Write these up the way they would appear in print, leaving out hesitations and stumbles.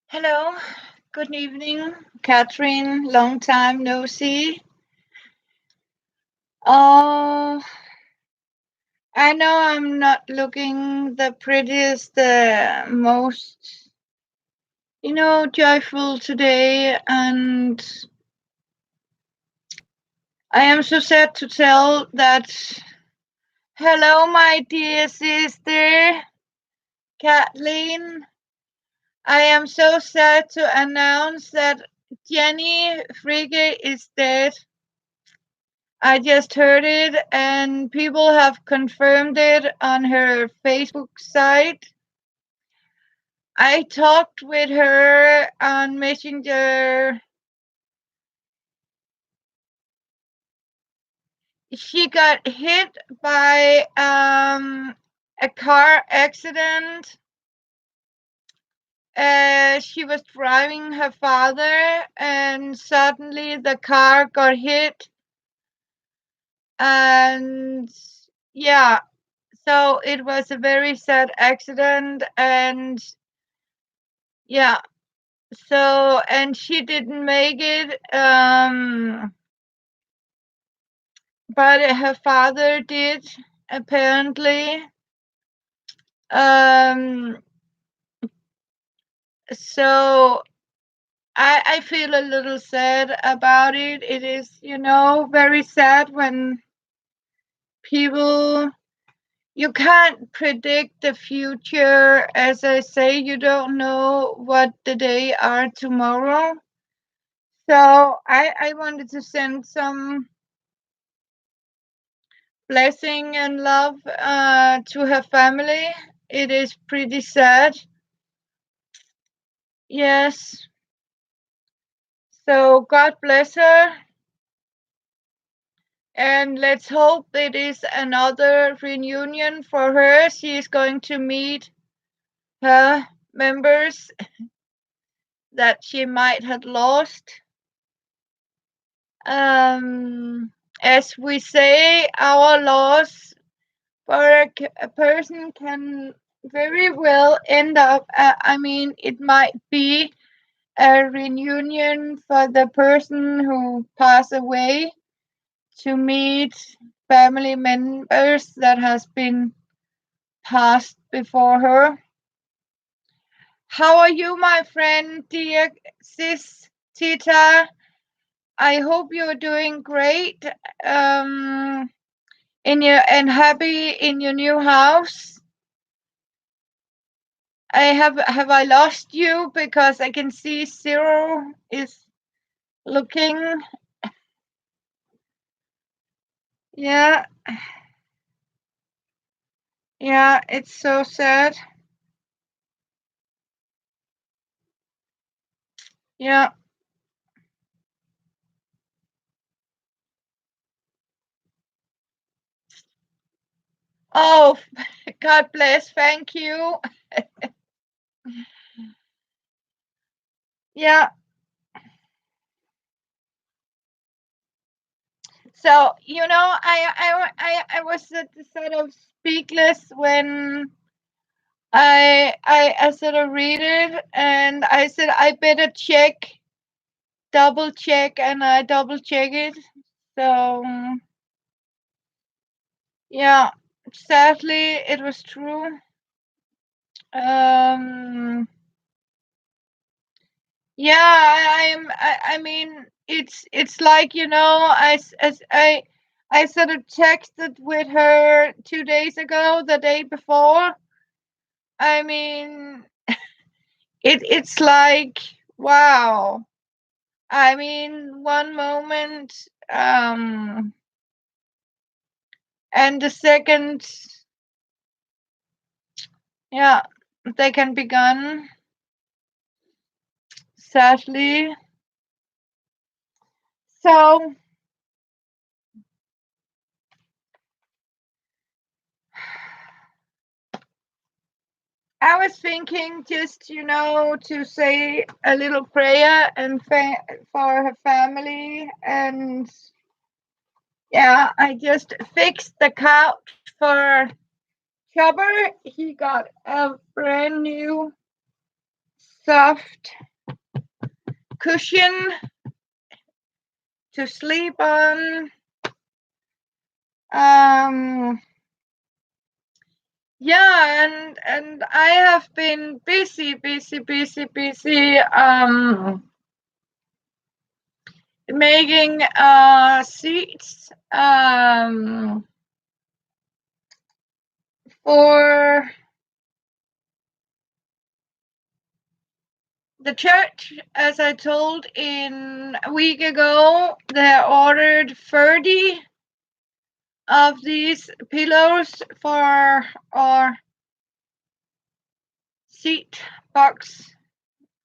Hello, good evening, Catherine. Long time no see. Oh, I know I'm not looking the prettiest, the most, joyful today, and I am so sad to tell that. Hello, my dear sister, Kathleen. I am so sad to announce that Jenny Fricke is dead. I just heard it, and people have confirmed it on her Facebook site. I talked with her on Messenger. She got hit by a car accident. She was driving her father, and suddenly the car got hit. And yeah, so it was a very sad accident, and yeah, so and she didn't make it, but her father did, apparently. um so I feel a little sad about it. It is, very sad when people, you can't predict the future. As I say, you don't know what the day are tomorrow. So I wanted to send some blessing and love to her family. It is pretty sad. Yes. So God bless her. And let's hope it is another reunion for her. She is going to meet her members that she might have lost. As we say, our loss for a person can very well end up, it might be a reunion for the person who passed away to meet family members that has been passed before her. How are you, my friend, dear sis Tita? I hope you're doing great, in your and happy in your new house. Have I lost you, because I can see Zero is looking. Yeah, yeah, it's so sad. Yeah. Oh, God bless. Thank you. Yeah. So I was sort of speechless when I sort of read it, and I said I better double check, and I double check it. So yeah, sadly it was true. Um, yeah, I mean, it's like, I sort of texted with her 2 days ago, the day before. I mean, it's like, wow. I mean, one moment, and the second, yeah, they can be gone, sadly. So I was thinking just, to say a little prayer and for her family. And yeah, I just fixed the couch for Chopper, he got a brand new soft cushion to sleep on. Yeah, and I have been busy making seats for the church. As I told in a week ago, they ordered 30 of these pillows for our seat box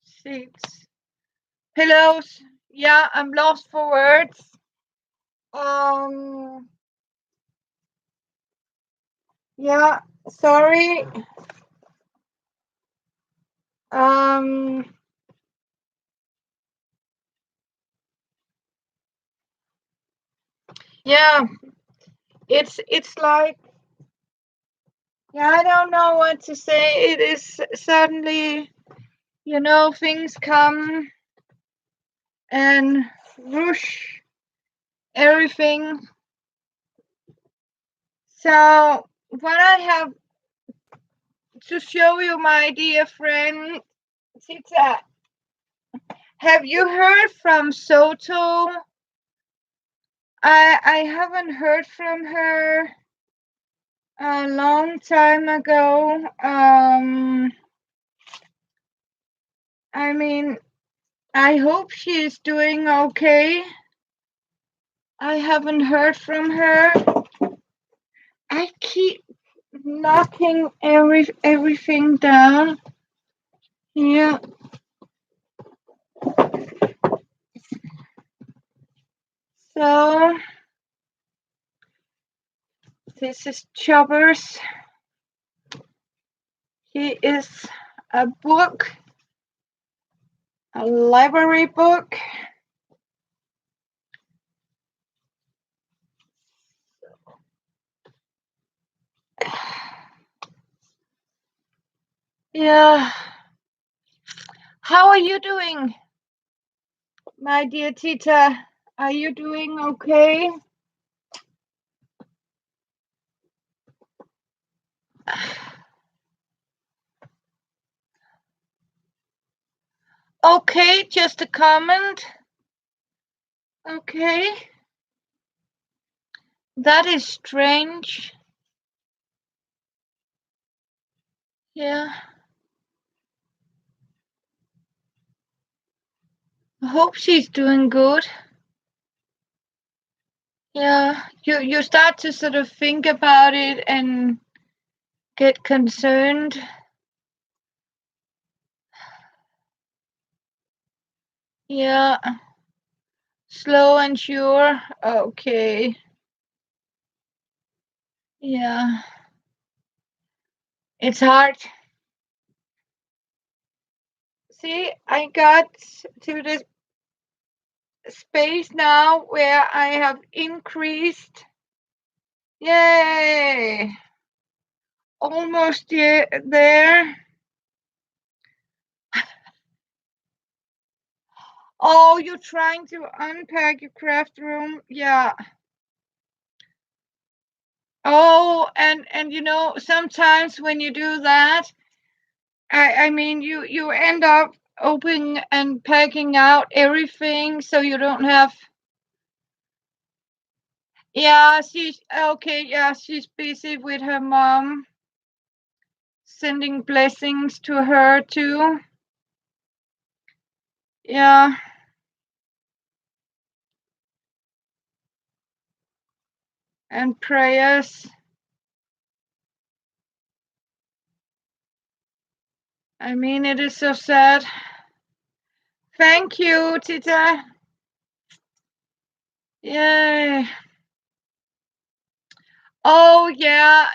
seats. Pillows. Yeah, I'm lost for words. Um yeah, sorry. Um yeah, it's like, yeah, I don't know what to say. It is suddenly, things come and whoosh everything. So what I have to show you, my dear friend Tita, have you heard from Soto? I haven't heard from her a long time ago. I mean, I hope she's doing okay. I haven't heard from her. I keep knocking everything down. Yeah. So this is Choppers. He is a book, a library book. Yeah. How are you doing, my dear Tita? Are you doing okay? Okay, just a comment. Okay. That is strange. Yeah. I hope she's doing good. Yeah. You start to sort of think about it and get concerned. Yeah. Slow and sure. Okay. Yeah. It's hard. See, I got to this space now where I have increased. Yay! Almost there. Oh, you're trying to unpack your craft room? Yeah. Oh, and sometimes when you do that, I mean you end up opening and packing out everything so you don't have. Yeah, she's okay. Yeah, she's busy with her mom, sending blessings to her too. Yeah. And prayers. I mean, it is so sad. Thank you, Tita. Yay. Oh, yeah,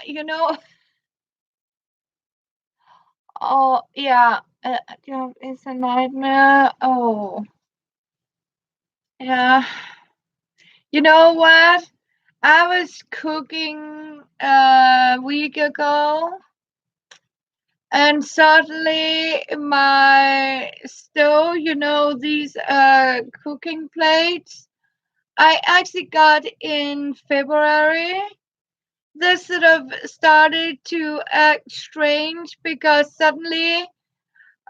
oh, yeah, it's a nightmare. Oh, yeah. You know what? I was cooking a week ago, and suddenly my stove, these cooking plates I actually got in February. This sort of started to act strange because suddenly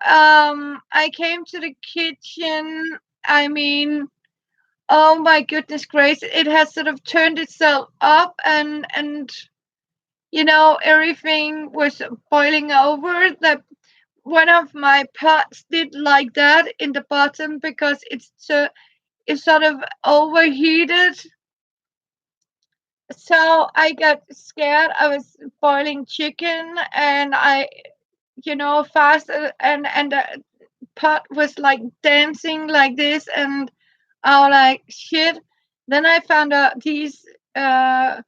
I came to the kitchen. I mean, oh my goodness gracious, it has sort of turned itself up, and everything was boiling over. That one of my pots did like that in the bottom because it's sort of overheated. So I got scared. I was boiling chicken, and I, fast, and the pot was like dancing like this, and I was like, shit. Then I found out these uh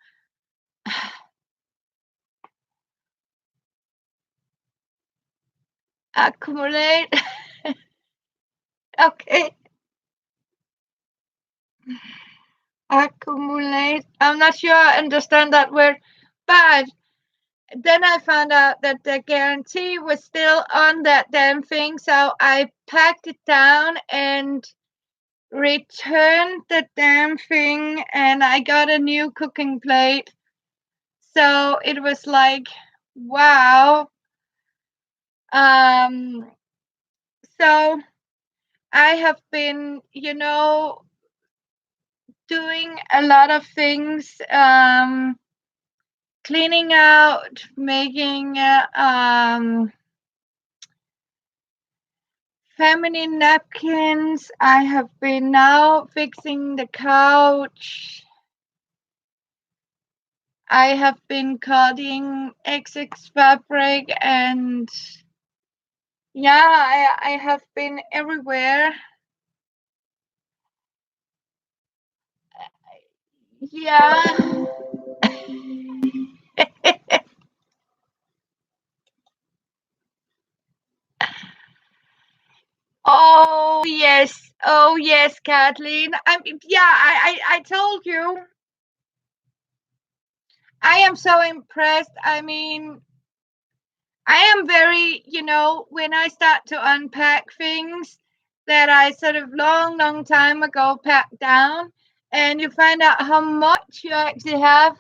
accumulate. Okay, accumulate. I'm not sure I understand that word, but then I found out that the guarantee was still on that damn thing, so I packed it down and returned the damn thing, and I got a new cooking plate. So it was like, wow. Um, so I have been, doing a lot of things, cleaning out, making feminine napkins. I have been now fixing the couch. I have been cutting XX fabric, and yeah, I have been everywhere. Yeah. Oh yes. Oh yes, Kathleen. I told you. I am so impressed. I mean, I am very, when I start to unpack things that I sort of long time ago packed down, and you find out how much you actually have.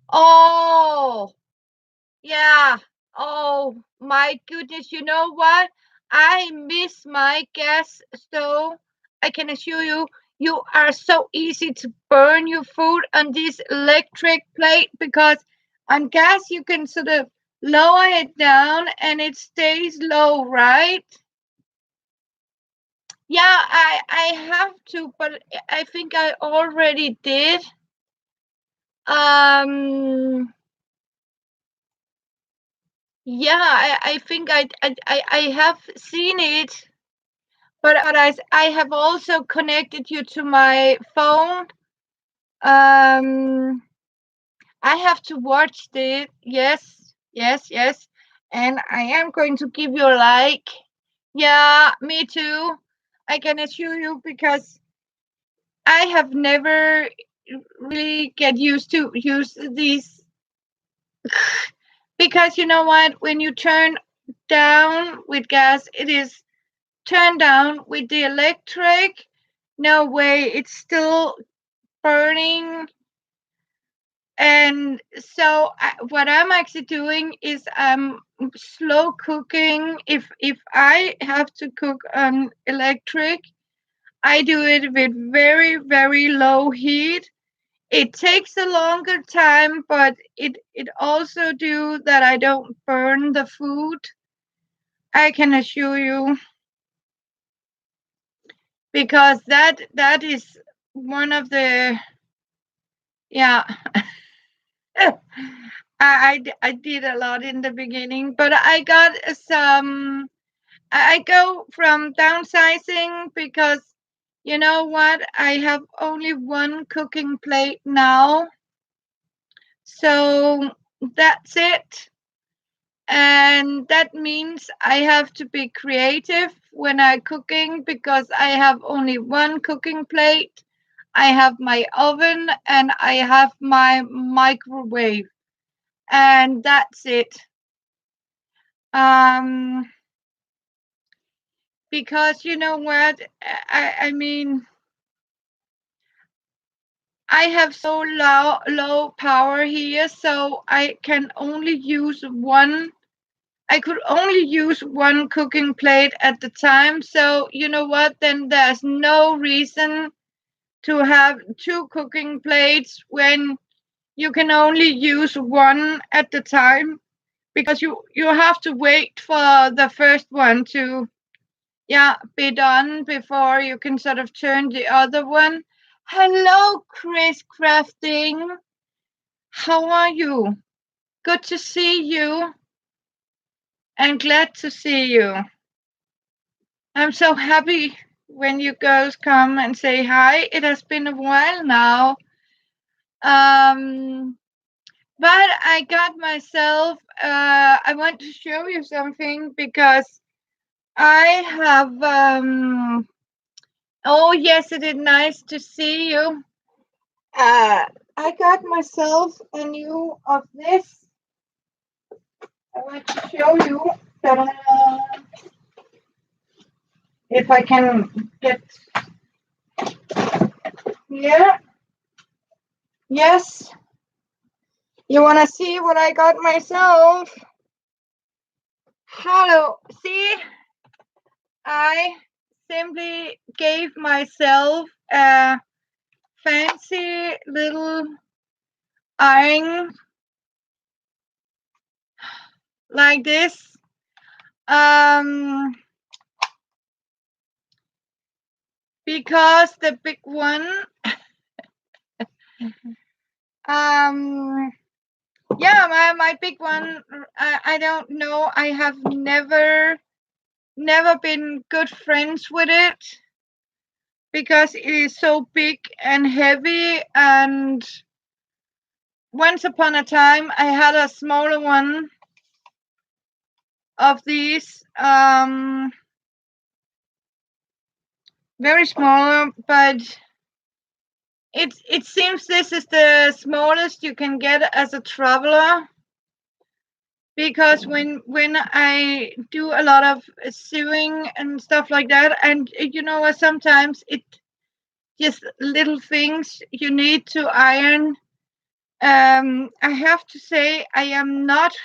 Oh, yeah. Oh my goodness. You know what? I miss my gas stove. I can assure you, you are so easy to burn your food on this electric plate because on gas you can sort of lower it down and it stays low, right? Yeah, I have to, but I think I already did. Um, yeah, I think I have seen it, but I have also connected you to my phone. Um, I have to watch this. Yes, yes, yes. And I am going to give you a like. Yeah, me too. I can assure you because I have never really get used to use these, because you know what? When you turn down with gas, it is turned down. With the electric, no way, it's still burning. And so what I'm actually doing is I'm slow cooking. If I have to cook on electric, I do it with very low heat. It takes a longer time, but it also do that I don't burn the food. I can assure you, because that is one of the, yeah. I did a lot in the beginning, but I got some. I go from downsizing because you know what? I have only one cooking plate now, so that's it. and that means I have to be creative when I'm cooking because I have only one cooking plate. I have my oven and I have my microwave, and that's it. Um, because you know what? I mean, I have so low power here, so I can only use one. I could only use one cooking plate at the time. So you know what? Then there's no reason to have two cooking plates when you can only use one at the time, because you have to wait for the first one to be done before you can sort of turn the other one. Hello, Chris Crafting. How are you? Good to see you and glad to see you. I'm so happy when you girls come and say hi. It has been a while now. Um, but I got myself, I want to show you something because I have, oh, yes, it is nice to see you. I got myself a new of this. I want to show you. If I can get here. Yes. You want to see what I got myself? Hello. See, I simply gave myself a fancy little iron like this. Because the big one, um, my big one, I don't know. I have never been good friends with it because it is so big and heavy. And once upon a time, I had a smaller one of these, very small, but it seems this is the smallest you can get as a traveler. Because when I do a lot of sewing and stuff like that, and you know what, sometimes it just little things you need to iron. I have to say I am not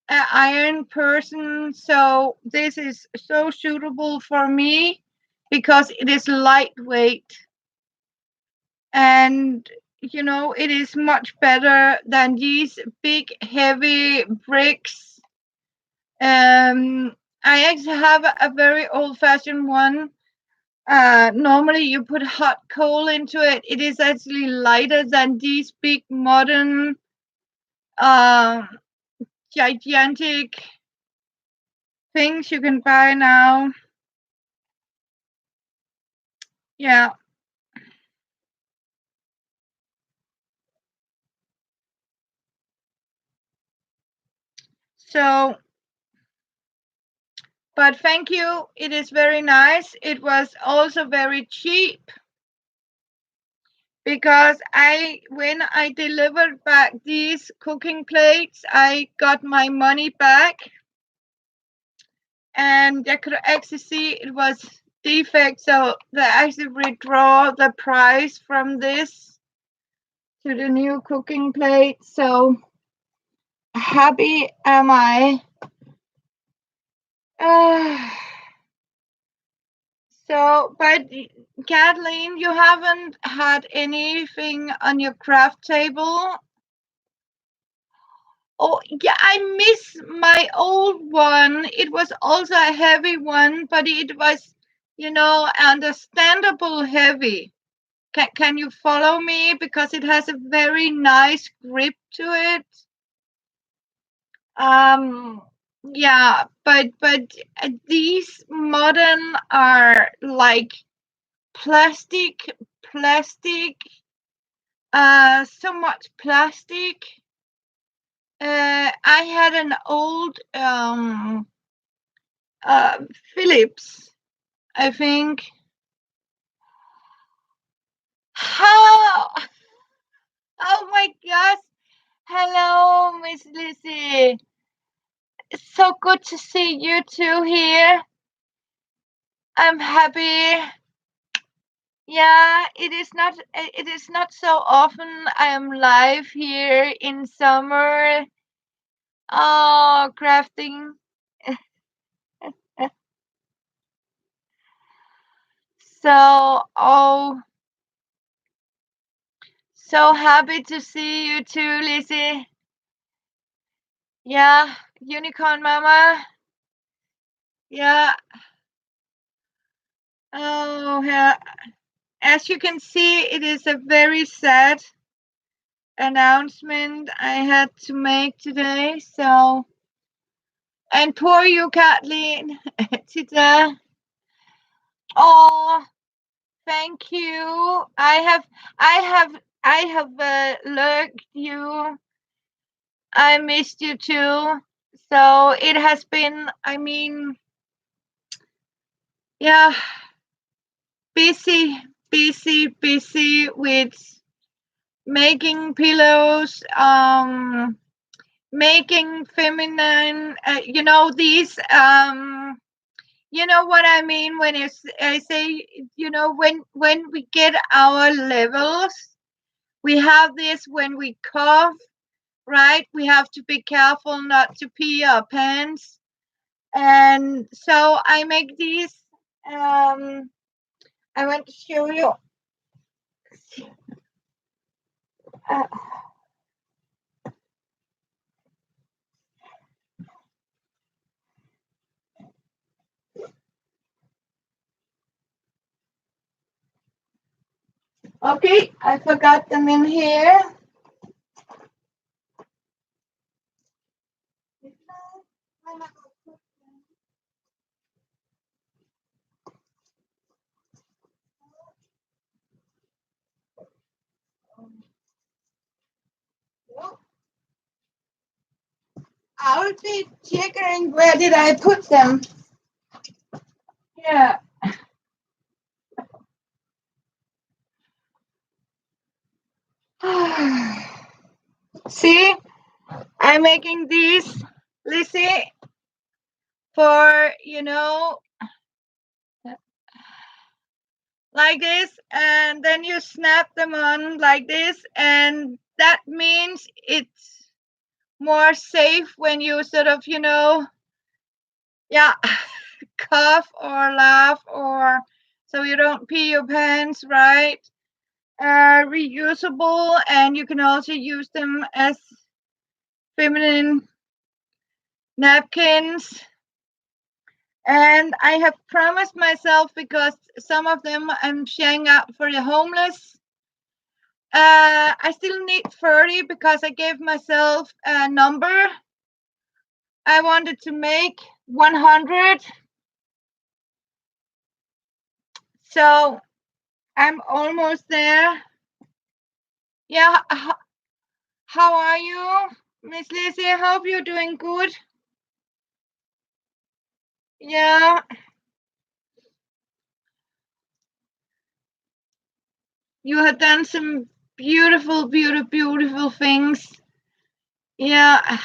an iron person, so this is so suitable for me because it is lightweight, and you know it is much better than these big heavy bricks. I actually have a very old-fashioned one. Normally, you put hot coal into it. It is actually lighter than these big modern, uh, gigantic things you can buy now. Yeah. So, but thank you. It is very nice. It was also very cheap because when I delivered back these cooking plates, I got my money back, and I could actually see it was defect, so they actually withdraw the price from this to the new cooking plate. So happy am I. Uh, but Kathleen, you haven't had anything on your craft table? Oh, yeah, I miss my old one. It was also a heavy one, but it was, understandable heavy. Can you follow me? Because it has a very nice grip to it. Um, yeah, but these modern are like plastic, so much plastic. I had an old uh, Philips, I think. How? Oh my gosh! Hello, Miss Lizzie. It's so good to see you two here. I'm happy. Yeah, it is not so often I am live here in summer. Oh, crafting. So, oh, so happy to see you too, Lizzie. Yeah, Unicorn Mama. Yeah. Oh, yeah. As you can see, it is a very sad announcement I had to make today. So, and poor you, Kathleen. Tita. Oh, thank you. I have looked you. I missed you too. So it has been, I mean, yeah, busy, busy with making pillows, making feminine, these, you know what I mean when I say, when we get our levels, we have this when we cough, right? We have to be careful not to pee our pants. And so I make these. Um, I want to show you. Uh, okay, I forgot them in here. I'll be checking where did I put them. Yeah. See, I'm making these, Lizzie, for, like this, and then you snap them on like this, and that means it's more safe when you sort of, yeah, cough or laugh, or so you don't pee your pants, right? Reusable, and you can also use them as feminine napkins. And I have promised myself, because some of them I'm sharing out for the homeless. I still need 30 because I gave myself a number. I wanted to make 100. So I'm almost there. Yeah, how are you, Miss Lizzie? I hope you're doing good. Yeah, you have done some beautiful things. Yeah.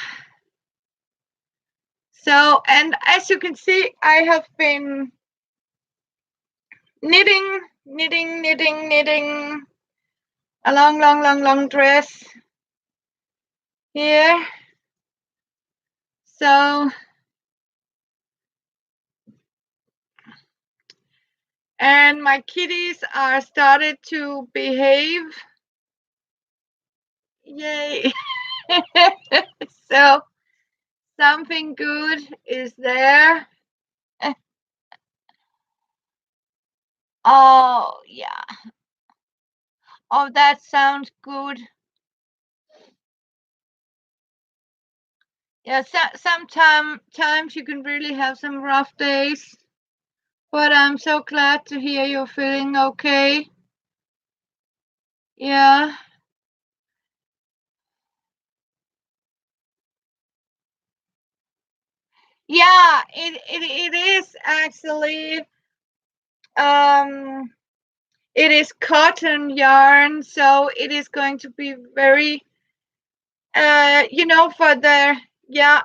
So, and as you can see, I have been knitting a long dress here. So, and my kitties are started to behave. Yay. So, something good is there. Oh, yeah. Oh, that sounds good. Yeah, sometimes you can really have some rough days, but I'm so glad to hear you're feeling okay. Yeah. Yeah, it is actually um it is cotton yarn, so it is going to be very for the yeah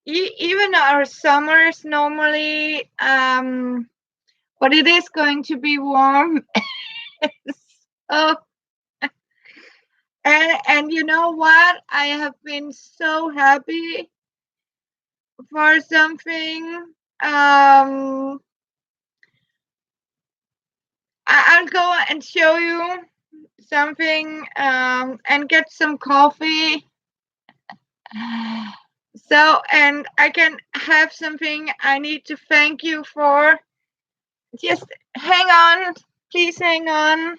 even our summers normally but it is going to be warm. Oh, and you know what? I have been so happy for something. I'll go and show you something and get some coffee. So, and I can have something I need to thank you for. Just hang on. Please hang on.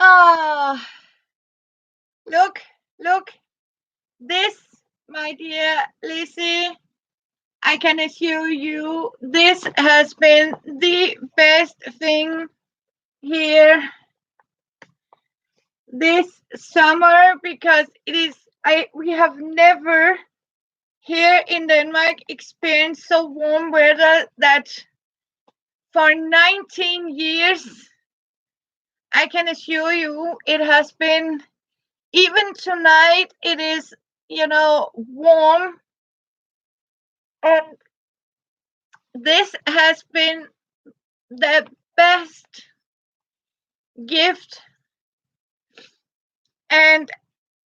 Oh, look, look. This, my dear Lizzie, I can assure you this has been the best thing here this summer because it is we have never here in Denmark experienced so warm weather that for 19 years I can assure you it has been even tonight it is warm, and this has been the best gift. And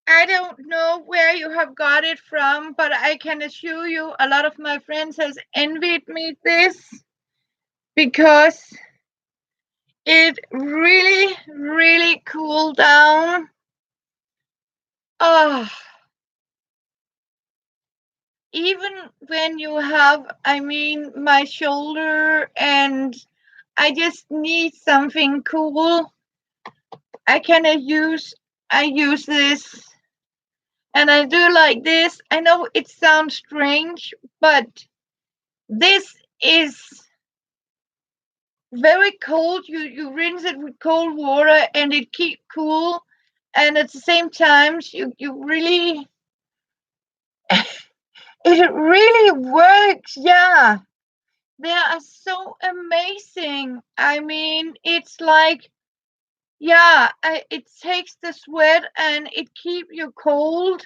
I don't know where you have got it from, but I can assure you a lot of my friends has envied me this because it really, really cooled down. Oh, even when you have, I mean, my shoulder and I just need something cool, I kind of use this and I do like this. I know it sounds strange, but this is very cold. You rinse it with cold water and it keep cool, and at the same time you really it really works. Yeah, they are so amazing. I mean, it's like, yeah, it takes the sweat and it keep you cold.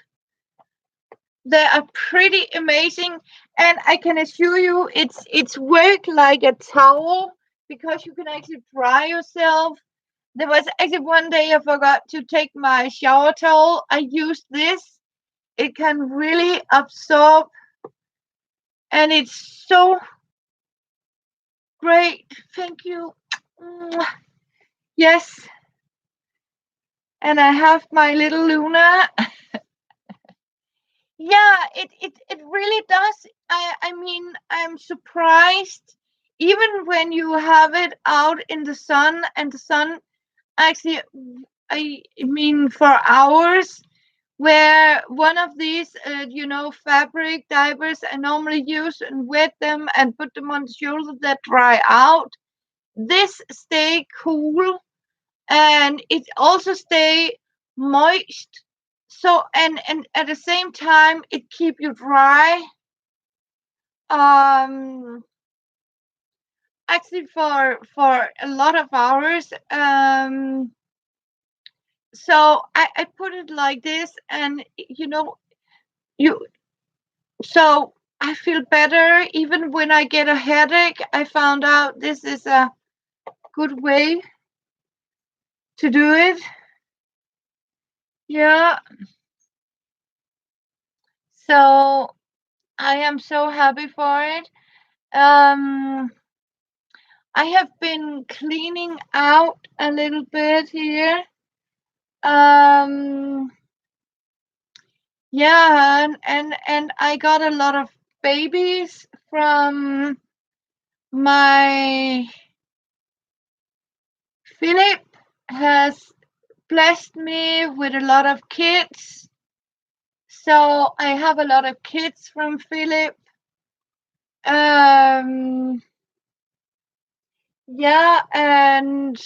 They are pretty amazing, and I can assure you, it's work like a towel because you can actually dry yourself. There was actually one day I forgot to take my shower towel. I used this. It can really absorb, and it's so great. Thank you. Yes, and I have my little Luna. Yeah, it really does. I mean, I'm surprised even when you have it out in the sun and the sun actually, I mean, for hours, where one of these fabric diapers I normally use and wet them and put them on the shoulder that dry out. This stay cool and it also stay moist, so and at the same time it keep you dry, um actually for a lot of hours. So I put it like this, and you so I feel better even when I get a headache. I found out this is a good way to do it. Yeah, so I am so happy for it. um I have been cleaning out a little bit here. Um, yeah, and I got a lot of babies from my Philip has blessed me with a lot of kids. So I have a lot of kids from Philip. Um, yeah, and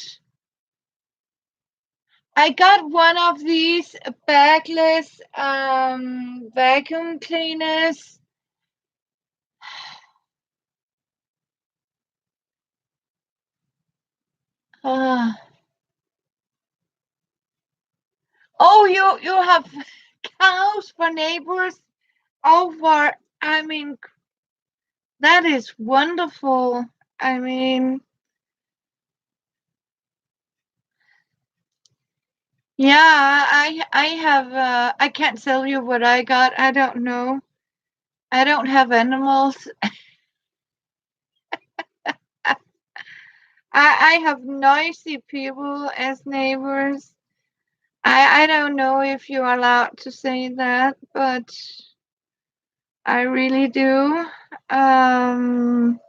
I got one of these bagless vacuum cleaners. Uh, oh, you have cows for neighbors over. I mean, that is wonderful. I mean, yeah, I have. I can't tell you what I got. I don't know. I don't have animals. I have noisy people as neighbors. I don't know if you're allowed to say that, but I really do. Um,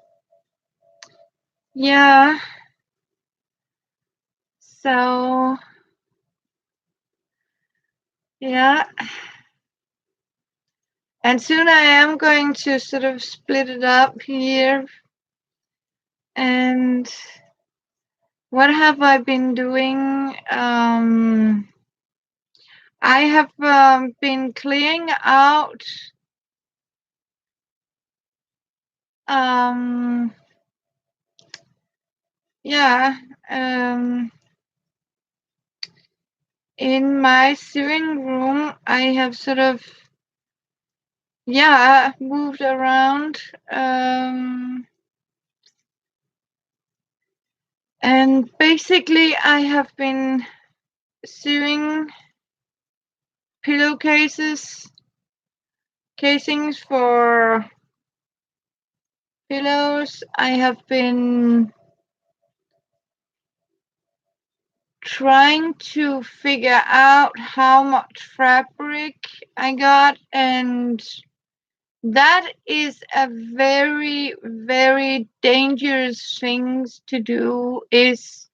yeah. So, yeah. And soon I am going to sort of split it up here. And what have I been doing? I have been clearing out um, yeah, in my sewing room. I have sort of, yeah, moved around. And basically, I have been sewing pillowcases, casings for pillows. I have been trying to figure out how much fabric I got and That is a very, very dangerous thing to do, is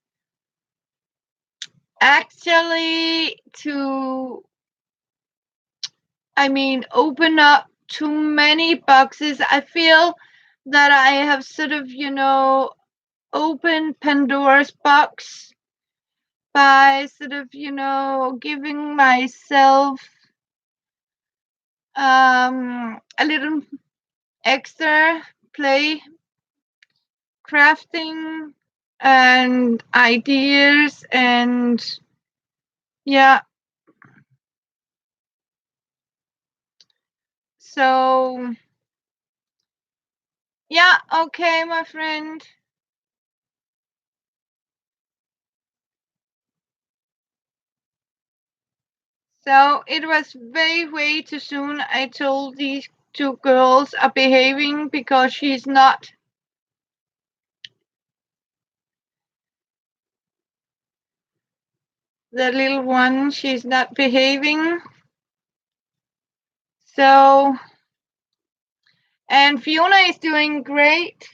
actually to, I mean, open up too many boxes. I feel that I have sort of, opened Pandora's box by sort of, giving myself a little extra play, crafting and ideas, and yeah. So yeah, okay, my friend. So it was way too soon. I told these two girls are behaving because she's not the little one. She's not behaving. So, and Fiona is doing great.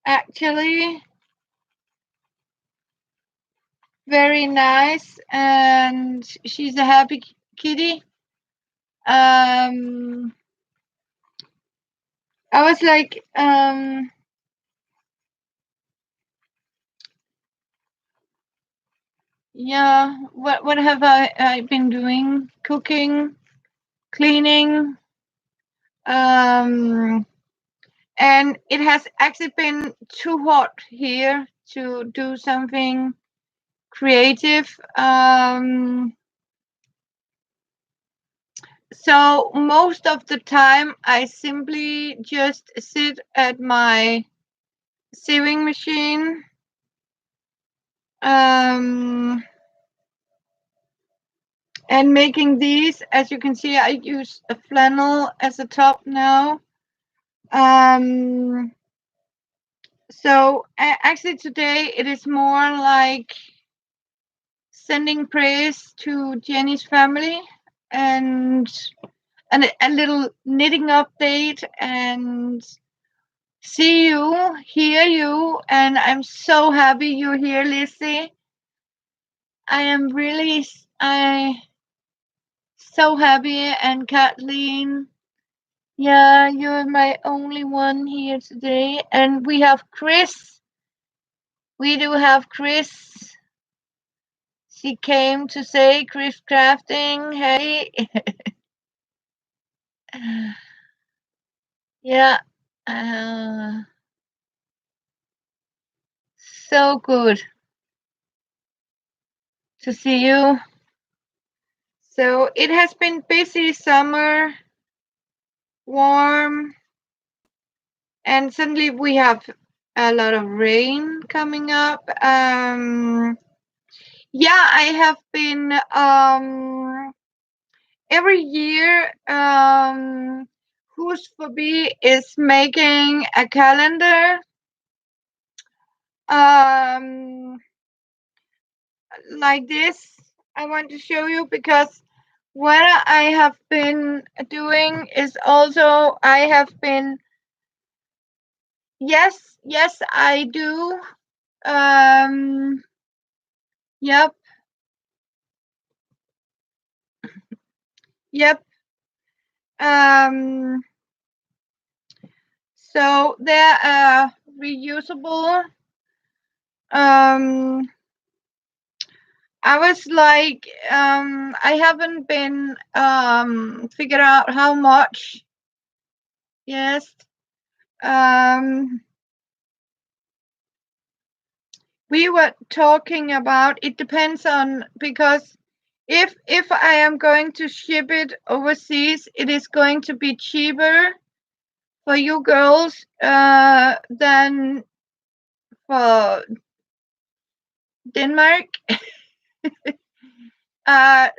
Actually, very nice, and she's a happy kitty. Um, I was like, yeah, what have I been doing? Cooking, cleaning, um, and it has actually been too hot here to do something creative. So most of the time, I simply just sit at my sewing machine. Um, and making these, as you can see, I use a flannel as a top now. Um, so actually today it is more like sending praise to Jenny's family, and a little knitting update, and see you, hear you, and I'm so happy you're here, Lizzie. I am really, I so happy, and Kathleen. Yeah, you're my only one here today. And we have Chris. We do have Chris. She came to say Chris Crafting. Hey. Yeah. Uh, so good to see you. So it has been busy summer, warm, and suddenly we have a lot of rain coming up. Yeah, I have been every year. Who's for B is making a calendar um like this. I want to show you because what I have been doing is also I have been, yes I do. Um yep, yep. Um so they're reusable. um I was like, I haven't been figured out how much. Yes. Um we were talking about, it depends on, because if I am going to ship it overseas, it is going to be cheaper for you girls than for Denmark.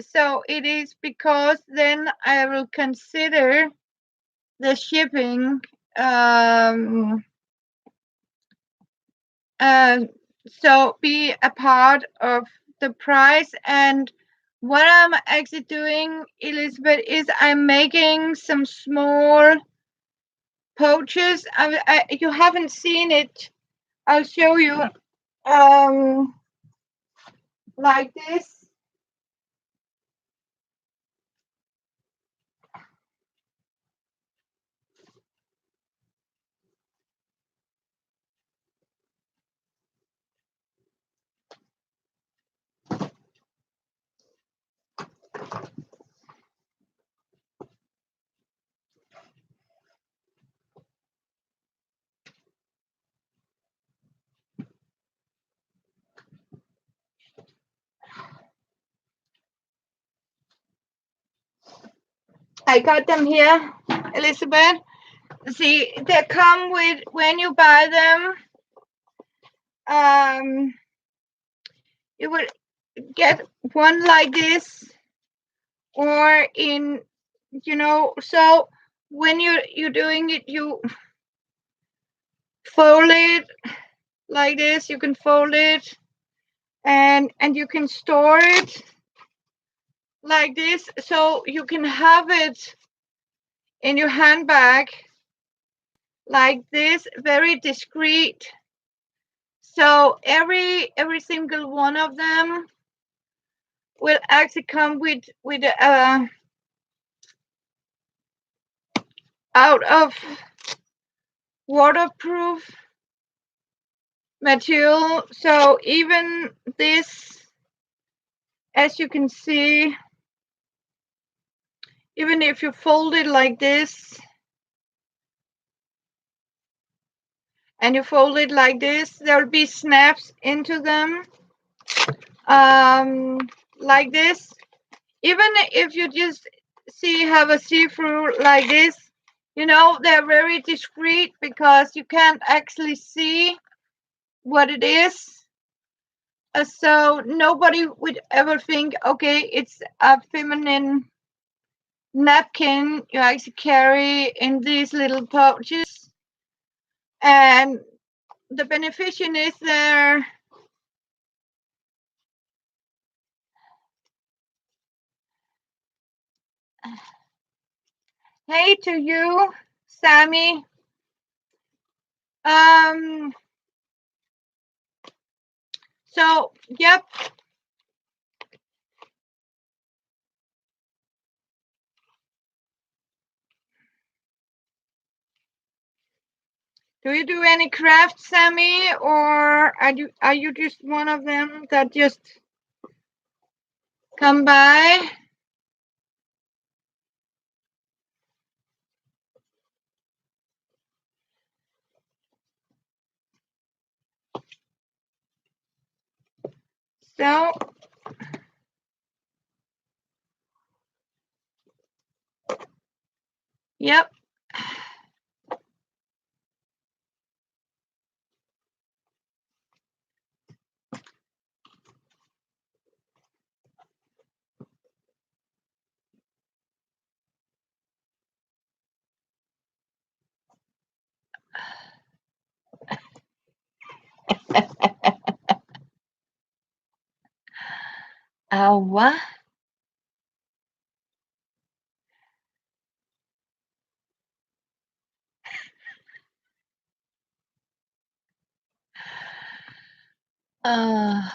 So it is because then I will consider the shipping, um, uh, so be a part of the price. And what I'm actually doing, Elizabeth, is I'm making some small pouches. You haven't seen it. I'll show you. Um, like this. I got them here, Elizabeth. See, they come with, when you buy them, you will get one like this, or in, so when you're doing it, you fold it like this. You can fold it, and you can store it like this, so you can have it in your handbag like this, very discreet. So every single one of them will actually come with out of waterproof material. So even this, as you can see, even if you fold it like this and you fold it like this, there'll be snaps into them, like this. Even if you just have a see-through like this, they're very discreet because you can't actually see what it is. So nobody would ever think, okay, it's a feminine napkin you actually carry in these little pouches. And the beneficiation is there. Hey to you, Sammy. Um, so, yep. Do you do any crafts, Sammy, or are you just one of them that just come by? So, yep. What? Uh,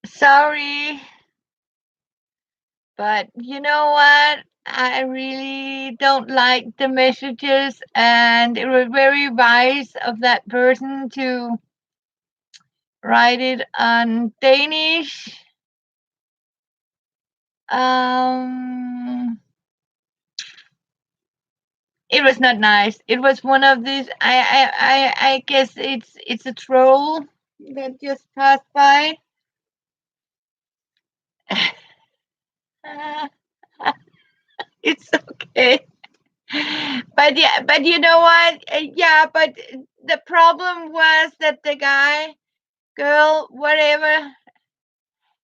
sorry, but you know what? I really don't like the messages, and it was very wise of that person to write it on Danish. Um, it was not nice. It was one of these. I guess it's a troll that just passed by. It's okay. But yeah, but you know what? Yeah, but the problem was that the guy, girl, whatever.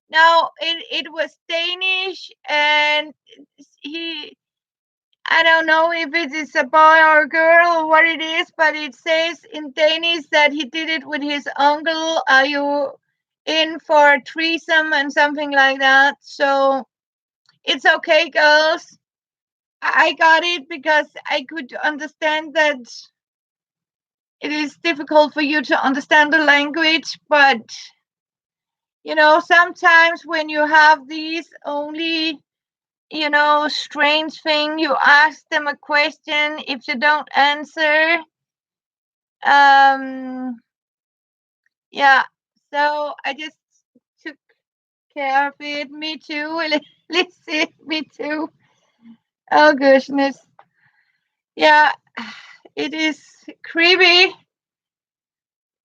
No, it was Danish, and he. I don't know if it is a boy or a girl or what it is, but it says in Danish that he did it with his uncle. Are you in for a threesome and something like that? So it's okay, girls. I got it because I could understand that it is difficult for you to understand the language, but sometimes when you have these only, strange thing, you ask them a question. If you don't answer, um, yeah. So I just took care of it. Me too. Listen, me too. Oh goodness. Yeah, it is creepy.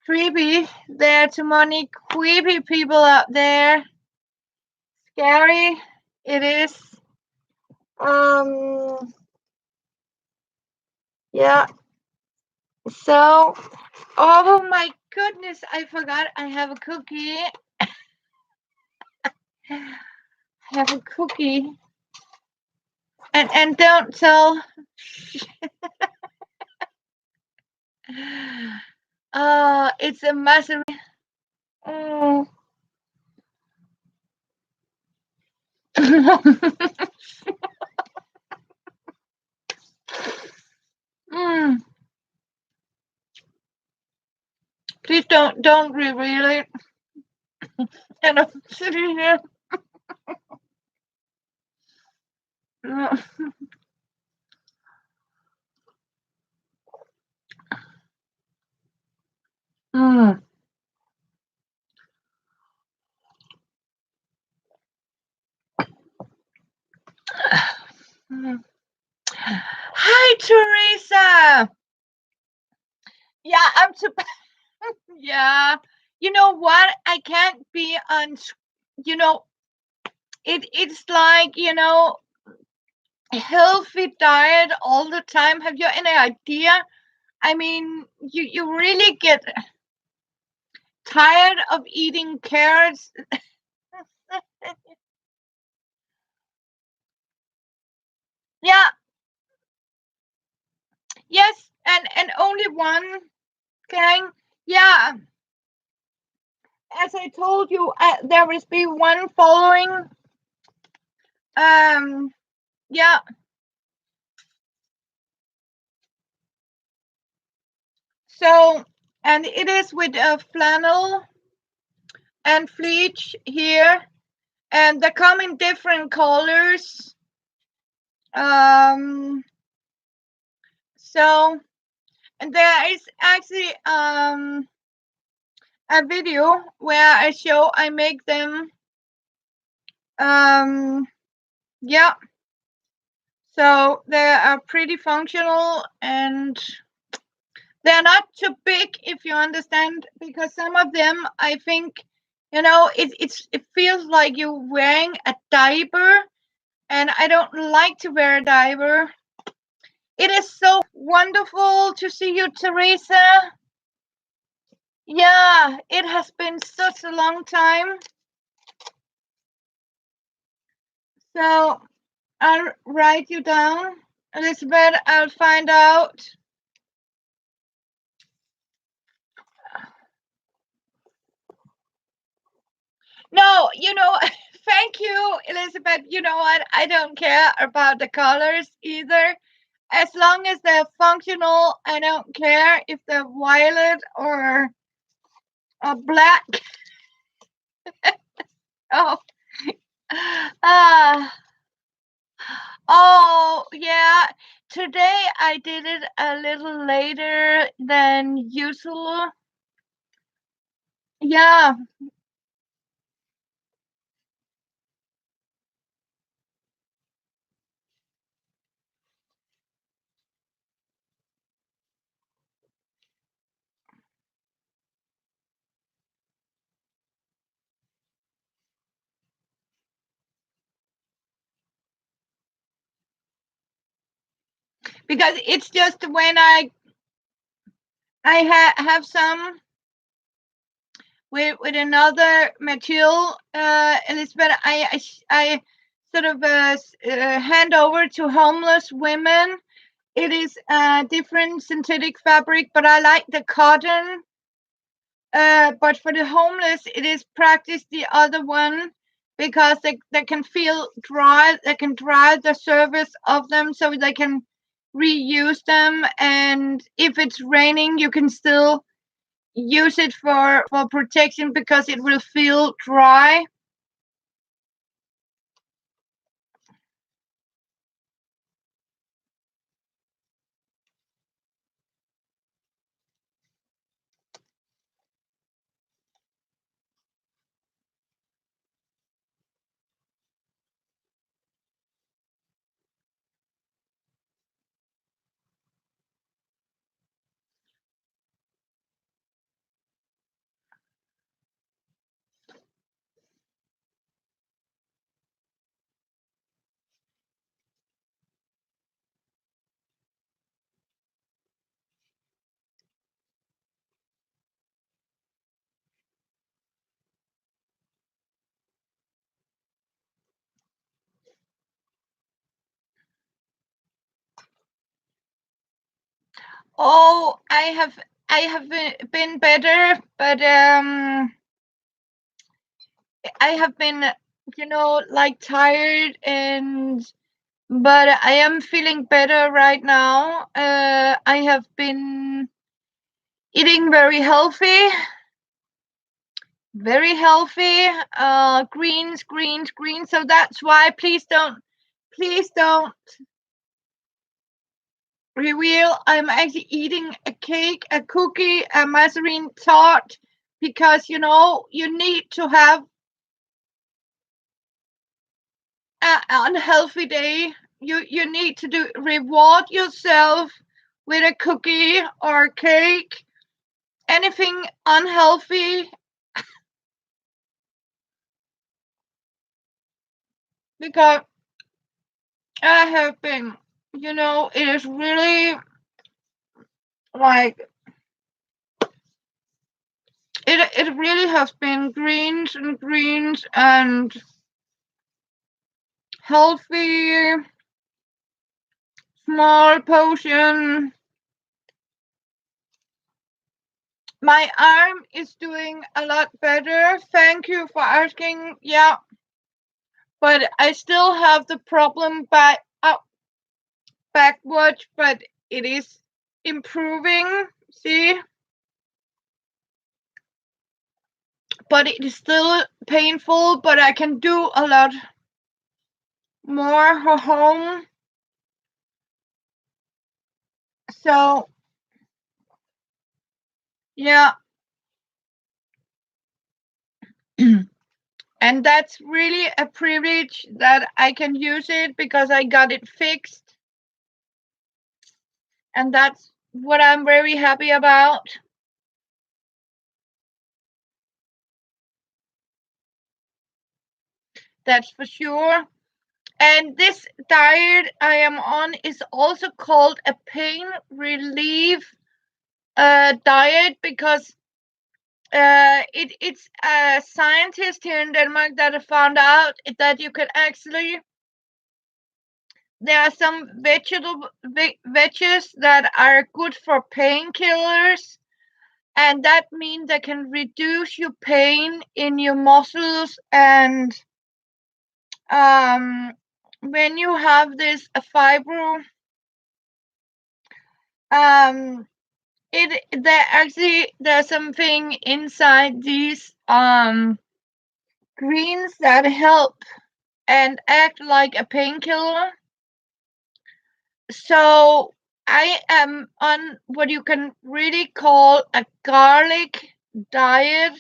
Creepy. There are too many creepy people out there. Scary. It is. Um. Yeah. So. Oh my goodness! I forgot. I have a cookie. I have a cookie. And don't tell. It's a massive. Oh. mm. Please don't reveal it. And I'm sitting here. Mm. Mm. Hi, Teresa. Yeah, I'm super. Yeah, you know what? I can't be on. You know, it's like a healthy diet all the time. Have you any idea? I mean, you really get tired of eating carrots. Yeah, yes, and only one thing. Yeah, as I told you, there will be one following. Um, yeah. So, and it is with a flannel and fleece here, and they come in different colors. Um, so, and there is actually a video where I make them. Um, yeah. So they are pretty functional and they're not too big, if you understand, because some of them I think it feels like you're wearing a diaper, and I don't like to wear a diaper. It is so wonderful to see you, Teresa. Yeah, it has been such a long time. So I'll write you down, Elizabeth. I'll find out. No, thank you, Elizabeth. You know what? I don't care about the colors either. As long as they're functional, I don't care if they're violet or black. Oh, ah, oh, yeah. Today I did it a little later than usual. Yeah, because it's just when I have some with another material, Elizabeth. I sort of hand over to homeless women. It is a different synthetic fabric, but I like the cotton. But for the homeless, it is practice the other one because they can feel dry. They can dry the surface of them so they can reuse them. And if it's raining, you can still use it for protection because it will feel dry. Oh, I have been better, but I have been, like tired, and but I am feeling better right now. I have been eating very healthy. Greens, greens, greens. So that's why please don't reveal. I'm actually eating a cake, a cookie, a margarine tart because you need to have an unhealthy day. You need to do reward yourself with a cookie or cake, anything unhealthy, because I have been, it is really like it really has been greens and greens and healthy small potion. My arm is doing a lot better. Thank you for asking. Yeah, but I still have the problem back up backwards, but it is improving. See, but it is still painful. But I can do a lot more at home. So yeah, and that's really a privilege that I can use it because I got it fixed, and that's what I'm very happy about. That's for sure. And this diet I am on is also called a pain relief diet because it's a scientist here in Denmark that have found out that you can actually, there are some veggies that are good for painkillers, and that means they can reduce your pain in your muscles. And um, when you have this fibro, um, there's something inside these greens that help and act like a painkiller. So I am on what you can really call a garlic diet,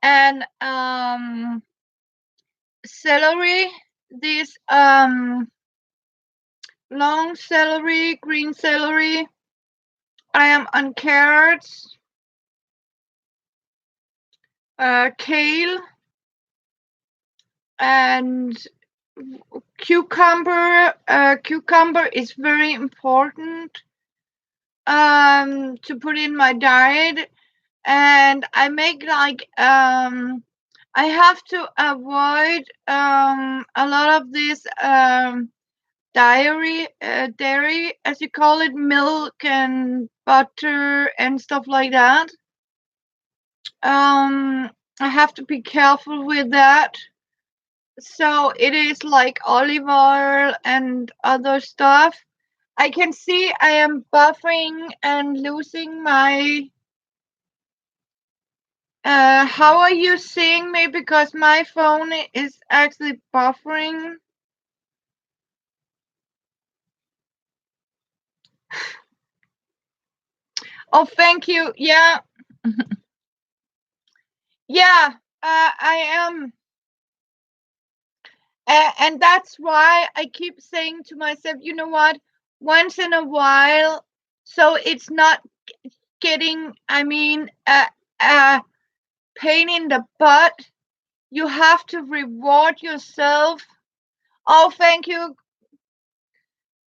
and celery, this long celery, green celery. I am on carrots, kale, and cucumber is very important to put in my diet, and I make like I have to avoid a lot of this dairy, as you call it, milk and butter and stuff like that. I have to be careful with that. So it is like olive oil and other stuff. I can see I am buffering and losing my. How are you seeing me? Because my phone is actually buffering. Oh, thank you. Yeah, yeah, I am. And that's why I keep saying to myself, you know what? Once in a while, so it's not getting, I mean, a pain in the butt. You have to reward yourself. Oh, thank you,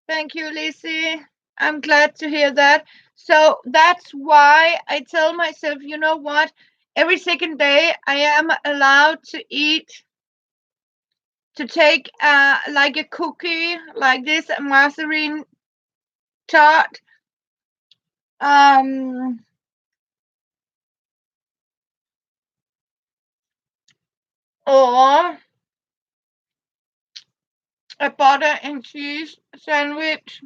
Lizzie. I'm glad to hear that. So that's why I tell myself, you know what? Every second day, I am allowed to eat, to take like a cookie, like this margarine tart, um, or a butter and cheese sandwich.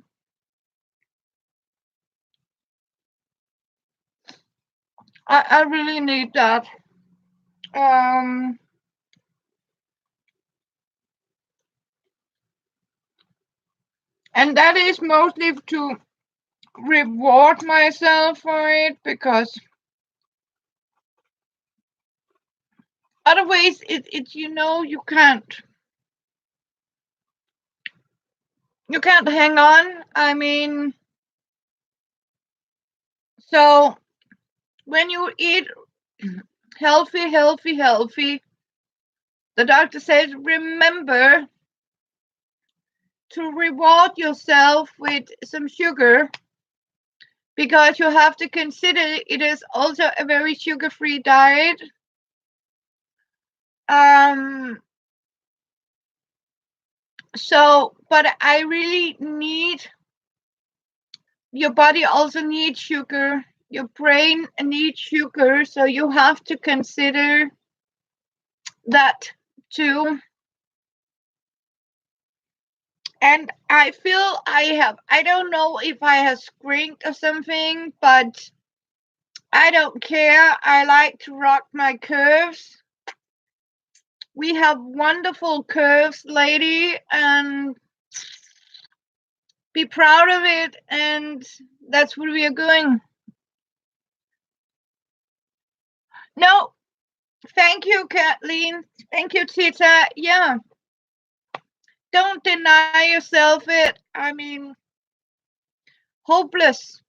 I really need that. Um, and that is mostly to reward myself for it, because otherwise it you can't hang on. I mean, so when you eat healthy, the doctor says remember to reward yourself with some sugar, because you have to consider it is also a very sugar-free diet. Um, but I really need, your body also needs sugar, your brain needs sugar, so you have to consider that too. And I feel I don't know if I have screamed or something, but I don't care. I like to rock my curves. We have wonderful curves, lady, and be proud of it. And that's what we are going. No, thank you, Kathleen. Thank you, Tita. Yeah, don't deny yourself it. I mean, hopeless.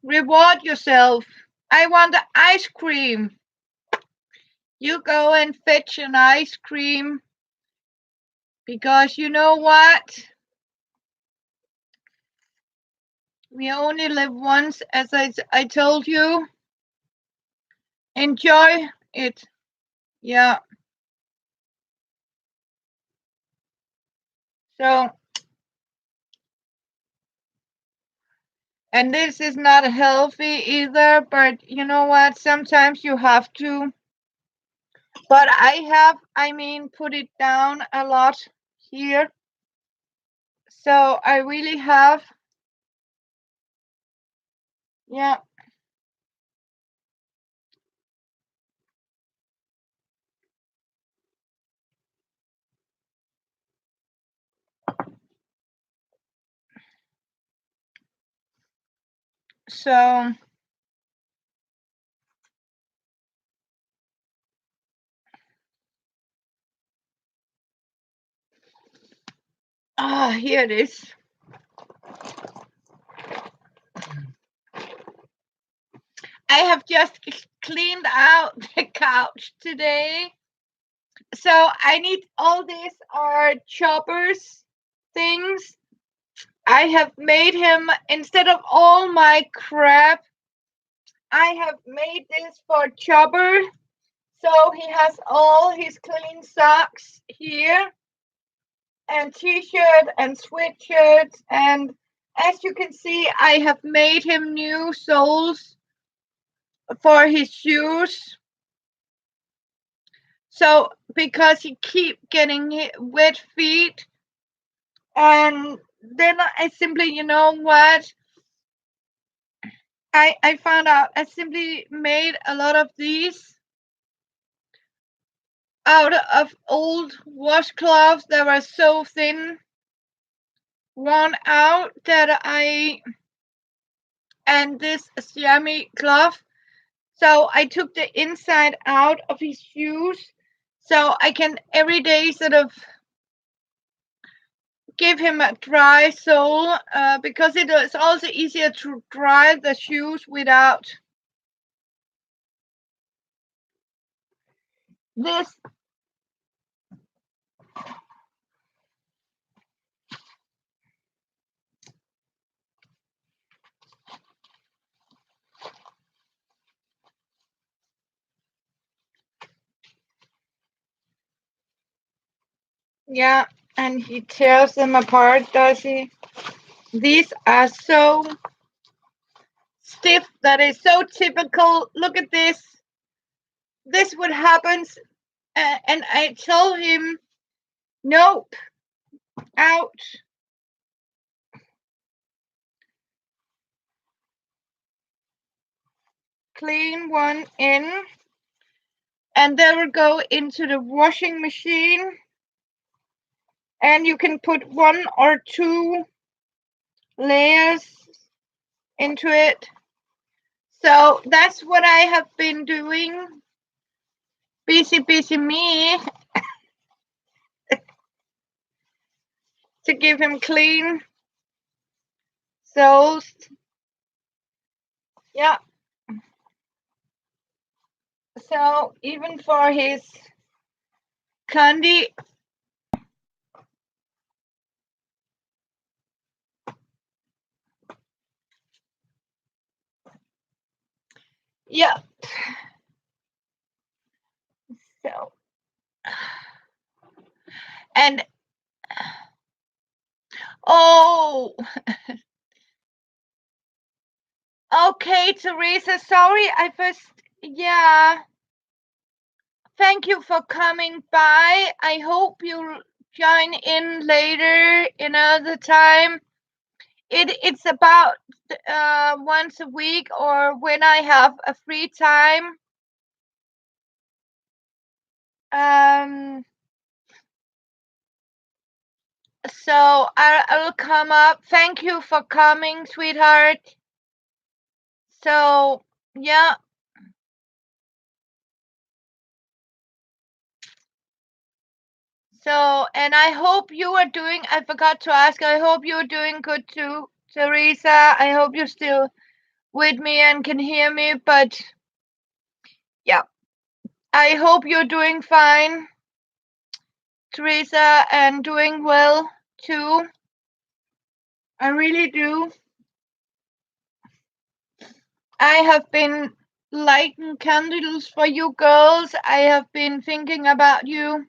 Reward yourself. I want the ice cream. You go and fetch an ice cream, because you know what? We only live once, as I told you. Enjoy it. Yeah. So, and this is not healthy either, but you know what? Sometimes you have to. But I mean, put it down a lot here. So I really have, yeah. So, here it is. I have just cleaned out the couch today, So I need all these are choppers things. I have made him, instead of all my crap, I have made this for chopper. So he has all his clean socks here, and t-shirt and sweatshirts, and as you can see, I have made him new soles for his shoes. So because he keep getting wet feet, and then I simply, you know what? I found out I simply made a lot of these out of old washcloths that were so thin, worn out, and this chamois cloth. So I took the inside out of his shoes, so I can every day sort of give him a dry sole, because it is also easier to dry the shoes without this. Yeah, and he tears them apart, does he? These are so stiff that is so typical. Look at this. This would happen, and I tell him, nope, out. Clean one in, and they will go into the washing machine, and you can put 1 or 2 layers into it. So that's what I have been doing. Busy me, to give him clean soles. Yeah. So even for his candy, yeah. So, and oh, okay, Teresa. Sorry, I first. Yeah. Thank you for coming by. I hope you'll join in later another time. It's about once a week or when I have a free time. Um, so I'll come up. Thank you for coming, sweetheart. So yeah. So, and I hope you are doing, I forgot to ask, I hope you're doing good too, Teresa. I hope you're still with me and can hear me, but yeah, I hope you're doing fine, Teresa, and doing well too. I really do. I have been lighting candles for you girls. I have been thinking about you.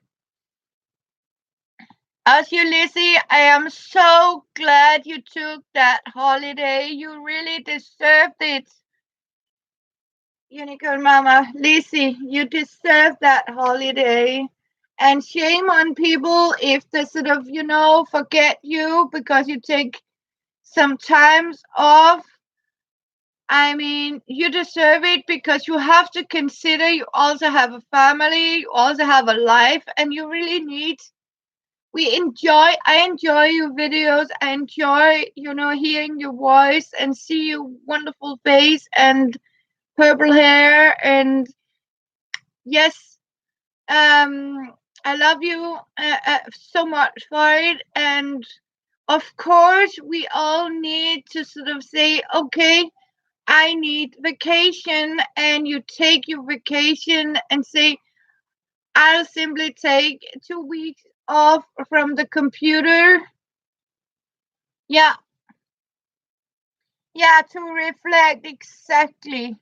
As you, Lizzie, I am so glad you took that holiday. You really deserved it. Unicorn Mama, Lizzie, you deserve that holiday. And shame on people if they sort of, forget you because you take some times off. I mean, you deserve it because you have to consider you also have a family, you also have a life, and you really need. I enjoy your videos. I enjoy, hearing your voice and see your wonderful face and purple hair. And yes, I love you so much for it. And of course, we all need to sort of say, okay, I need vacation, and you take your vacation and say, I'll simply take 2 weeks off from the computer. Yeah, yeah, to reflect exactly.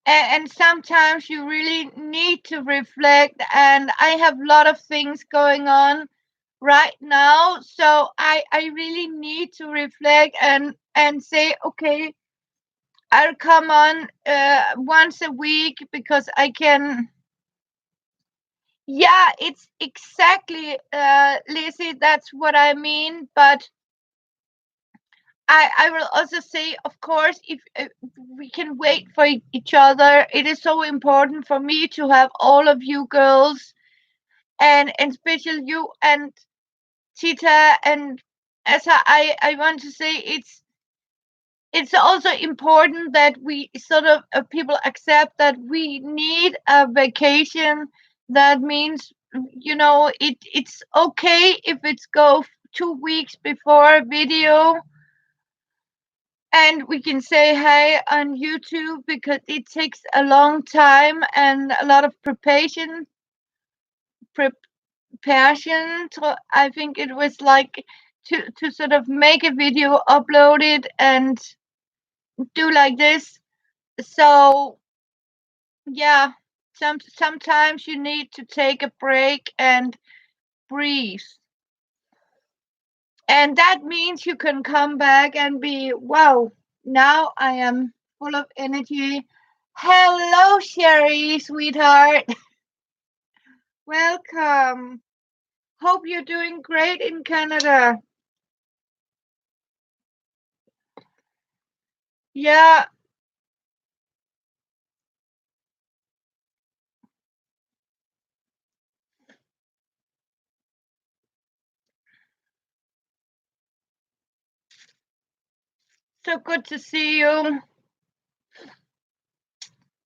And sometimes you really need to reflect, and I have a lot of things going on right now, so I really need to reflect and say, okay, I'll come on once a week because I can. Yeah, it's exactly, Lizzie, that's what I mean. But I will also say, of course, if we can wait for each other, it is so important for me to have all of you girls, and especially you and Tita. And as I want to say, it's also important that we sort of people accept that we need a vacation. That means, it's okay if it's go 2 weeks before a video, and we can say hi on YouTube because it takes a long time and a lot of preparation. So I think it was like to sort of make a video, upload it, and do like this. So yeah, sometimes you need to take a break and breathe. And that means you can come back and be, wow, now I am full of energy. Hello, Sherry, sweetheart. Welcome. Hope you're doing great in Canada. Yeah, so good to see you.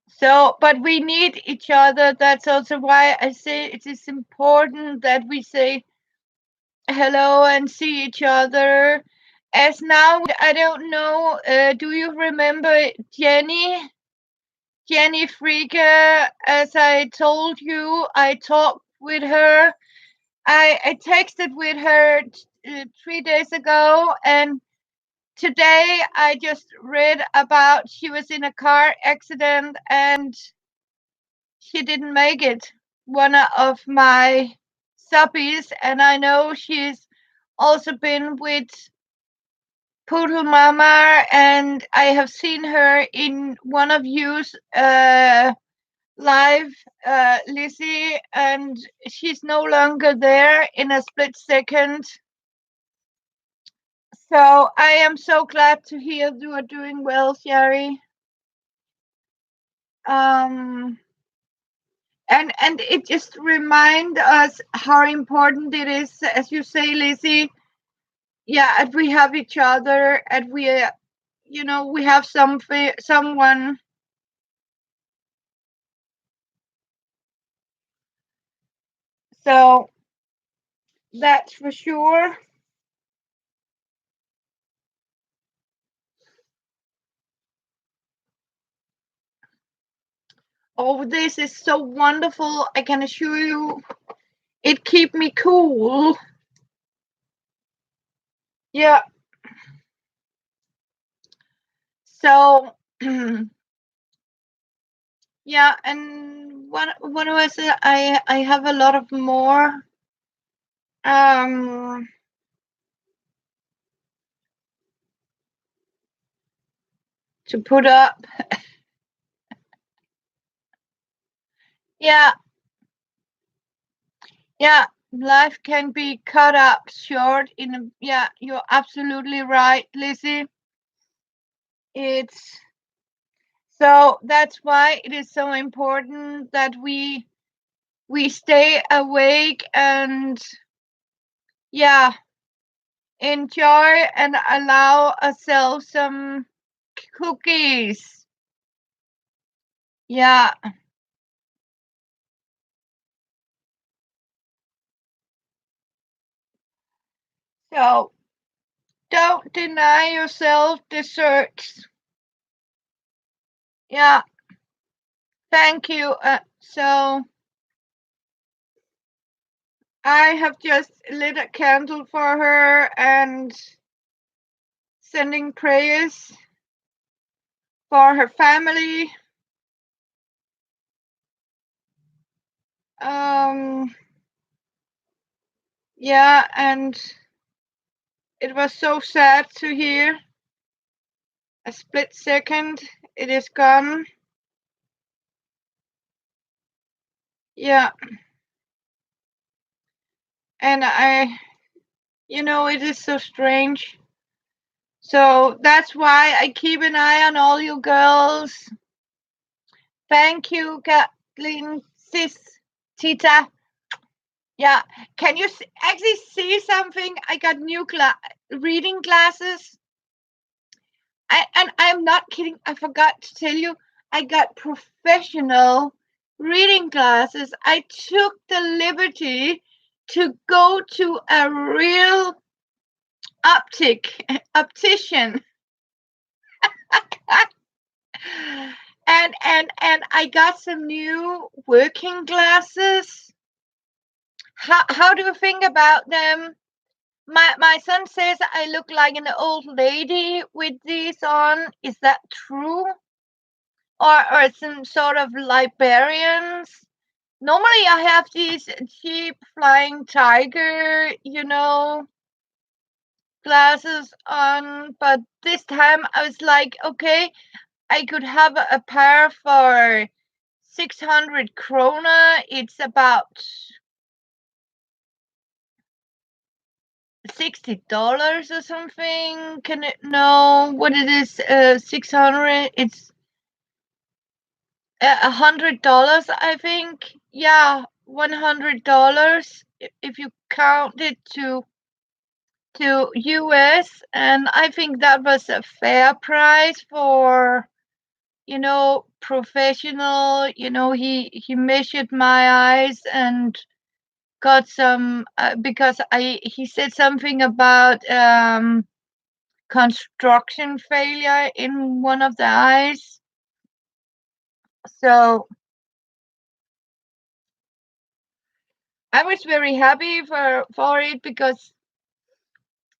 So, but we need each other. That's also why I say it is important that we say hello and see each other. As now, I don't know, do you remember Jenny Fricke? As I told you, I talked with her. I texted with her 3 days ago, and today I just read about she was in a car accident and she didn't make it. One of my subbies, and I know she's also been with Poodle Mama, and I have seen her in one of you's live, Lizzie, and she's no longer there in a split second. So I am so glad to hear you are doing well, Sherry. Um, and it just remind us how important it is, as you say, Lizzie. Yeah, and we have each other, and we have someone. So that's for sure. Oh, this is so wonderful. I can assure you, it keep me cool. Yeah. So, yeah, and what was it? I have a lot of more um to put up. Yeah, yeah. Life can be cut up short in a, yeah, you're absolutely right, Lizzie. It's so that's why it is so important that we stay awake and, yeah, enjoy and allow ourselves some cookies. Yeah. So don't deny yourself desserts. Yeah. Thank you. So I have just lit a candle for her and sending prayers for her family. Um, yeah, and it was so sad to hear. A split second, it is gone. Yeah, and it is so strange. So that's why I keep an eye on all you girls. Thank you, Kathleen, sis, Tita. Yeah, can you actually see something? I got new reading glasses. And I'm not kidding. I forgot to tell you, I got professional reading glasses. I took the liberty to go to a real optician, and I got some new working glasses. How do you think about them? My son says I look like an old lady with these on. Is that true? Or some sort of librarians? Normally I have these cheap flying tiger, glasses on, but this time I was like, okay, I could have a pair for 600 krona. It's about $60 or something. Can it know what it is? 600. It's $100, I think. Yeah, $100 if you count it to US, and I think that was a fair price for professional. He measured my eyes and got some because I he said something about construction failure in one of the eyes. So I was very happy for it because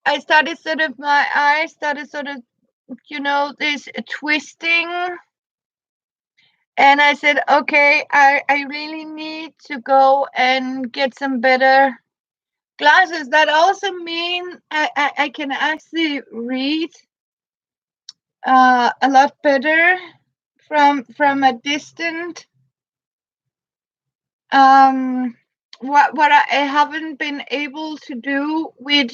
I started sort of my eyes started sort of this twisting, and I said, okay, I really need to go and get some better glasses. That also mean I can actually read a lot better from a distant. um what I haven't been able to do with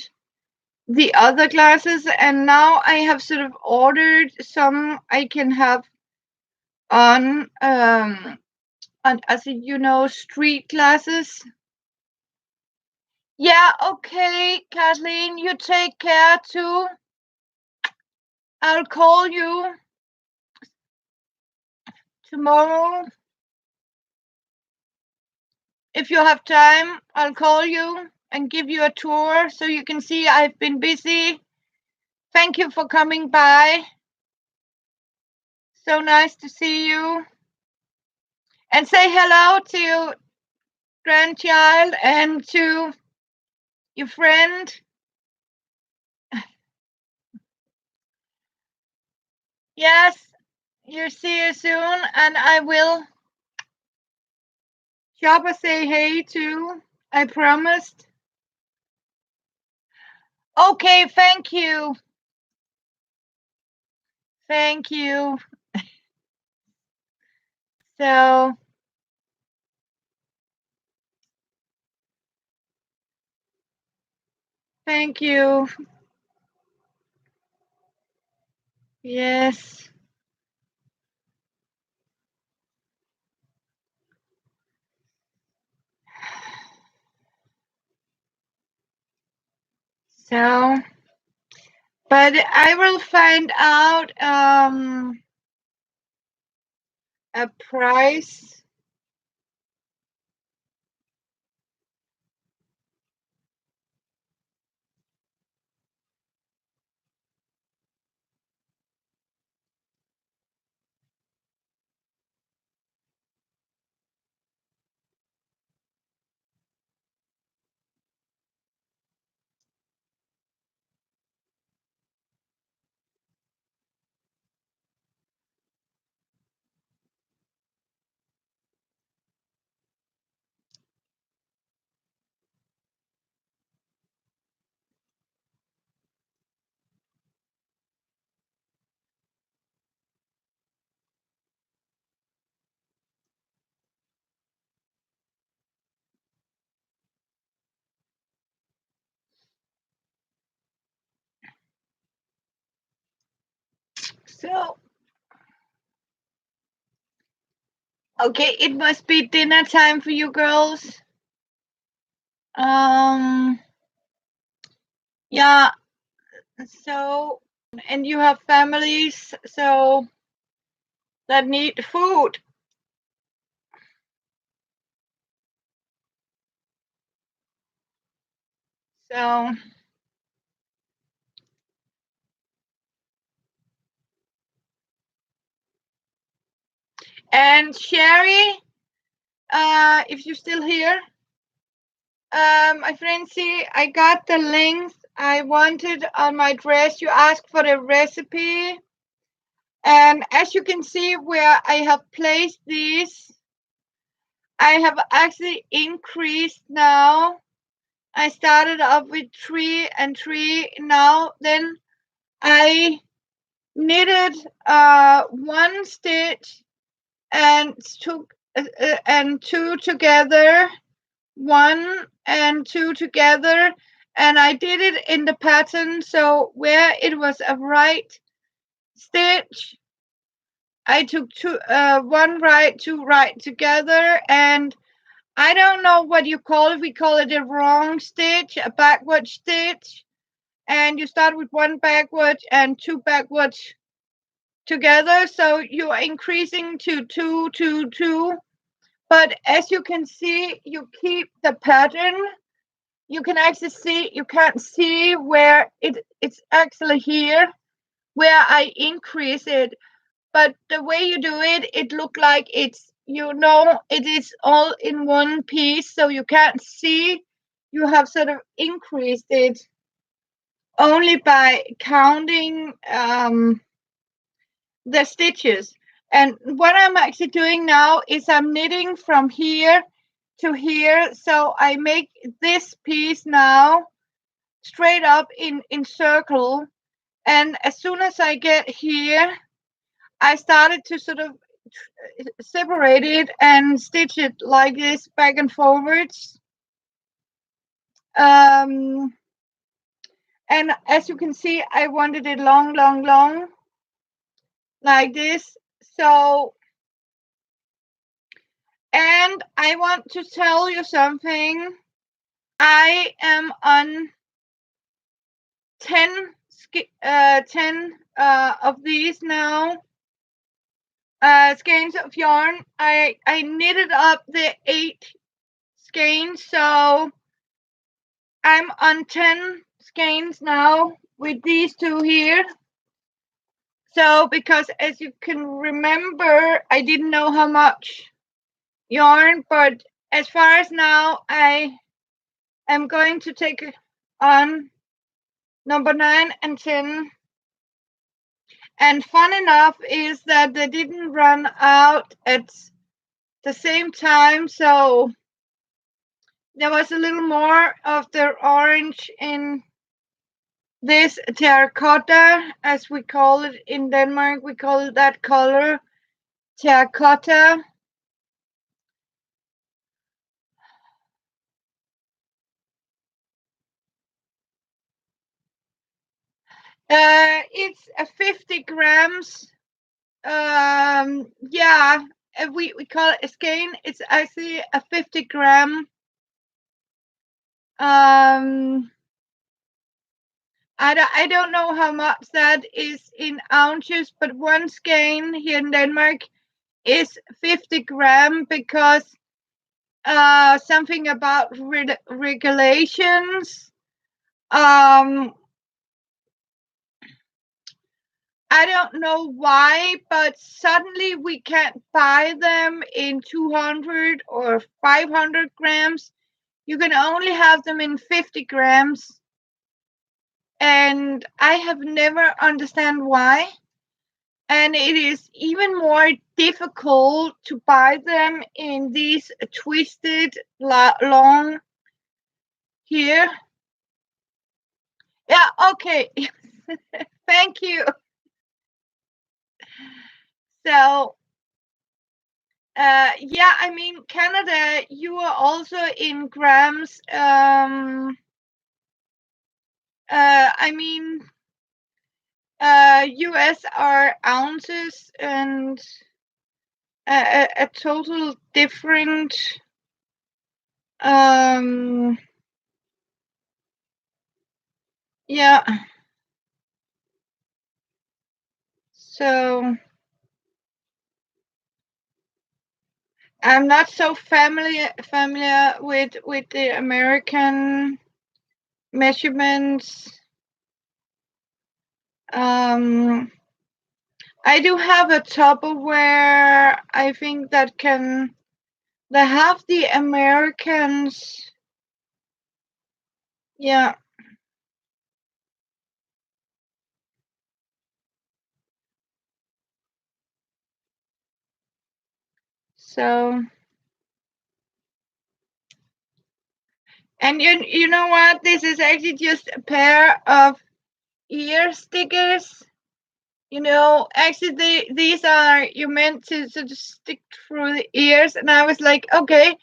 the other glasses, and now I have sort of ordered some I can have on as street glasses. Yeah, okay, Kathleen, you take care too. I'll call you tomorrow. If you have time, I'll call you and give you a tour so you can see I've been busy. Thank you for coming by. So nice to see you. And say hello to your grandchild and to your friend. Yes, you see you soon, and I will Shopper say hey too. I promised. Okay, thank you. Thank you. So, thank you. Yes. So, but I will find out a price. So, okay, it must be dinner time for you girls. Um, yeah, so, and you have families, so that need food. So, and Sherry, if you're still here, my friend, see, I got the length I wanted on my dress. You asked for the recipe. And as you can see where I have placed these, I have actually increased now. I started up with 3 and 3. Now, then I knitted one stitch and took and 2 together, 1 and 2 together, and I did it in the pattern. So where it was a right stitch, I took 1 right, 2 right together, and I don't know what you call it. We call it a wrong stitch, a backward stitch, and you start with 1 backward and 2 backwards together. So you are increasing to 2, 2, 2. But as you can see, you keep the pattern. You can actually see, you can't see where it's actually here, where I increase it. But the way you do it, it look like it's, it is all in one piece, so you can't see. You have sort of increased it only by counting the stitches. And what I'm actually doing now is I'm knitting from here to here, so I make this piece now straight up in circle. And as soon as I get here, I started to sort of separate it and stitch it like this back and forwards. And as you can see, I wanted it long, long, long, like this. So, and I want to tell you something. I am on 10 of these now. Skeins of yarn. I knitted up the 8 skeins, so I'm on 10 skeins now with these 2 here. So, because as you can remember, I didn't know how much yarn, but as far as now, I am going to take on number 9 and 10. And fun enough is that they didn't run out at the same time, so there was a little more of the orange in this terracotta, as we call it in Denmark. We call that color terracotta. It's a 50 grams. Yeah, we call it a skein. It's actually a 50 gram. I don't know how much that is in ounces, but 1 skein here in Denmark is 50 gram, because something about regulations. I don't know why, but suddenly we can't buy them in 200 or 500 grams. You can only have them in 50 grams. And I have never understand why. And it is even more difficult to buy them in these twisted long here. Yeah, okay. Thank you. So, yeah, I mean, Canada, you are also in grams. I mean, US are ounces, and a total different um yeah. So I'm not so familiar with the American measurements. um I do have a Tupperware, I think, that have the Americans. Yeah. So, and you know what? This is actually just a pair of ear stickers. Actually, these are you meant to sort of stick through the ears, and I was like, okay,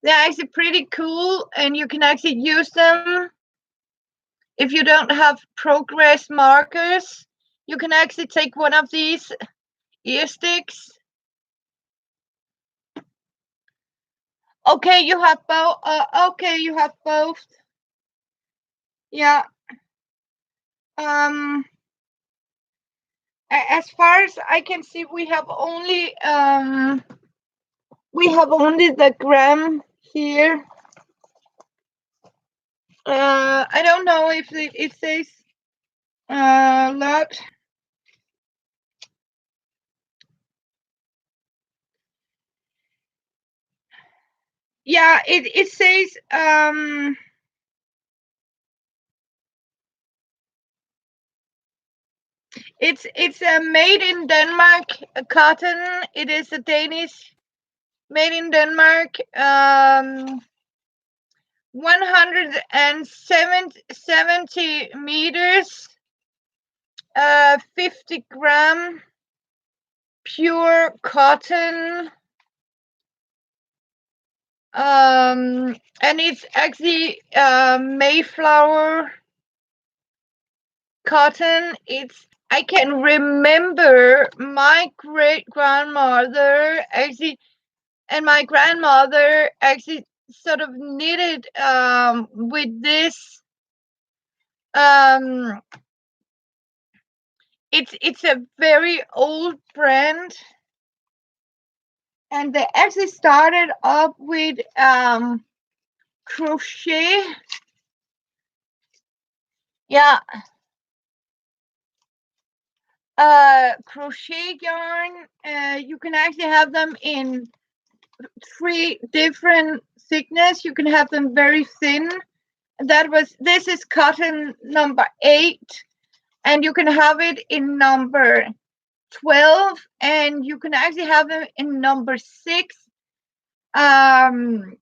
they're actually pretty cool, and you can actually use them if you don't have progress markers. You can actually take one of these ear sticks. Okay, you have both. Okay, you have both. Yeah. Um. As far as I can see, we have only the gram here. I don't know if it says lot. Yeah, it says it's a made in Denmark cotton. It is a Danish made in Denmark. 170 meters, 50 gram pure cotton. And it's actually Mayflower cotton. I can remember my great grandmother actually, and my grandmother actually sort of knitted with this. Um, it's a very old brand, and they actually started up with crochet. Yeah, crochet yarn. You can actually have them in 3 different thickness. You can have them very thin. This is cotton number 8, and you can have it in number 12, and you can actually have them in number 6. Um,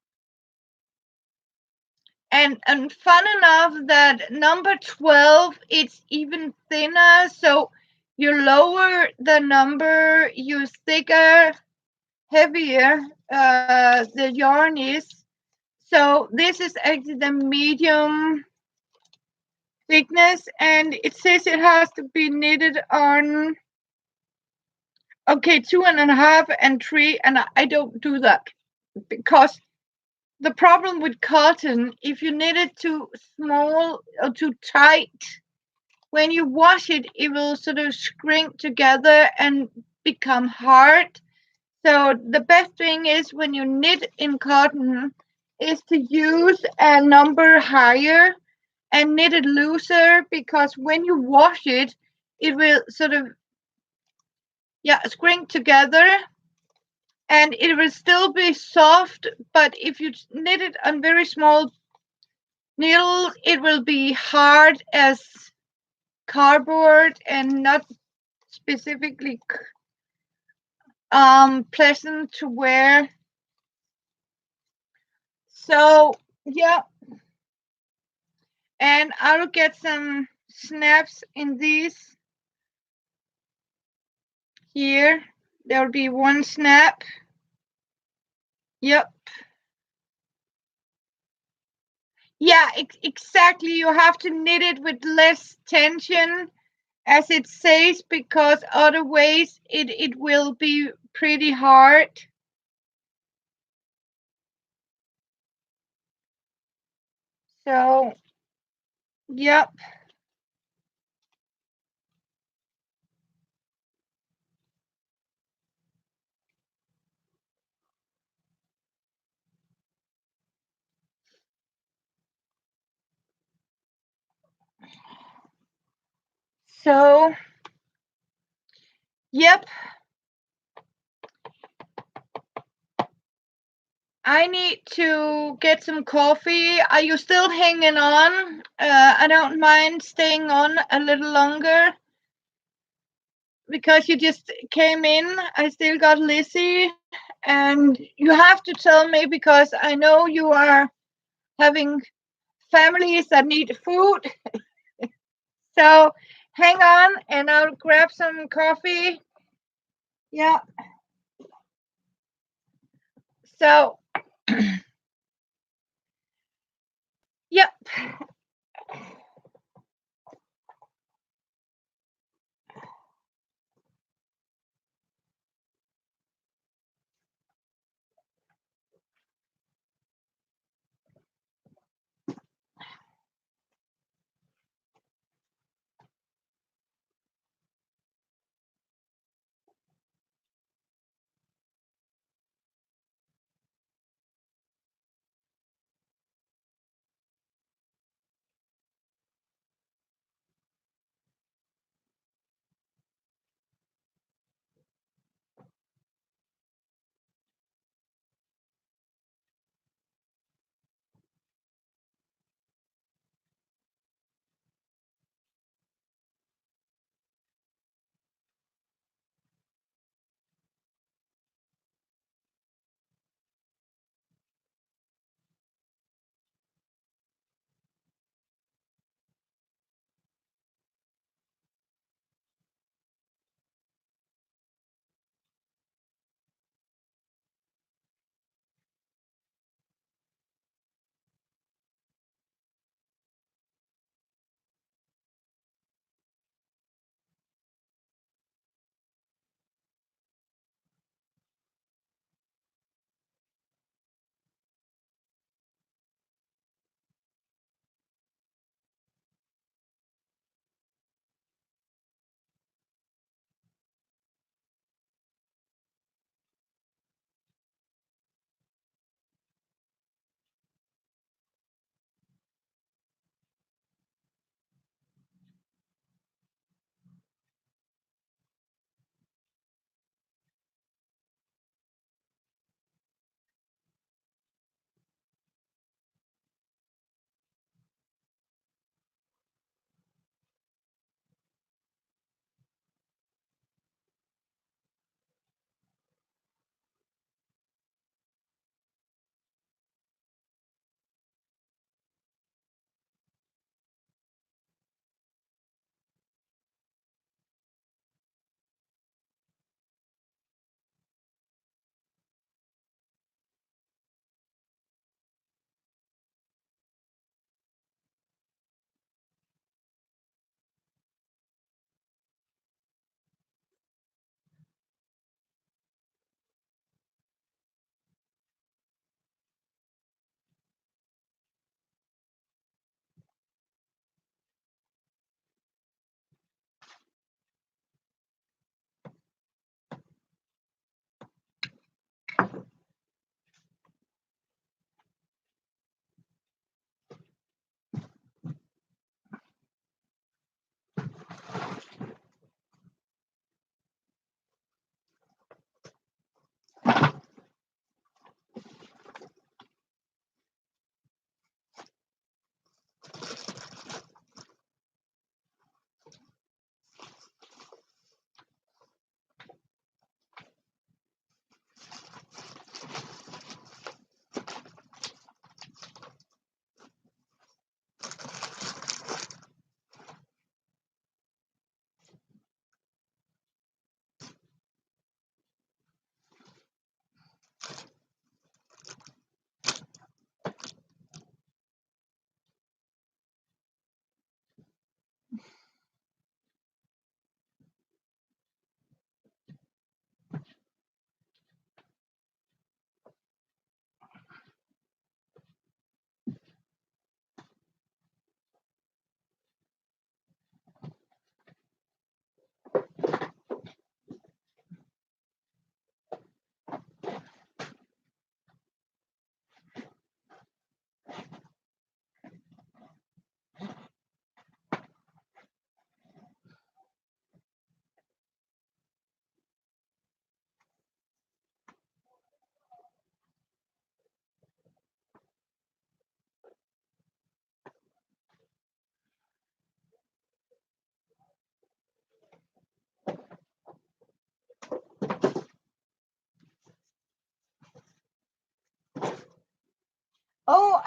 and fun enough that number 12, it's even thinner. So you lower the number, you thicker, heavier the yarn is. So this is actually the medium thickness, and it says it has to be knitted on 2.5 and 3, and I don't do that, because the problem with cotton, if you knit it too small or too tight, when you wash it, it will sort of shrink together and become hard. So the best thing is, when you knit in cotton, is to use a number higher and knit it looser, because when you wash it, it will sort of shrink together, and it will still be soft. But if you knit it on very small needles, it will be hard as cardboard and not specifically pleasant to wear. So yeah, and I'll get some snaps in these here. There'll be one snap. Yep. Yeah, exactly. You have to knit it with less tension, as it says, because other ways it will be pretty hard. So, yep. So, yep. I need to get some coffee. Are you still hanging on? I don't mind staying on a little longer because you just came in. I still got Lizzie, and you have to tell me because I know you are having families that need food. So hang on, and I'll grab some coffee. Yeah. So, yep.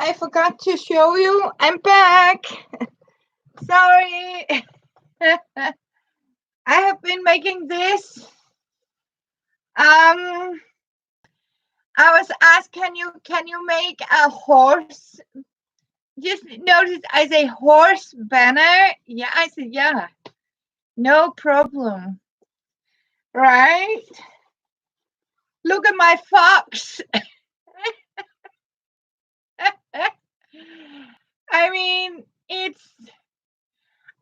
I forgot to show you. I'm back. Sorry. I have been making this. I was asked, can you make a horse? Just notice I say horse banner. Yeah, I said yeah. No problem. Right? Look at my fox. I mean,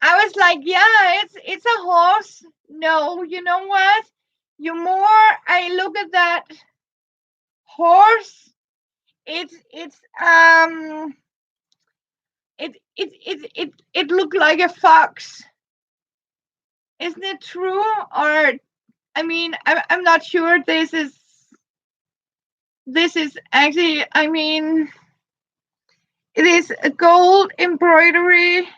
I was like, yeah, it's a horse. No, you know what? The more I look at that horse, it looked like a fox. Isn't it true? Or I mean, I'm not sure. This is actually, I mean, it is a gold embroidery.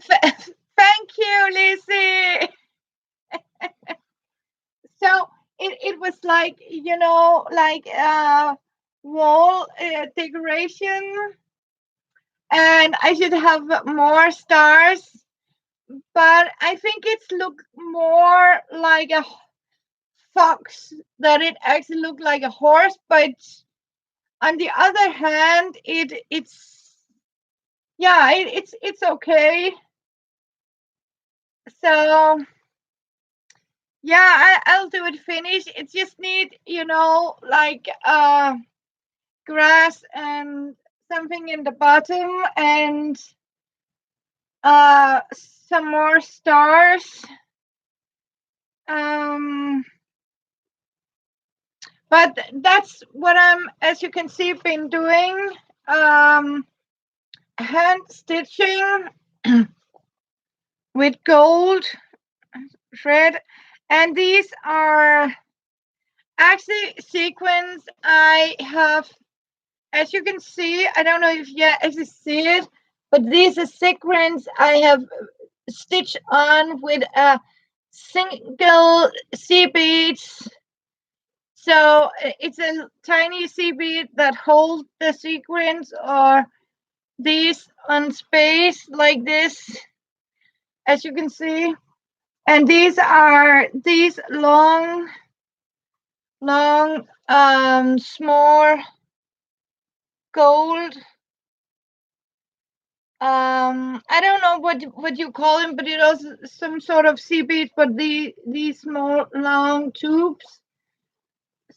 Thank you, Lizzie. So it was like, like wall decoration, and I should have more stars, but I think it's look more like a fox than it actually looked like a horse. But on the other hand, it's yeah, it's okay. So yeah, I'll do it finish. It just need, like grass and something in the bottom, and some more stars. Um but that's what I'm, as you can see, been doing. Hand stitching with gold thread, and these are actually sequins I have. As you can see, I don't know if you actually see it, but these are sequins I have stitched on with a single sea beads. So it's a tiny sea bead that holds the sequins, or these on space like this, as you can see. And these are these long, small gold. I don't know what you call them, but it also some sort of sea bead, but these small long tubes.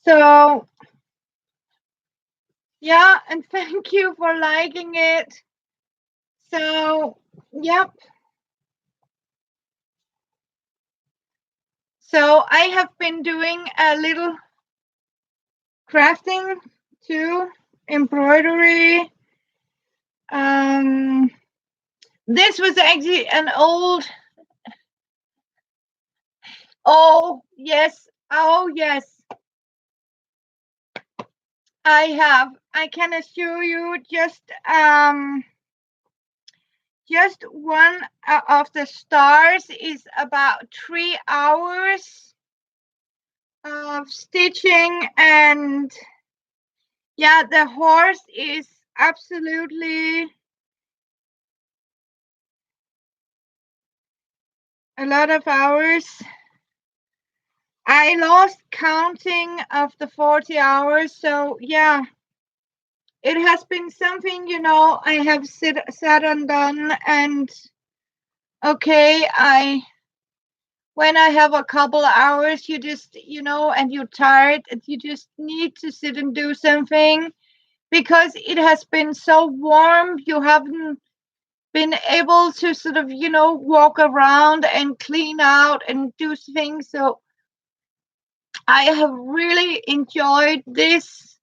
So yeah, and thank you for liking it. So yep. So I have been doing a little crafting too, embroidery. This was actually an old. Oh yes, oh yes. I can assure you, just one of the stars is about 3 hours of stitching, and yeah, the horse is absolutely a lot of hours. I lost counting of the 40 hours, so yeah, it has been something, I have sat and done, and okay, when I have a couple of hours, you just, and you're tired, and you just need to sit and do something, because it has been so warm, you haven't been able to sort of, walk around and clean out and do things. So I have really enjoyed this,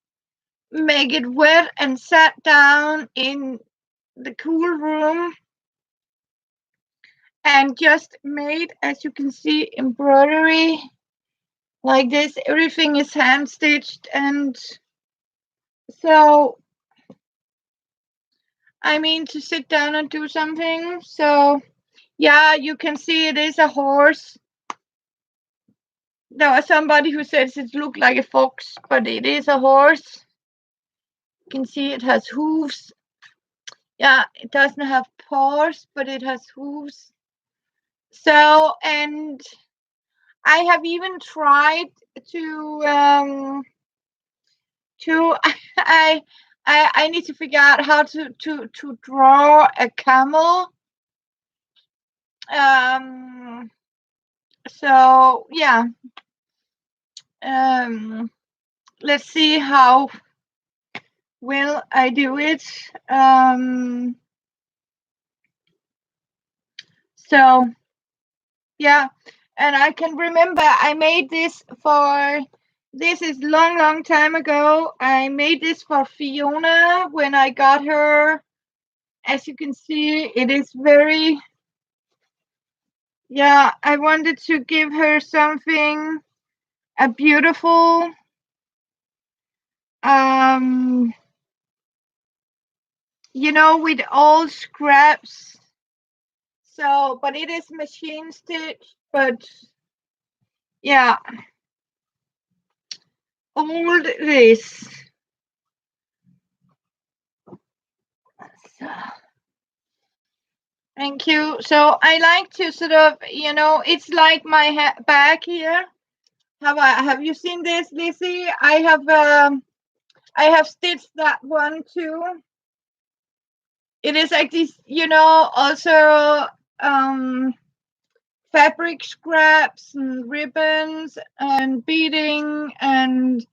make it wet and sat down in the cool room and just made, as you can see, embroidery like this. Everything is hand stitched, and so I mean, to sit down and do something. So yeah, you can see it is a horse. There was somebody who says it looked like a fox, but it is a horse. can see it has hooves. Yeah, it doesn't have paws, but it has hooves. So, and I have even tried to to I I need to figure out how to draw a camel. Um so yeah. Um let's see how well I do it. So yeah, and I can remember I made this for, this is long time ago. I made this for Fiona when I got her. As you can see, it is very, yeah, I wanted to give her something, a beautiful, um with all scraps. So, but it is machine stitch, but yeah, all this. So, thank you. So I like to sort of, it's like my bag here. Have you seen this, Lizzie? I have stitched that one too. It is like this, also fabric scraps and ribbons and beading and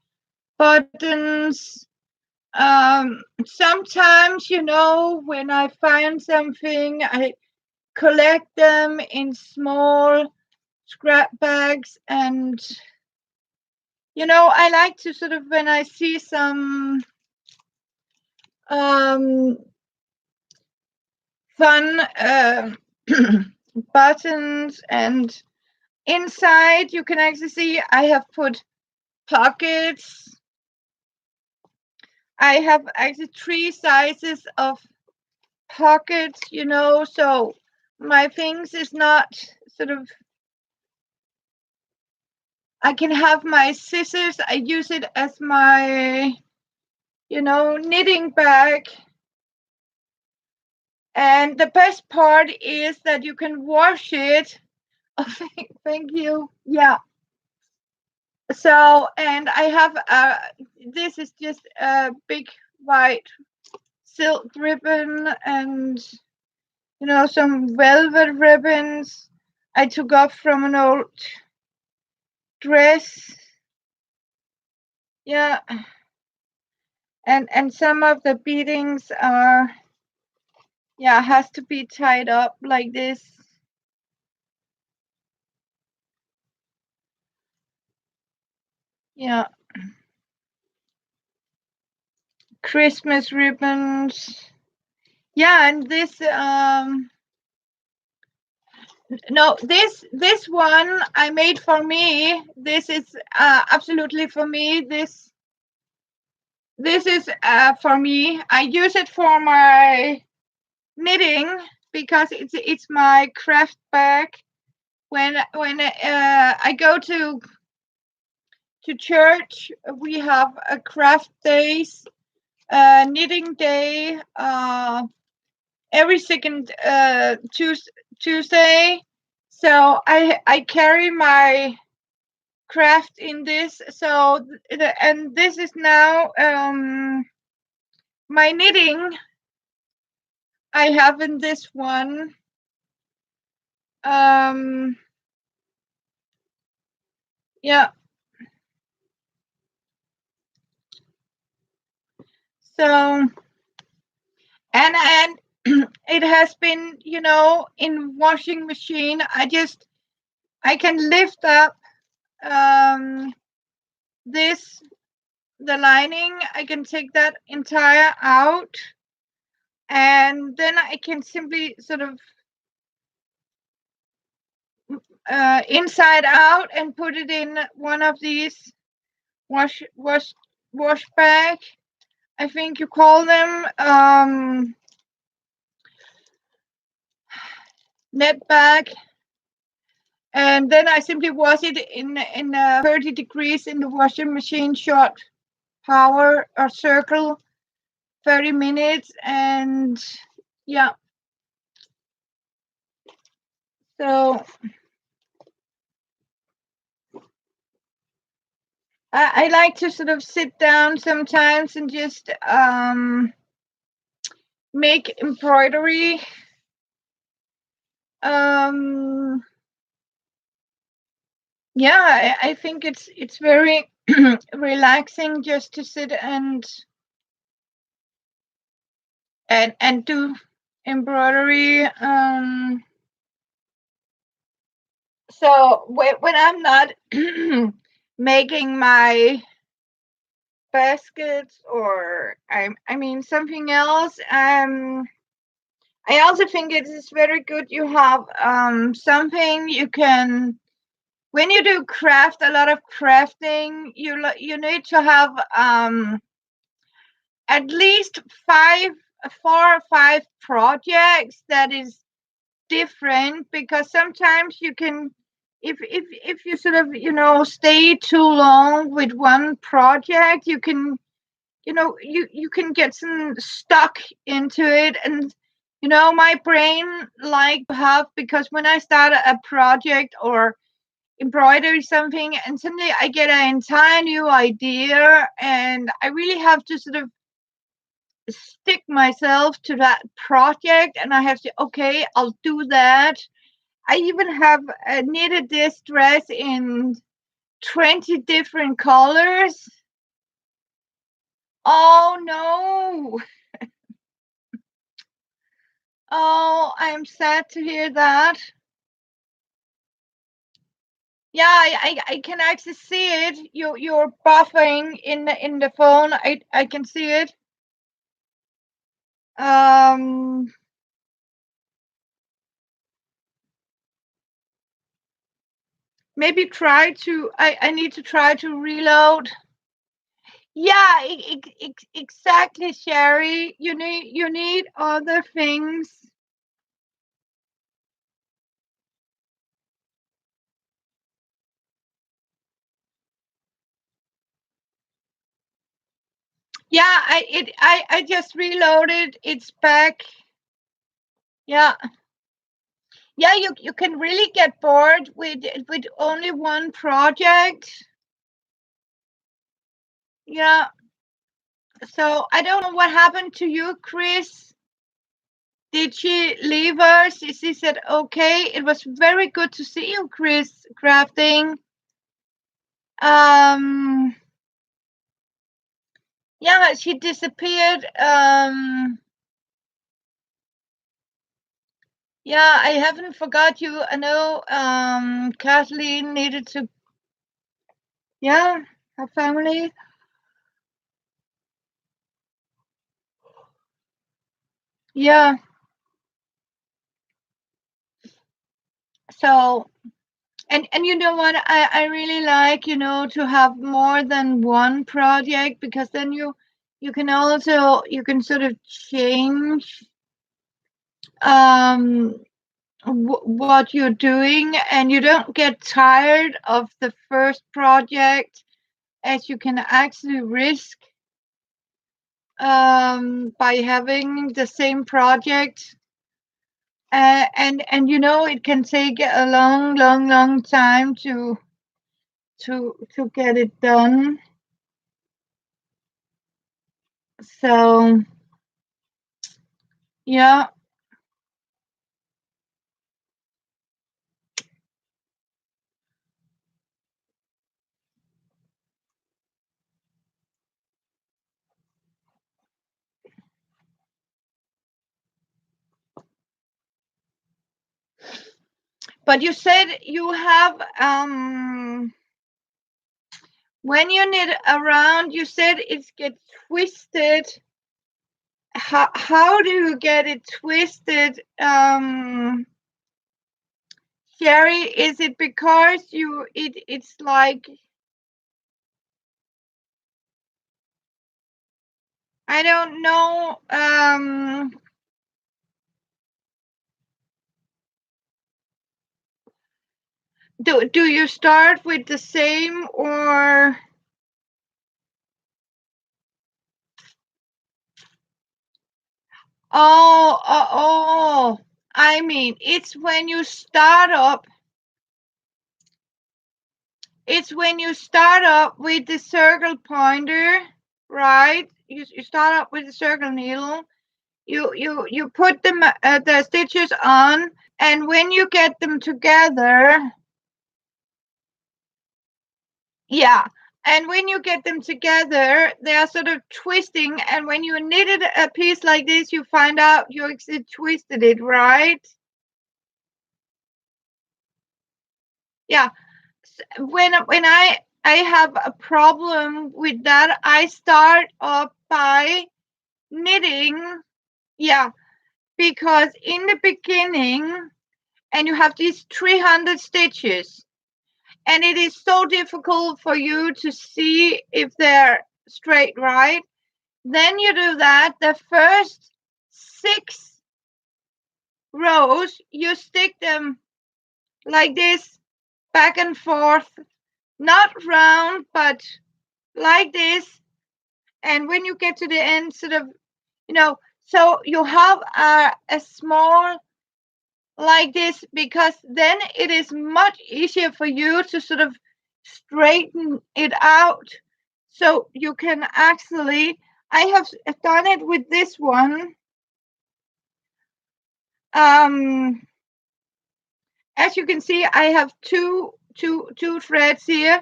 buttons. Sometimes, when I find something, I collect them in small scrap bags, and I like to sort of, when I see some um fun buttons, and inside you can actually see I have put pockets. I have actually 3 sizes of pockets, so my things is not sort of, I can have my scissors. I use it as my, knitting bag. And the best part is that you can wash it. Oh, thank you. Yeah. So, and I have, this is just a big white silk ribbon, and, some velvet ribbons I took off from an old dress. Yeah. And some of the beadings are, yeah, has to be tied up like this. Yeah. Christmas ribbons. Yeah, and this no, this one I made for me. This is absolutely for me. This is for me. I use it for my knitting because it's my craft bag. When I go to church, we have a craft days, knitting day, every second Tuesday. So I carry my craft in this. So and this is now my knitting. I have in this one. Yeah. So and it has been, in washing machine. I can lift up this, the lining. I can take that entire out, and then I can simply sort of inside out and put it in one of these wash bag. I think you call them net bag. And then I simply wash it in 30 degrees in the washing machine, short power or circle, 30 minutes. And yeah, so I like to sort of sit down sometimes and just make embroidery. Um, yeah, I think it's very relaxing just to sit and do embroidery. So when I'm not making my baskets, or I mean something else, I also think it is very good you have something you can, when you do craft, a lot of crafting, you need to have at least five, 4 or 5 projects that is different, because sometimes you can, if you sort of stay too long with one project, you can, you can get some stuck into it. And my brain like to have, because when I start a project or embroidery something, and suddenly I get an entire new idea, and I really have to sort of stick myself to that project, and I have to, okay, I'll do that. I even have knitted this dress in 20 different colors. Oh no. Oh, I'm sad to hear that. Yeah, I can actually see it. You're buffing in the phone. I can see it. Um, maybe try to. I need to try to reload. Yeah, exactly, Sherry. You need other things. Yeah, I just reloaded. It's back. Yeah. Yeah, you can really get bored with only one project. Yeah. So I don't know what happened to you, Chris. Did she leave us? Is she said okay? It was very good to see you, Chris, crafting. Um, yeah, she disappeared. Yeah, I haven't forgot you. I know Kathleen needed to, yeah, her family. Yeah. So, and you know what, I really like, to have more than one project, because then you can also, you can sort of change um what you're doing, and you don't get tired of the first project, as you can actually risk by having the same project. And it can take a long, long, long time to get it done. So yeah, but you said you have when you knit around, you said it gets twisted. How do you get it twisted, Sherry? Is it because it's like, I don't know, do you start with the same, or Oh. I mean, it's when you start up with the circle pointer, right? You start up with the circle needle. You put the stitches on, and when you get them together, yeah. And when you get them together, they are sort of twisting. And when you knitted a piece like this, you find out you actually twisted it, right? Yeah. When I have a problem with that, I start off by knitting. Yeah, because in the beginning, and you have these 300 stitches, and it is so difficult for you to see if they're straight, right? Then you do that. The first 6 rows, you stick them like this, back and forth, not round, but like this. And when you get to the end, sort of, so you have a small like this, because then it is much easier for you to sort of straighten it out. So you can actually, I have done it with this one. As you can see, I have two threads here.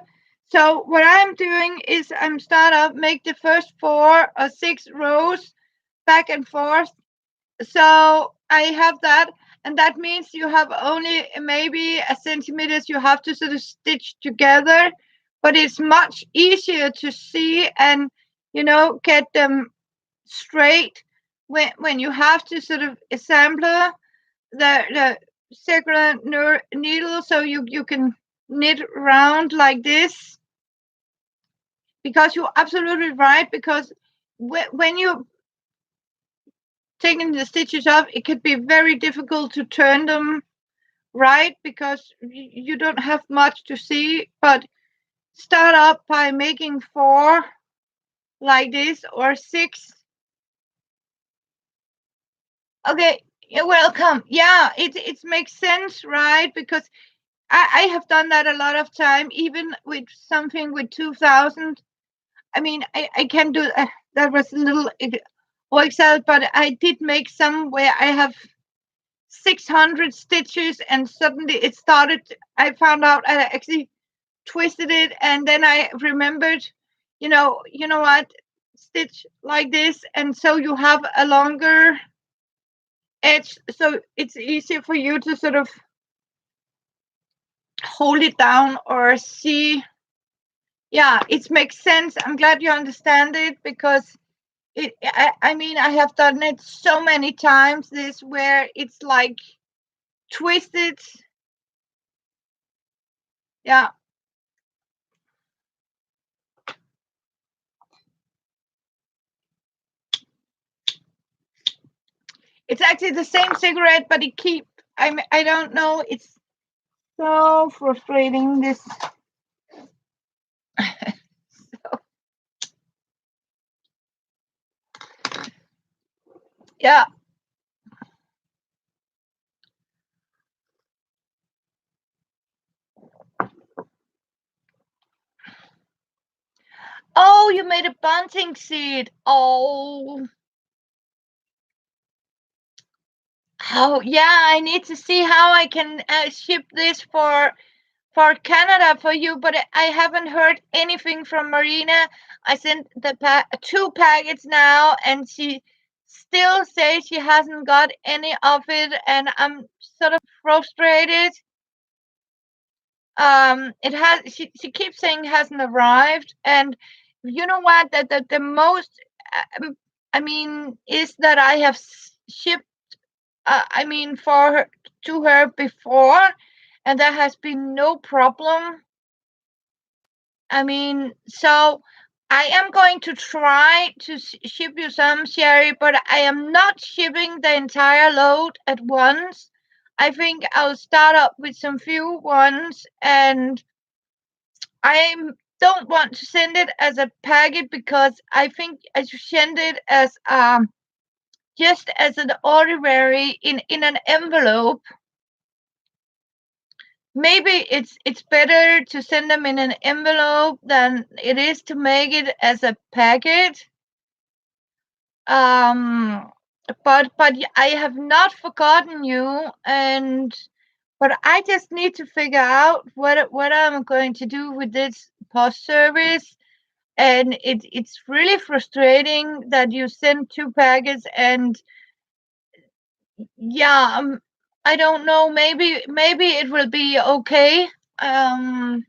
So what I'm doing is I'm start up, make the first 4 or 6 rows back and forth. So I have that, and that means you have only maybe a centimeters you have to sort of stitch together, but it's much easier to see and get them straight when you have to sort of assemble the circular needle, so you can knit round like this. Because you're absolutely right, because when you taking the stitches off, it could be very difficult to turn them right, because you don't have much to see. But start up by making 4 like this, or 6. Okay, you're welcome. Yeah, it makes sense, right? Because I have done that a lot of time, even with something with 2000. I mean, I can do that was a little Excel, but I did make some where I have 600 stitches, and suddenly it started. I found out I actually twisted it, and then I remembered, you know what, stitch like this, and so you have a longer edge, so it's easier for you to sort of hold it down or see. Yeah, it makes sense. I'm glad you understand it, because I mean, I have done it so many times, this where it's like twisted. Yeah, it's actually the same cigarette, but it keep. I don't know. It's so frustrating. This. Yeah. Oh, you made a bunting seed. Oh. Oh yeah, I need to see how I can ship this for Canada for you, but I haven't heard anything from Marina. I sent the 2 packets now, and she still says she hasn't got any of it, and I'm sort of frustrated. It has. She keeps saying it hasn't arrived, and you know what? The most, I mean, is that I have shipped. I mean, for her, to her before, and there has been no problem. I mean, so I am going to try to ship you some, Sherry, but I am not shipping the entire load at once. I think I'll start up with some few ones, and I don't want to send it as a packet, because I think I should send it as just as an ordinary in an envelope. Maybe it's better to send them in an envelope than it is to make it as a packet. Um, but I have not forgotten you, and but I just need to figure out what I'm going to do with this post service. And it's really frustrating that you send two packets, and yeah, I don't know. Maybe it will be okay. Um,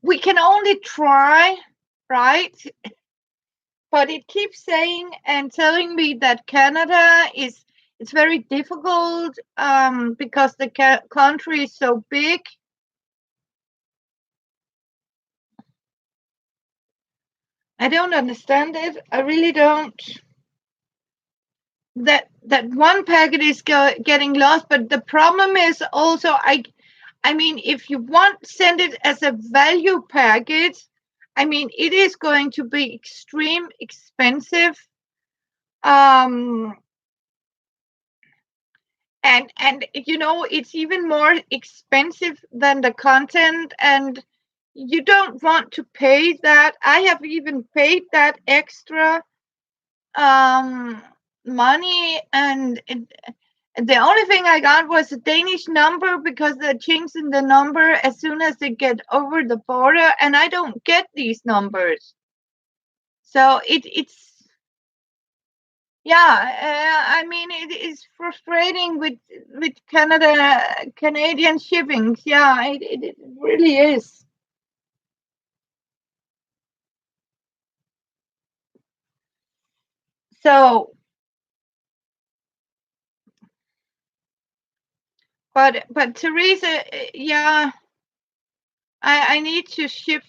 we can only try, right? But it keeps saying and telling me that Canada is it's very difficult because the country is so big. I don't understand it. I really don't. That one packet is getting lost, but the problem is also I mean, if you want send it as a value packet, I mean, it is going to be extreme expensive. Um, and you know, it's even more expensive than the content, and you don't want to pay that. I have even paid that extra um money, and the only thing I got was a Danish number because they're changing the number as soon as they get over the border, and I don't get these numbers. So it's yeah. I mean, it is frustrating with Canadian shippings. Yeah, it really is. So, but Teresa, yeah, I need to ship.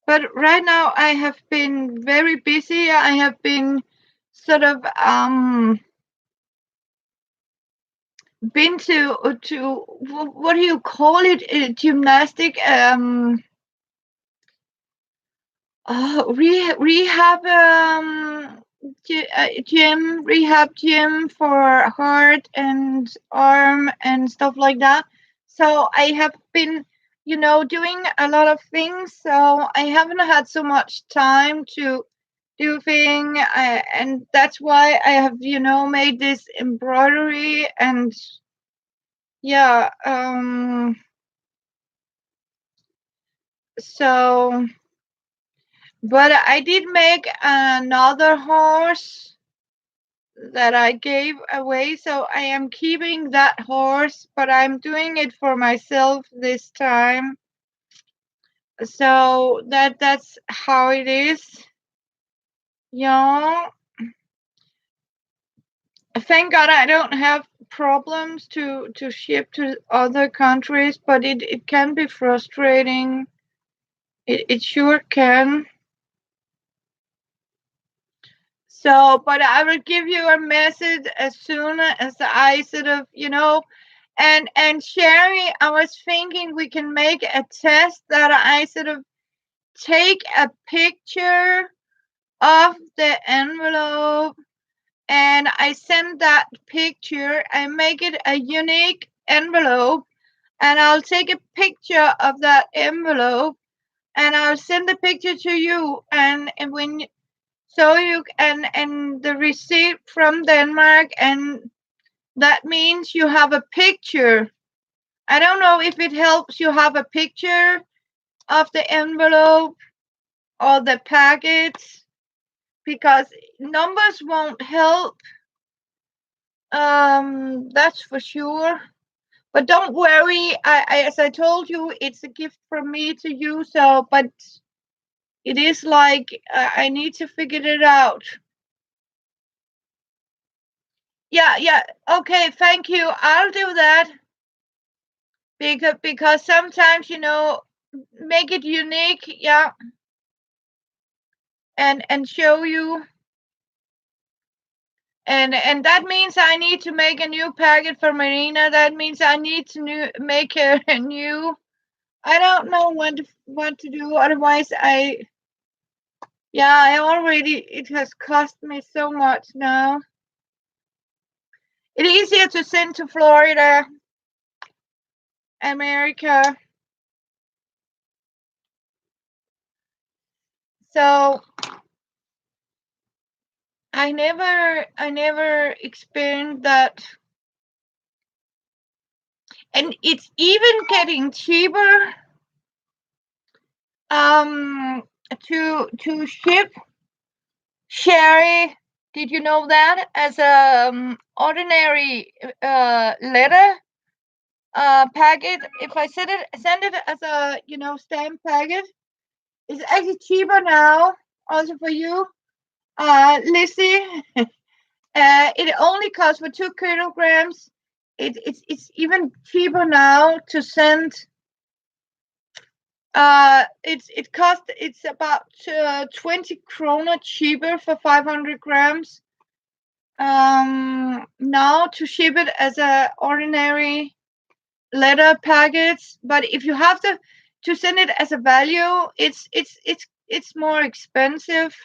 But right now I have been very busy. I have been sort of been to what do you call it? Gymnastic rehab gym, rehab gym for heart and arm and stuff like that. So I have been, you know, doing a lot of things. So I haven't had so much time to do thing, and that's why I have, you know, made this embroidery and yeah. So, but I did make another horse that I gave away. So I am keeping that horse, but I'm doing it for myself this time. So that's how it is. Yeah. Thank God I don't have problems to ship to other countries, but it can be frustrating. It sure can. So, but I will give you a message as soon as I sort of, you know, and Sherry, I was thinking we can make a test that I sort of take a picture of the envelope and I send that picture. I make it a unique envelope, and I'll take a picture of that envelope and I'll send the picture to you, and when so you and the receipt from Denmark, and that means you have a picture. I don't know if it helps you have a picture of the envelope or the packet because numbers won't help. That's for sure. But don't worry. As I told you, it's a gift from me to you. So, but it is like I need to figure it out. Yeah, yeah. Okay, thank you. I'll do that because sometimes you know make it unique. Yeah, and show you. And that means I need to make a new packet for Marina. That means I need to make a new. I don't know what to do. Otherwise, Yeah, it has cost me so much now. It's easier to send to Florida, America. So I never experienced that. And it's even getting cheaper um to ship sherry. Did you know that? As a ordinary letter packet, if I send it as a stamp packet, it's actually cheaper now. Also for you, Lizzie, it only costs for 2 kilograms. It's even cheaper now to send. It's about 20 krona cheaper for 500 grams. Now to ship it as a ordinary letter packets, but if you have to send it as a value, it's more expensive.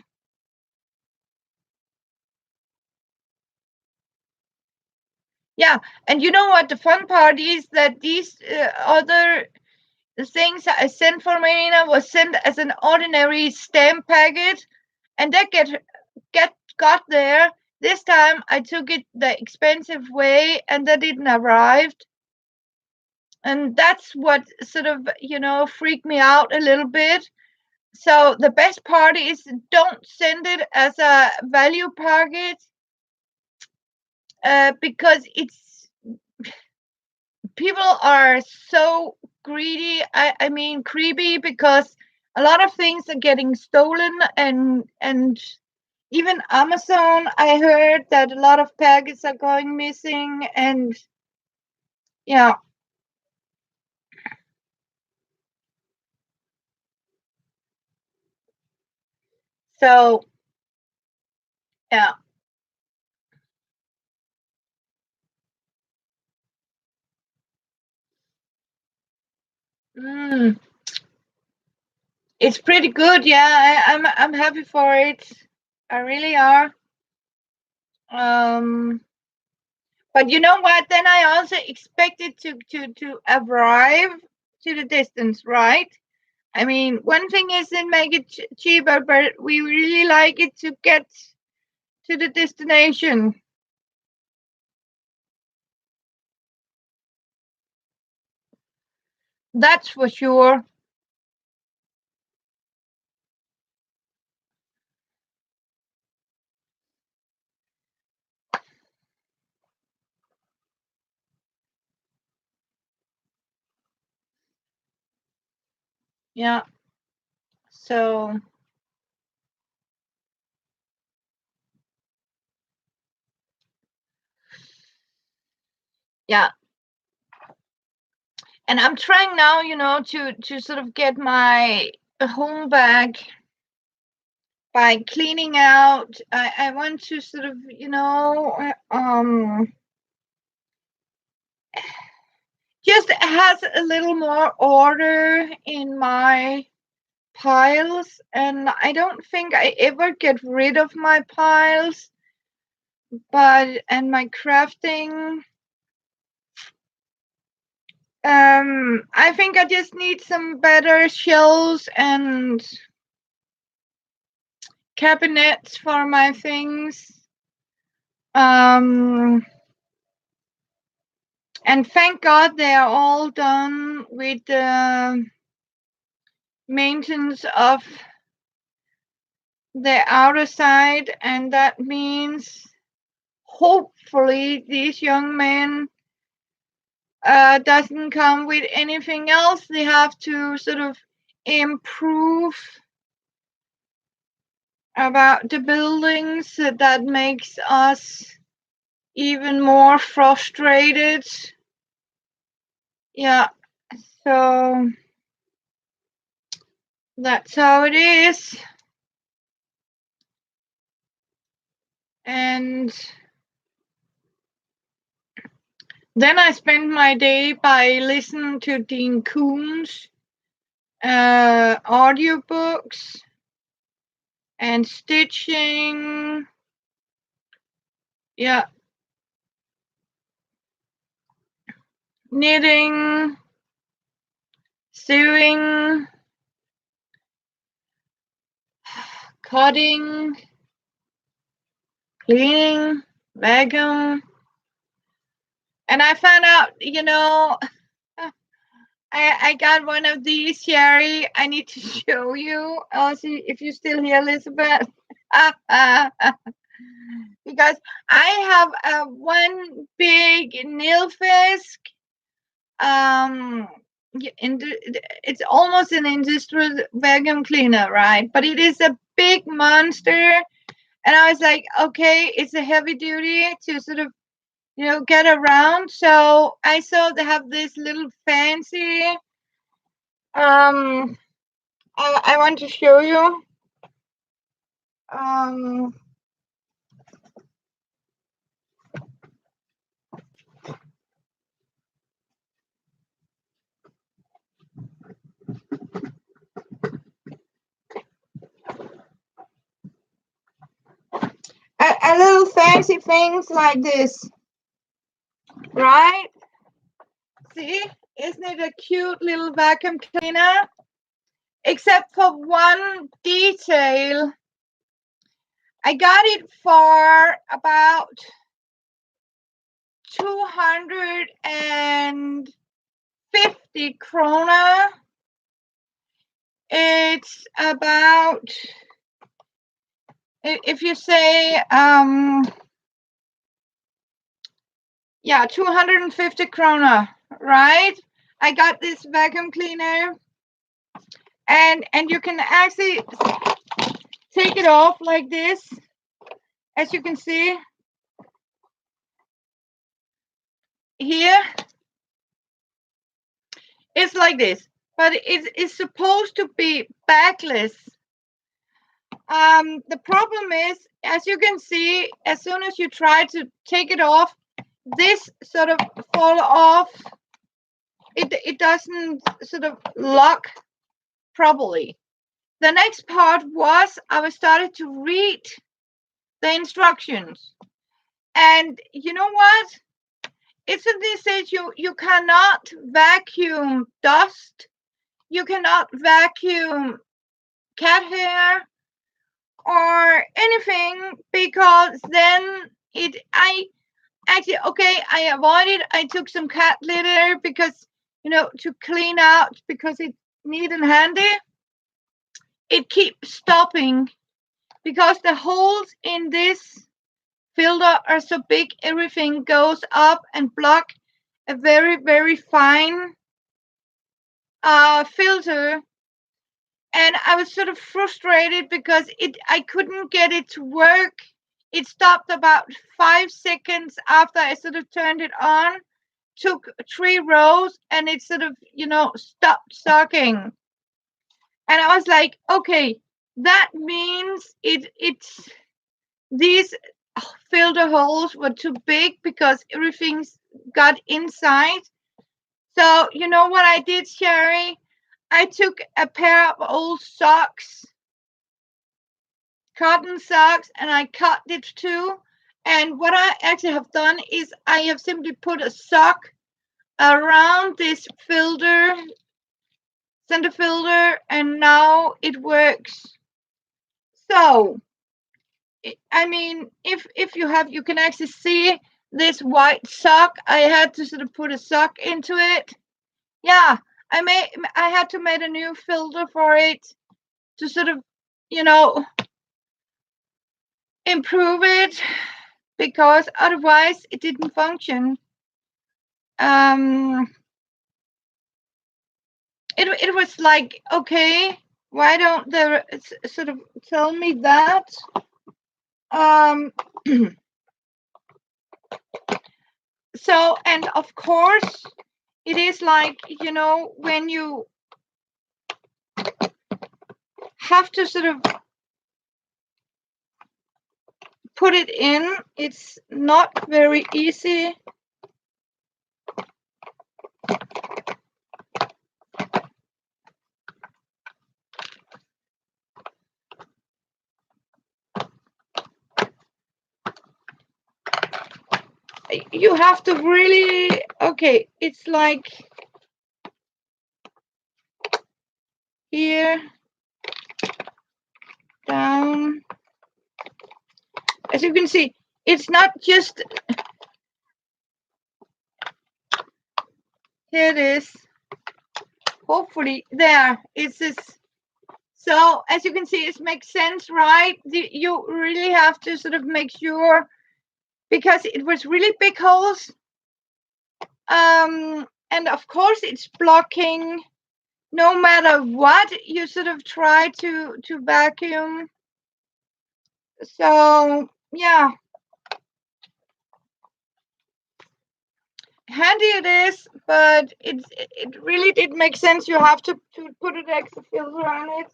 Yeah, and you know what? The fun part is that these other things I sent for Marina was sent as an ordinary stamp packet, and that got there. This time I took it the expensive way, and that didn't arrive. And that's what sort of freaked me out a little bit. So the best part is don't send it as a value packet, because it's people are so greedy. I mean creepy, because a lot of things are getting stolen, and even Amazon. I heard that a lot of packets are going missing, and yeah. So yeah. Mm, it's pretty good. Yeah, I'm happy for it. I really are. Um, but you know what? Then I also expect it to arrive to the distance, right? I mean, one thing is to make it cheaper, but we really like it to get to the destination. That's for sure. Yeah. So yeah, and I'm trying now, to sort of get my home back by cleaning out. I want to sort of, just has a little more order in my piles, and I don't think I ever get rid of my piles, but and my crafting. I think I just need some better shelves and cabinets for my things. Um, and thank God they are all done with the maintenance of the outer side, and that means hopefully these young men doesn't come with anything else. They have to sort of improve about the buildings, that makes us even more frustrated. Yeah, so that's how it is. And then I spend my day by listening to Dean Koon's audiobooks. and stitching. Yeah. Knitting, sewing, cutting, cleaning, vacuum. And I found out, I got one of these, Sherry. I need to show you. I'll see if you're still here, Elizabeth. Because I have one big Nilfisk. It's almost an industrial vacuum cleaner, right? But it is a big monster. And I was like, okay, it's a heavy duty to sort of, get around. So I saw they have this little fancy. I want to show you. Um, a little fancy things like this, right? See, isn't it a cute little vacuum cleaner? Except for one detail. I got it for about 250 krona. It's about, if you say, 250 krona, right? I got this vacuum cleaner, and you can actually take it off like this, as you can see here. It's like this, but it's supposed to be backless. The problem is, as you can see, as soon as you try to take it off, this sort of fall off. It doesn't sort of lock properly. The next part was I started to read the instructions, and you know what? It simply says you cannot vacuum dust, you cannot vacuum cat hair or anything, because then I actually, okay, I avoided. I took some cat litter because, to clean out, because it's neat and handy. It keeps stopping because the holes in this filter are so big, everything goes up and block a very, very fine filter. And I was sort of frustrated because I couldn't get it to work. It stopped about 5 seconds after I sort of turned it on, took 3 rows, and it sort of, stopped sucking. And I was like, okay, that means it's these filter holes were too big because everything's got inside. So you know what I did, Sherry? I took a pair of old socks, cotton socks, and I cut it too. And what I actually have done is I have simply put a sock around this filter, center filter, and now it works. So, I mean, if you can actually see this white sock, I had to sort of put a sock into it. Yeah, I had to make a new filter for it to sort of, improve it, because otherwise it didn't function. It was like, okay, why don't they sort of tell me that? So, and of course, it is like, when you have to sort of put it in, it's not very easy. You have to really, okay, it's like here, down. As you can see, it's not just, here it is. Hopefully, there, it's this. So as you can see, it makes sense, right? You really have to sort of make sure, because it was really big holes. And of course it's blocking no matter what you sort of try to vacuum. So yeah, handy it is, but it really did make sense. You have to put an extra filter on it.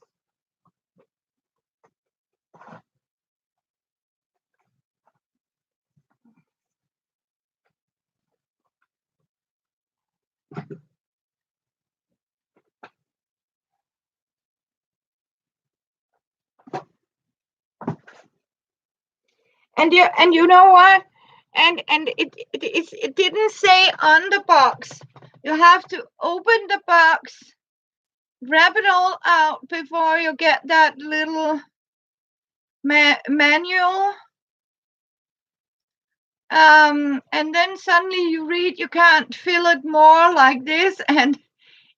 And you know what? And it didn't say on the box. You have to open the box, wrap it all out before you get that little manual. And then suddenly you read you can't fill it more like this, and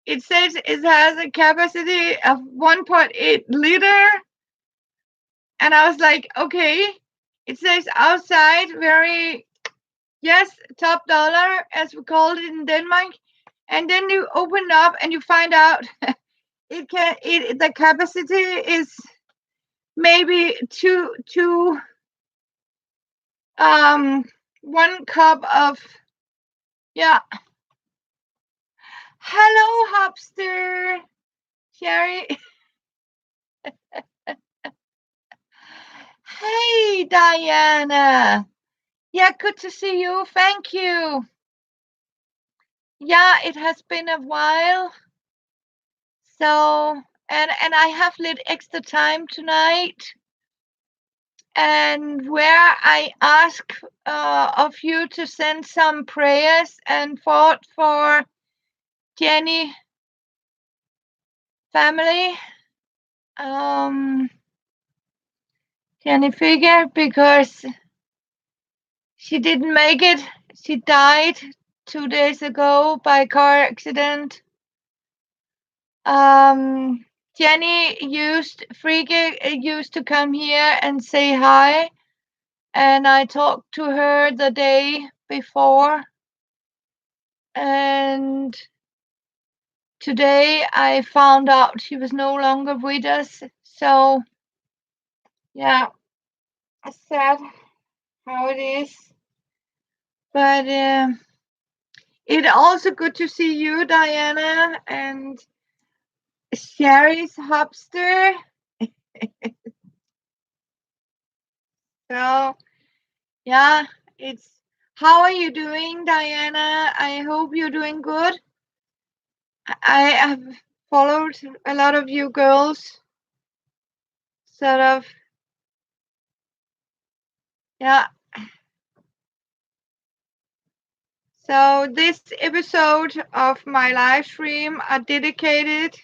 it says it has a capacity of 1.8 liter. And I was like, okay, it says outside, very, yes, top dollar, as we call it in Denmark. And then you open up and you find out the capacity is maybe two 1 cup of, yeah. Hello, Hopster. Sherry. Hey, Diana. Yeah, good to see you. Thank you. Yeah, it has been a while. So, and I have lit extra time tonight, and where I ask of you to send some prayers and thought for Jenny family, Jenny Fricke, because she didn't make it. She died 2 days ago by car accident. Jenny Fricke used to come here and say hi, and I talked to her the day before, and today I found out she was no longer with us. So yeah, it's sad how it is, but it's also good to see you, Diana, and Sherry's Hopster. So yeah, it's, how are you doing, Diana? I hope you're doing good. I have followed a lot of you girls, sort of, yeah. So this episode of my live stream are dedicated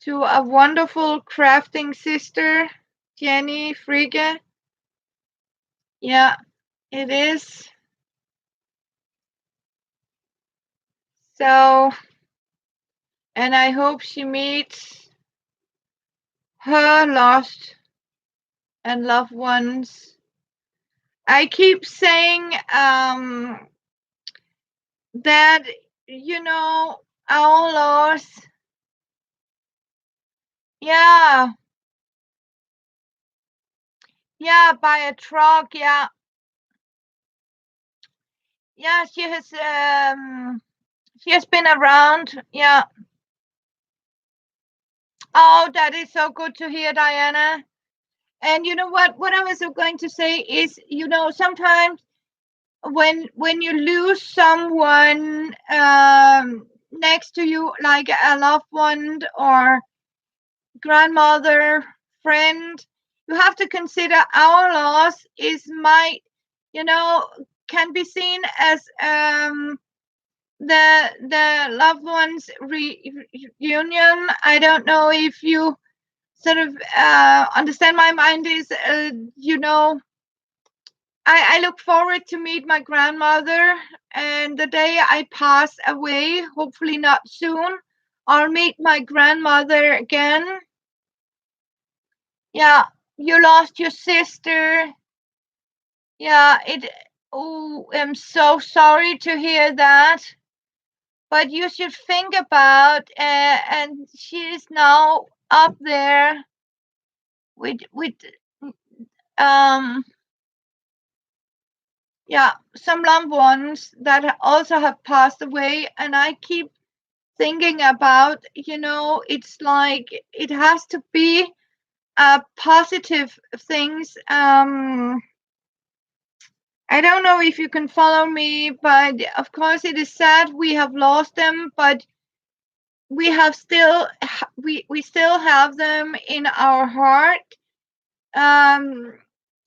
to a wonderful crafting sister, Jenny Fricke. Yeah, it is. So, and I hope she meets her lost and loved ones. I keep saying that, you know, our loss, yeah, yeah, by a truck, yeah. Yeah, she has been around, yeah. Oh, that is so good to hear, Diana. And you know what I was going to say is, you know, sometimes when you lose someone next to you, like a loved one or grandmother, friend, you have to consider our loss is my, you know, can be seen as the loved ones reunion. I don't know if you sort of understand my mind is I look forward to meet my grandmother, and the day I pass away, hopefully not soon, I'll meet my grandmother again. Yeah, you lost your sister. Yeah, it. Oh, I'm so sorry to hear that. But you should think about, and she is now up there with um yeah, some loved ones that also have passed away, and I keep thinking about, it's like it has to be positive things. I don't know if you can follow me, but of course it is sad we have lost them, but we have still we still have them in our heart. um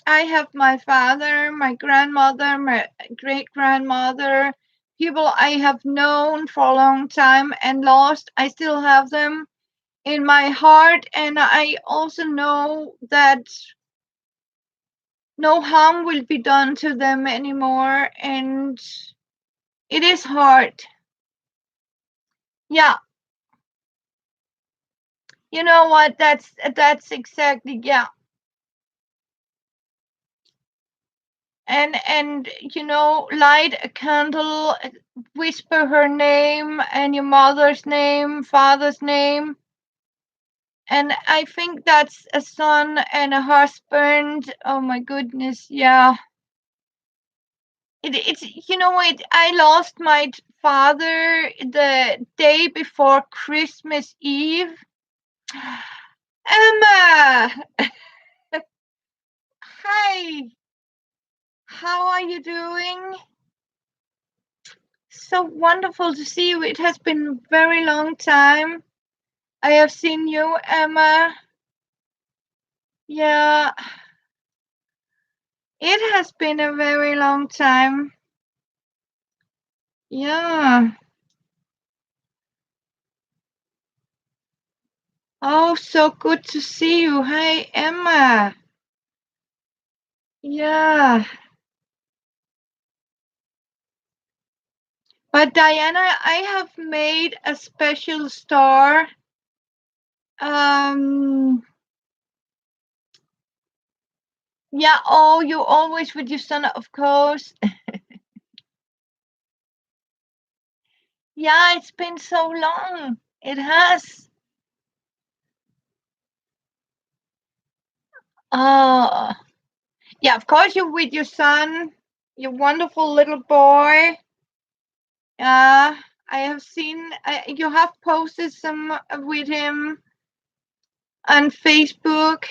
I have my father, my grandmother, my great grandmother, people I have known for a long time and lost. I still have them in my heart, and I also know that no harm will be done to them anymore, and it is hard. Yeah, you know what? That's exactly, yeah. And light a candle, whisper her name and your mother's name, father's name, and I think that's a son and a husband. Oh my goodness, yeah. It's I lost my father the day before Christmas Eve. Emma, hi, how are you doing? So wonderful to see you. It has been a very long time. I have seen you, Emma. Yeah, it has been a very long time. Yeah. Oh, so good to see you. Hi, Emma. Yeah. But Diana, I have made a special star. Um, yeah, oh, you always with your son, of course. Yeah, it's been so long. It has. Oh, yeah, of course you're with your son, your wonderful little boy. I have seen you have posted some with him on Facebook.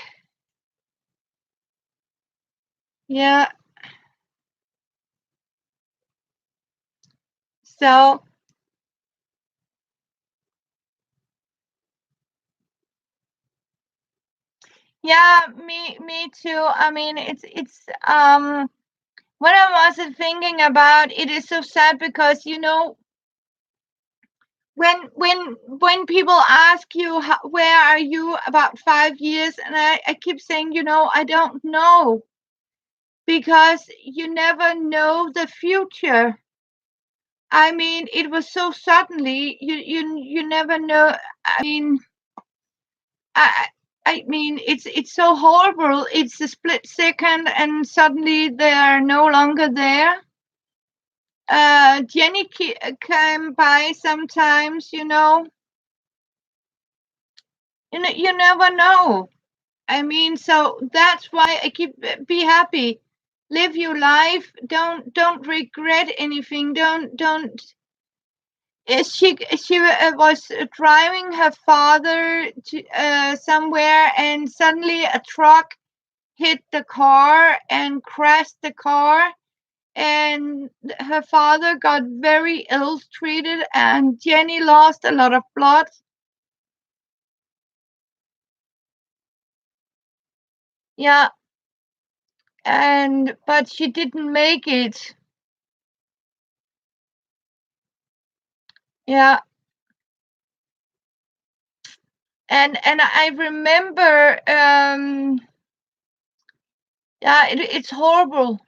Yeah. So yeah, me too. I mean, it's what I was thinking about. It is so sad because when people ask you where are you about 5 years, and I keep saying I don't know, because you never know the future. I mean, it was so suddenly. You never know. I mean, I I mean, it's so horrible. It's a split second, and suddenly they are no longer there. Jenny came by sometimes. You never know. I mean, so that's why I keep be happy, live your life. Don't regret anything. Don't. She was driving her father to somewhere, and suddenly a truck hit the car and crashed the car, and her father got very ill treated, and Jenny lost a lot of blood. Yeah, and but she didn't make it. Yeah, and I remember, yeah, it's horrible.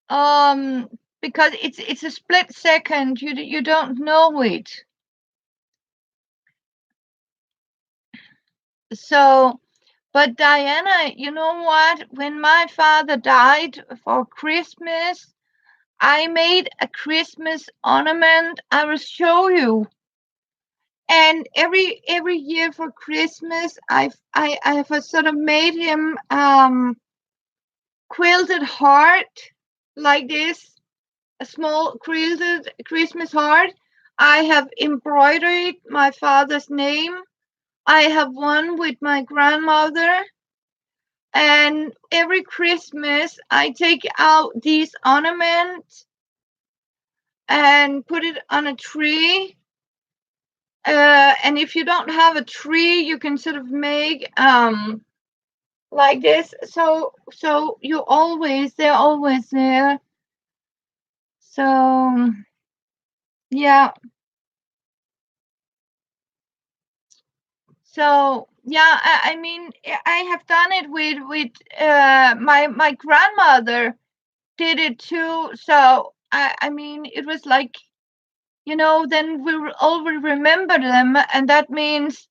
Um, because it's a split second. You don't know it. So, but Diana, you know what? When my father died for Christmas, I made a Christmas ornament. I will show you. And every year for Christmas, I have a sort of made him quilted heart like this, a small quilted Christmas heart. I have embroidered my father's name. I have one with my grandmother. And every Christmas, I take out these ornaments and put it on a tree. And if you don't have a tree, you can sort of make like this. So they're always there. So yeah. So yeah, I mean, I have done it with my grandmother did it too. So I mean, it was like, then we will always remember them, and that means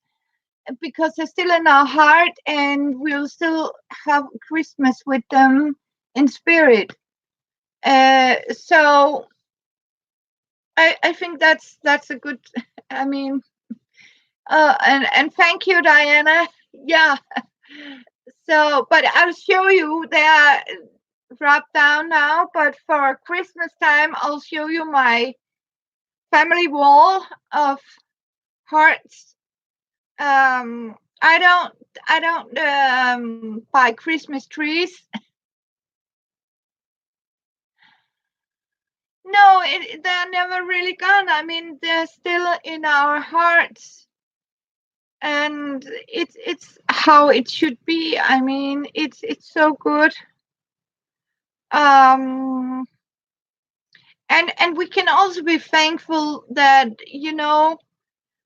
because they're still in our heart, and we'll still have Christmas with them in spirit. So I think that's a good. I mean, and thank you, Diana. Yeah. So, but I'll show you. They are wrapped down now. But for Christmas time, I'll show you my family wall of hearts. I don't buy Christmas trees. No, they're never really gone. I mean, they're still in our hearts, and it's how it should be. I mean, it's so good. Um, and we can also be thankful that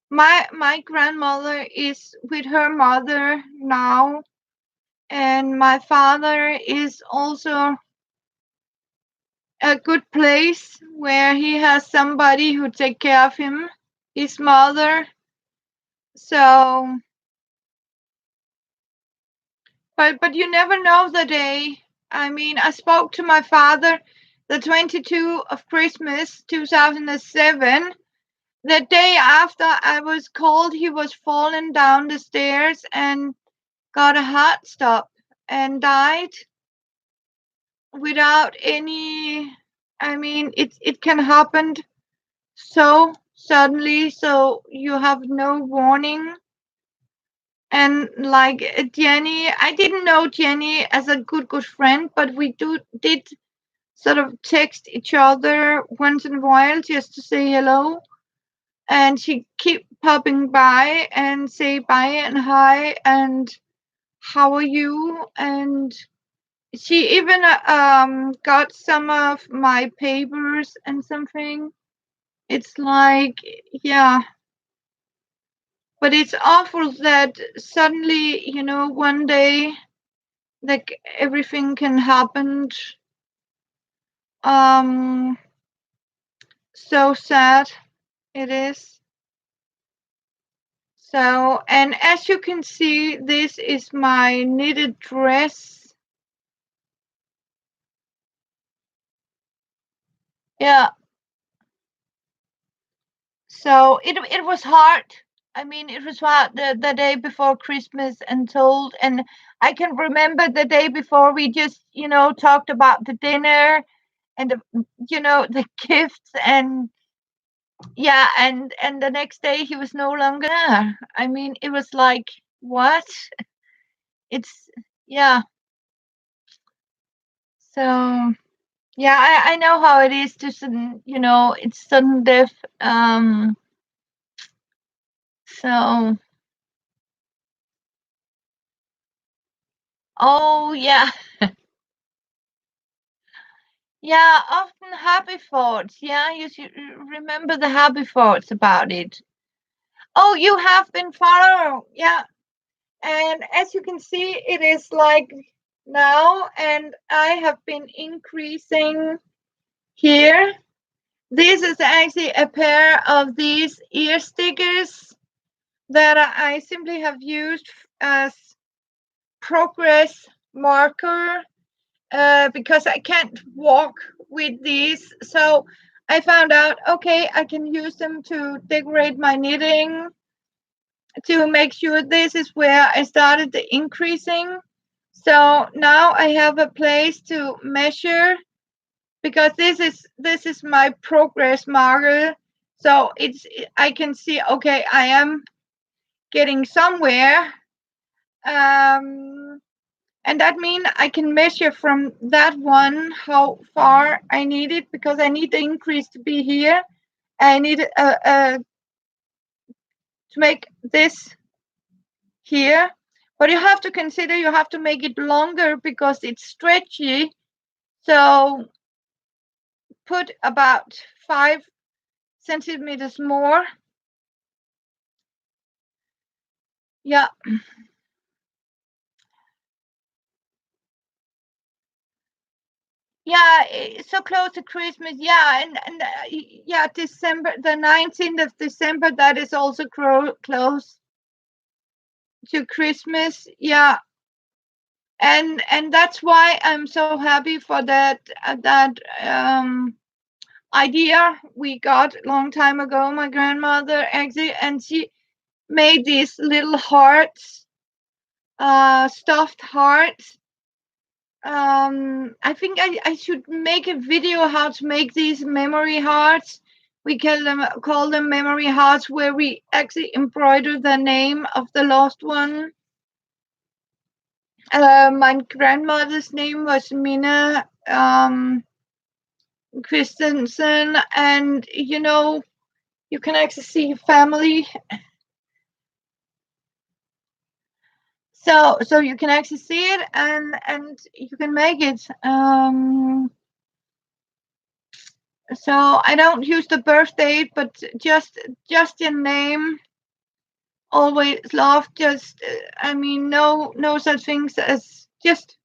my grandmother is with her mother now, and my father is also a good place where he has somebody who take care of him, his mother. So, but you never know the day. I mean, I spoke to my father the 22 of Christmas 2007. The day after I was called, he was falling down the stairs and got a heart stop and died without any. I mean, it can happen so suddenly, so you have no warning. And like Jenny, I didn't know Jenny as a good friend, but we did sort of text each other once in a while just to say hello. And she keep popping by and say bye and hi and how are you? And she even got some of my papers and something. It's like, yeah, but it's awful that suddenly, one day, like everything can happen. Um, so sad it is. So, and as you can see, this is my knitted dress. Yeah. So it was hard. I mean, it was hard the day before Christmas and told, and I can remember the day before we just, talked about the dinner and the gifts, and yeah, and the next day he was no longer there. I mean, it was like, what? It's yeah. So yeah, I know how it is to sudden, it's sudden death. So oh yeah. Yeah, often happy thoughts. Yeah, you should remember the happy thoughts about it. Oh, you have been followed. Yeah. And as you can see, it is like now, and I have been increasing here. This is actually a pair of these ear stickers that I simply have used as progress marker because I can't walk with these. So I found out, okay, I can use them to decorate my knitting to make sure this is where I started the increasing. So now I have a place to measure because this is my progress marker. So it's I can see, okay, I am getting somewhere. Um, and that means I can measure from that one how far I need it because I need the increase to be here. I need to make this here. But you have to consider you have to make it longer because it's stretchy. So put about 5 centimeters more. Yeah, yeah, so close to Christmas. Yeah, and yeah, December, the 19th of December, that is also close to Christmas. Yeah, and that's why I'm so happy for that idea we got a long time ago. My grandmother actually, and she made these little hearts, stuffed hearts. I think I should make a video how to make these memory hearts. We call them memory hearts, where we actually embroider the name of the lost one. My grandmother's name was Mina Christensen, and you can actually see family. So you can actually see it, and you can make it. So I don't use the birth date, but just your name. Always love. Just I mean, no such things as just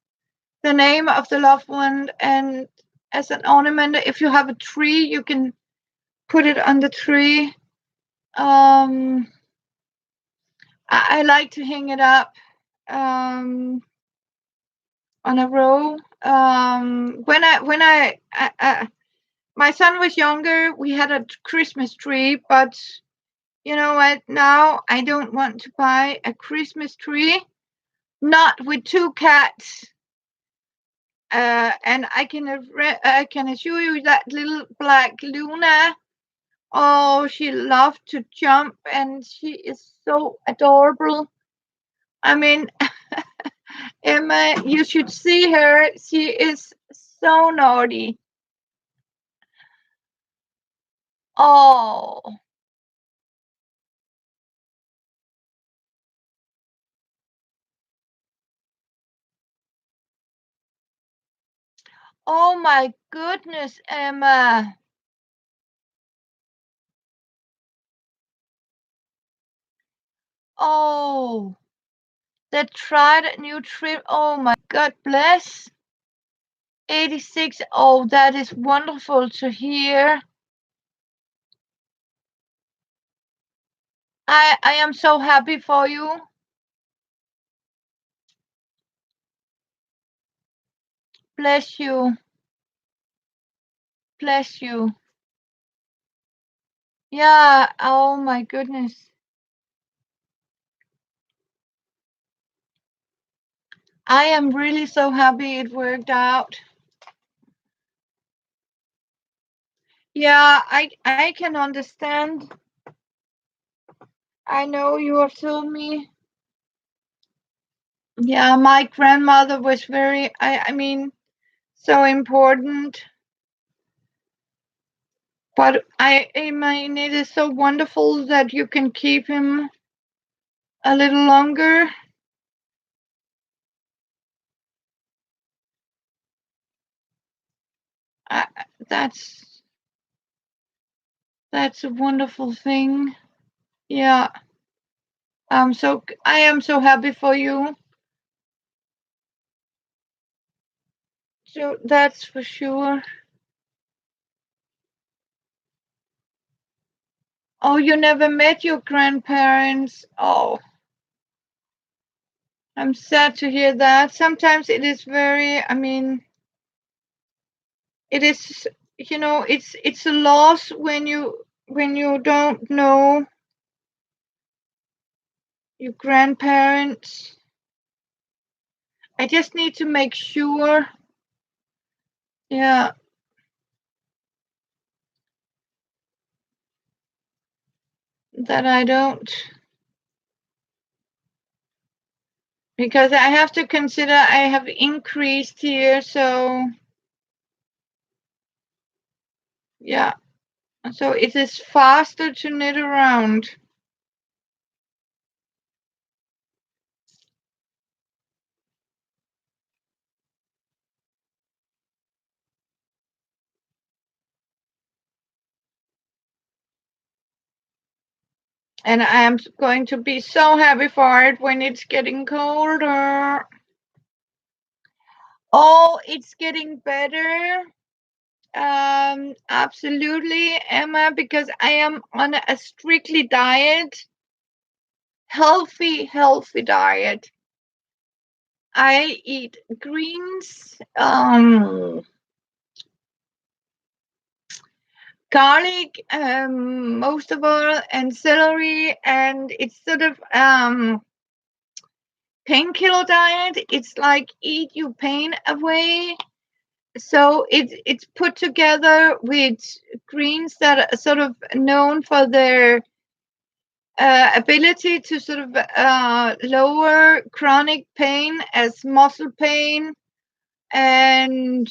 the name of the loved one, and as an ornament. If you have a tree, you can put it on the tree. I like to hang it up on a row. When my son was younger, we had a Christmas tree, but you know what? Now I don't want to buy a Christmas tree, not with two cats. And I can assure you that little black Luna. Oh, she loved to jump, and she is so adorable. I mean, Emma, you should see her. She is so naughty. Oh, oh my goodness, Emma. Oh, the tried new trip. Oh my God bless. 86. Oh, that is wonderful to hear. I am so happy for you. Bless you. Bless you. Yeah, oh my goodness. I am really so happy it worked out. Yeah, I can understand. I know you have told me. Yeah, my grandmother was very, I mean, so important. But I mean, it is so wonderful that you can keep him a little longer. I, that's a wonderful thing. Yeah, I am so happy for you. So that's for sure. Oh, you never met your grandparents. Oh, I'm sad to hear that. Sometimes it is very, I mean, it is, it's a loss when you don't know your grandparents. I just need to make sure, yeah, that I don't, because I have to consider I have increased here, so yeah, so it is faster to knit around. And I am going to be so happy for it when it's getting colder. Oh, it's getting better. Absolutely, Emma, because I am on a strictly diet, healthy diet. I eat greens, garlic, most of all, and celery, and it's sort of painkiller diet. It's like eat your pain away. So it's put together with greens that are sort of known for their ability to sort of lower chronic pain as muscle pain, and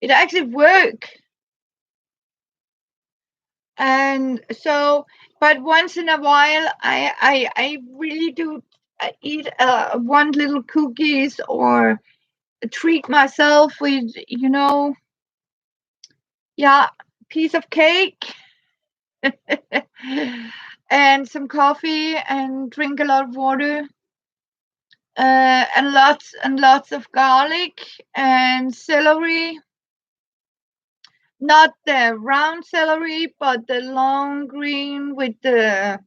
it actually work. And so, but once in a while, I really do eat one little cookies or treat myself with, yeah, piece of cake and some coffee and drink a lot of water, and lots of garlic and celery. Not the round celery, but the long green with the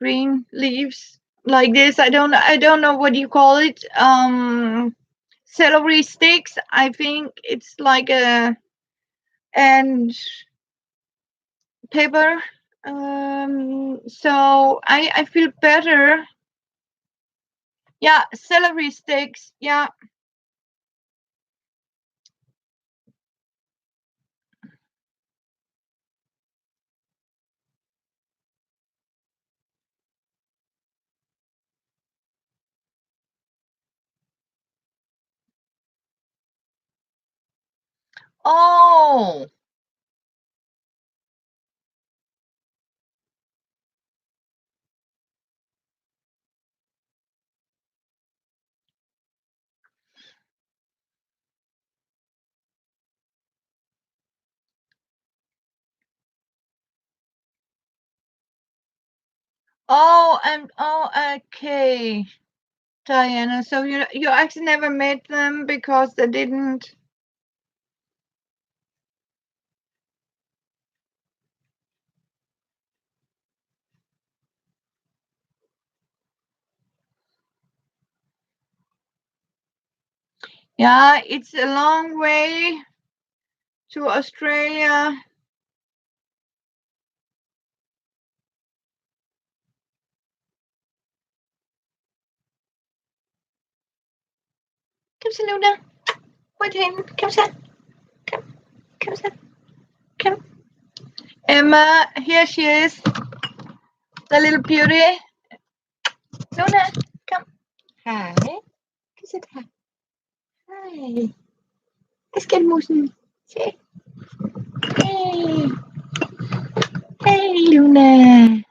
green leaves like this. I don't know what you call it. Celery sticks. I think it's like a and pepper. So I feel better. Yeah, celery sticks. Yeah. Oh. Oh, and oh, okay, Diana. So you actually never met them because they didn't. Yeah, it's a long way to Australia. Come, Selena. Wait in. Come, son. Come, come, son. Come. Emma, here she is. The little beauty. Luna, come. Hi. Come sit. Hi. Hi. Let's get moving. Say. Hey. Hey, Luna.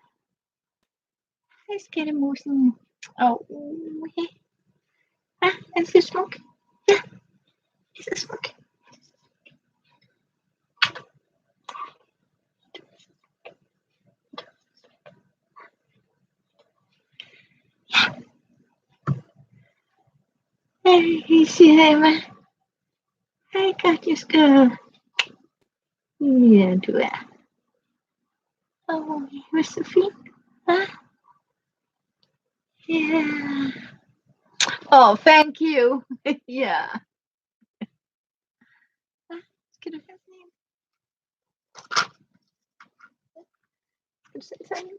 Let's get moving. Oh. Hey. Ah, let's just smoke. Yeah. Let's just smoke. Easy, Emma. I got you, girl. Yeah, du er. Oh, du er så fin. Huh? Yeah. Oh, thank you. Yeah. Skal du have sådan en? Skal du sætte sådan en?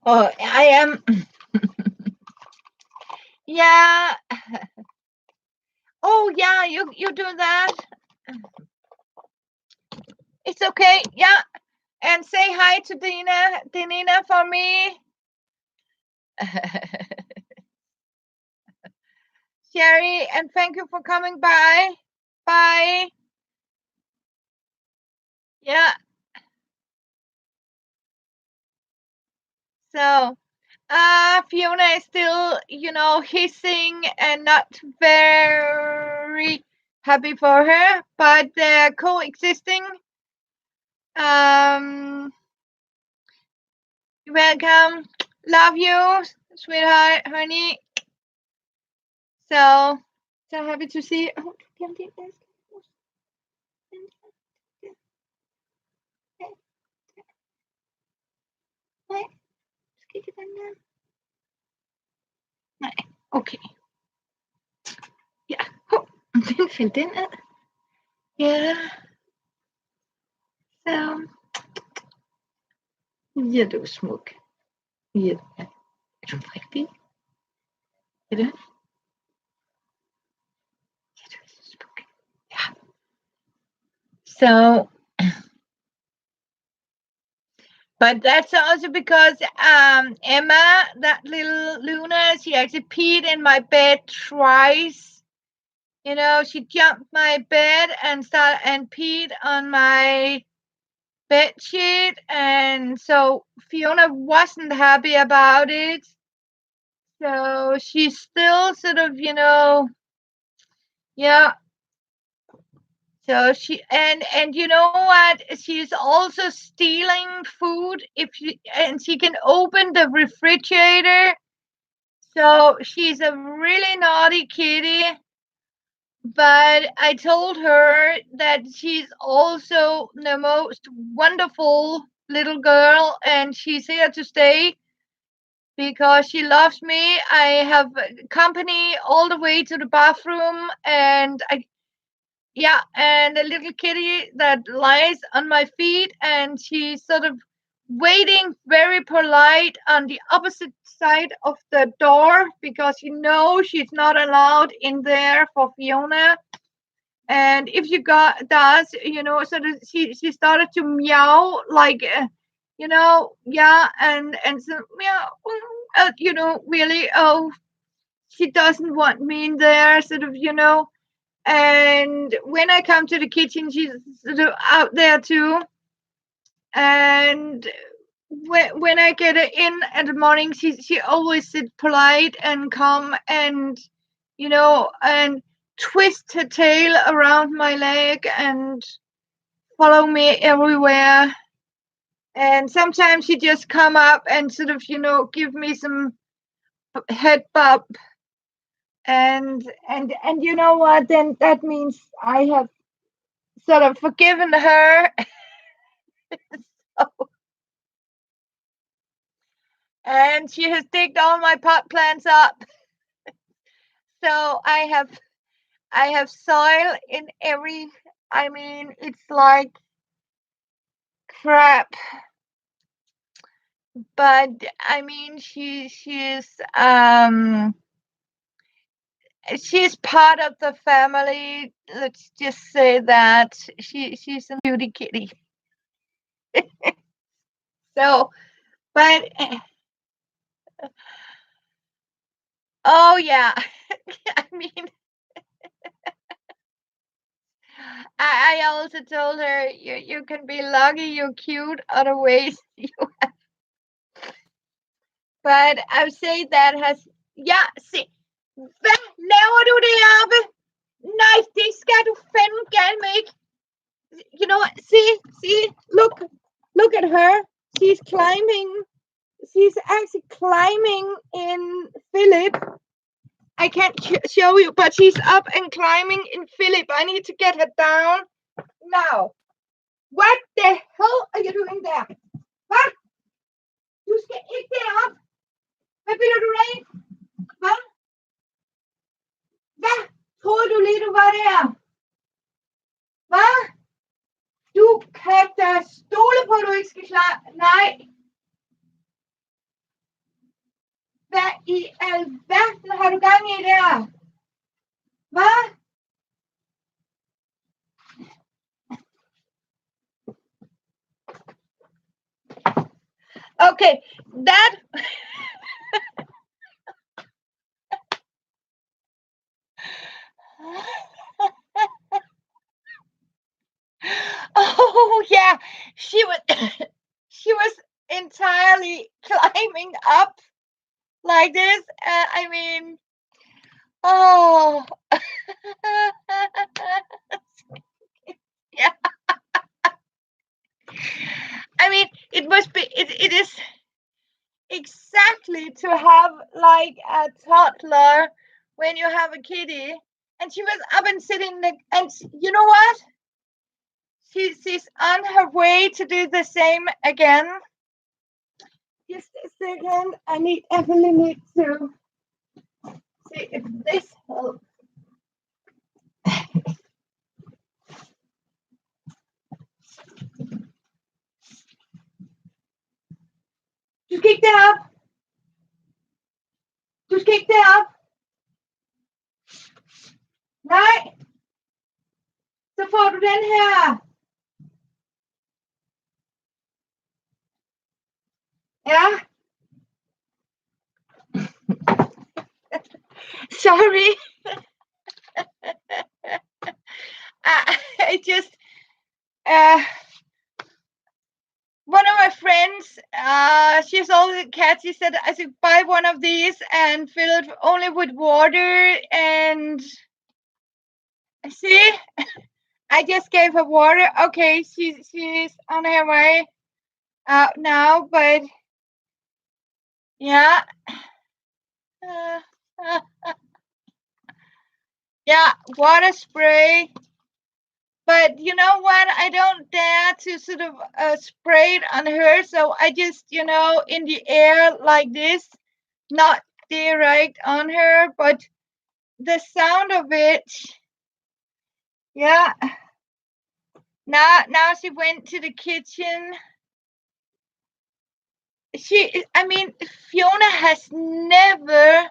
Oh, I am. Yeah. Oh, yeah. You do that. It's okay. Yeah. And say hi to Denina for me. Sherry, and thank you for coming by. Bye. Yeah. So, Fiona is still, hissing and not very happy for her, but they're coexisting. Welcome. Love you, sweetheart, honey. So happy to see. Oh, Nej, okay. Ja, den find den ad. Ja. Så. Ja, du er smuk. Ja, er du rigtig? Er du? Ja, du er så smuk. Ja. So, but that's also because Emma, that little Luna, she actually peed in my bed twice. She jumped my bed and peed on my bed sheet, and so Fiona wasn't happy about it. So she's still sort of, yeah. So she and you know what? She's also stealing food and she can open the refrigerator. So she's a really naughty kitty. But I told her that she's also the most wonderful little girl and she's here to stay because she loves me. I have company all the way to the bathroom and and a little kitty that lies on my feet and she's sort of waiting very polite on the opposite side of the door because she's not allowed in there for Fiona. And if she does, sort of she started to meow like, and so meow, really, oh, she doesn't want me in there, sort of, And when I come to the kitchen, she's sort of out there too. And when I get her in the morning, she always sits polite and calm and, and twist her tail around my leg and follow me everywhere. And sometimes she just come up and sort of, give me some head bump. And you know what? Then that means I have sort of forgiven her. And she has digged all my pot plants up. So I have soil in every. I mean, it's like crap. But I mean, she's part of the family. Let's just say that she's a cutie kitty. So, but oh yeah, I mean, I also told her you can be lucky you're cute other ways you have. But I would say that has se. Hvad laver du deroppe? Nej, det skal du fandme gerne ikke. You know what? Se, see, look at her. She's climbing. She's actually climbing in Philip. I can't show you, but she's up and climbing in Philip. I need to get her down now. What the hell are you doing there? Hvad? Du skal ikke derop. Hvad bilder du dig ind? Hvad? Hvad troede du lige, du var der? Hvad? Du kan da stole på, at du ikke skal klare. Nej. Hvad i alverden har du gang i der? Hvad? Okay, that oh yeah, she was she was entirely climbing up like this. I mean, oh yeah. I mean, it must be. It is exactly to have like a toddler when you have a kitty. And she was up and sitting there, and you know what? She's on her way to do the same again. Just a second. I really need to see if this helps. Du skal ikke derop. Du skal ikke derop. Nej. Så får du den her. Ja. Sorry. I just one of my friends, she's always a cat. She said I should buy one of these and fill it only with water. And see, I just gave her water. Okay, she's on her way out now. But yeah, yeah, water spray. But you know what? I don't dare to sort of spray it on her. So I just, in the air like this, not direct on her, but the sound of it. Yeah. Now she went to the kitchen. Fiona has never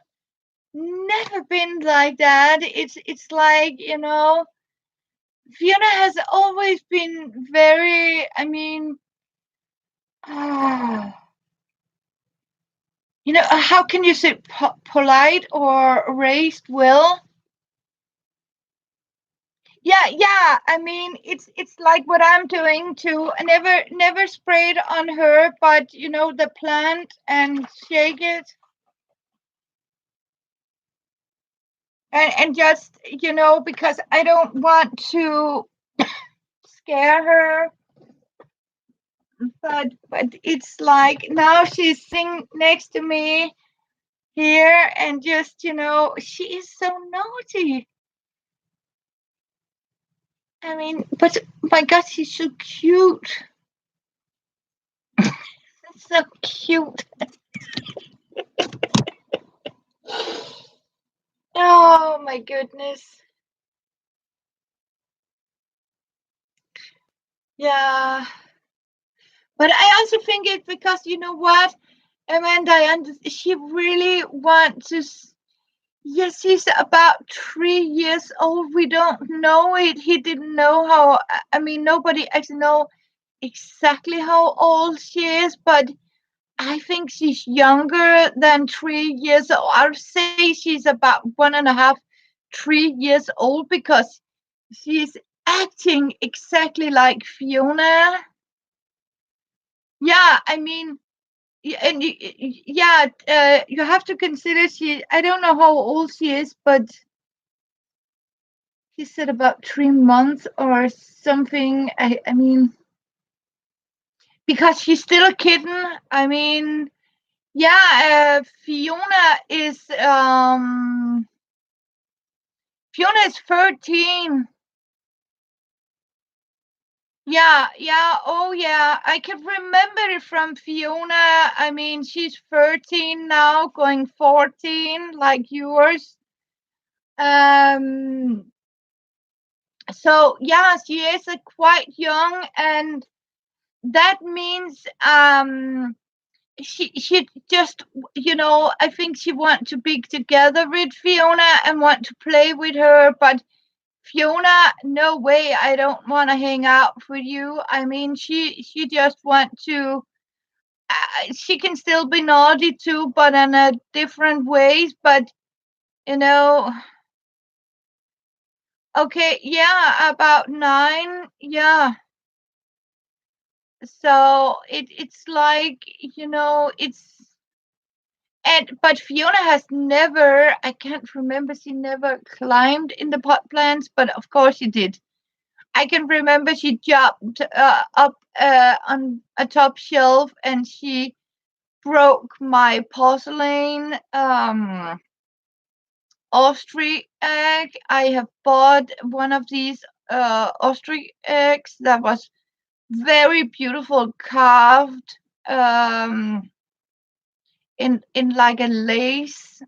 been like that. It's like, Fiona has always been very, how can you say polite or raised well? Yeah. It's like what I'm doing too. I never sprayed on her, but the plant and shake it. And just, because I don't want to scare her. But it's like now she's sitting next to me here, and just, she is so naughty. But my God, she's so cute. So cute. Oh my goodness. Yeah. But I also think it's because, you know what, Amanda, she really wants to. Yes, he's about 3 years old. We don't know it. He didn't know how. Nobody actually know exactly how old she is, but I think she's younger than 3 years old. I'll say she's about 1.5, 3 years old, because she's acting exactly like Fiona. Yeah, and you have to consider I don't know how old she is, but he said about 3 months or something. I mean, because she's still a kitten. I mean, yeah, Fiona is 13. Yeah, yeah, oh yeah. I can remember it from Fiona. I mean, she's 13 now, going 14, like yours. Um, so yeah, she is quite young, and that means she just, I think she want to be together with Fiona and want to play with her, but Fiona, no way, I don't want to hang out with you. I mean, she just want to. She can still be naughty too, but in a different ways. But you know, okay, yeah, about 9, yeah. So it's like, it's. And but Fiona has never, I can't remember, she never climbed in the pot plants, but of course she did. I can remember she jumped up on a top shelf and she broke my porcelain ostrich egg. I have bought one of these ostrich eggs that was very beautiful, carved in like a lace.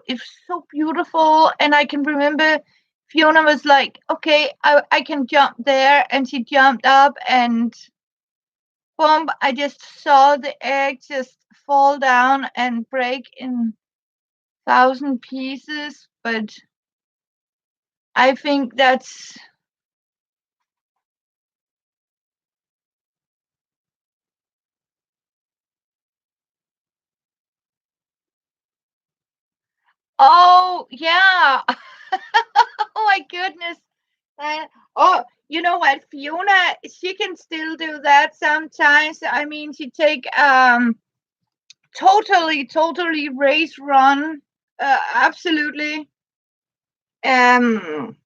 It's so beautiful, and I can remember Fiona was like, "Okay, I can jump there," and she jumped up, and boom! I just saw the egg just fall down and break in thousand pieces. But I think that's. Oh yeah! Oh my goodness! Oh, you know what, Fiona? She can still do that sometimes. I mean, she take totally race run, absolutely. Um,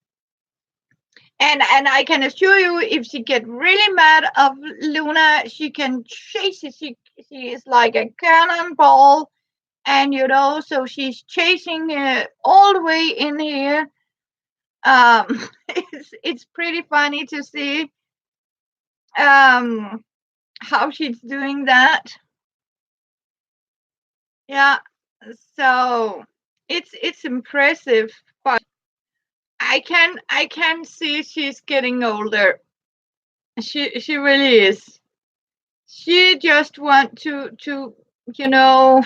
and I can assure you, if she get really mad of Luna, she can chase it. She is like a cannonball, and so she's chasing all the way in here. Um, it's pretty funny to see um how she's doing that. Yeah, so it's impressive, but I can see she's getting older. She really is. She just want to you know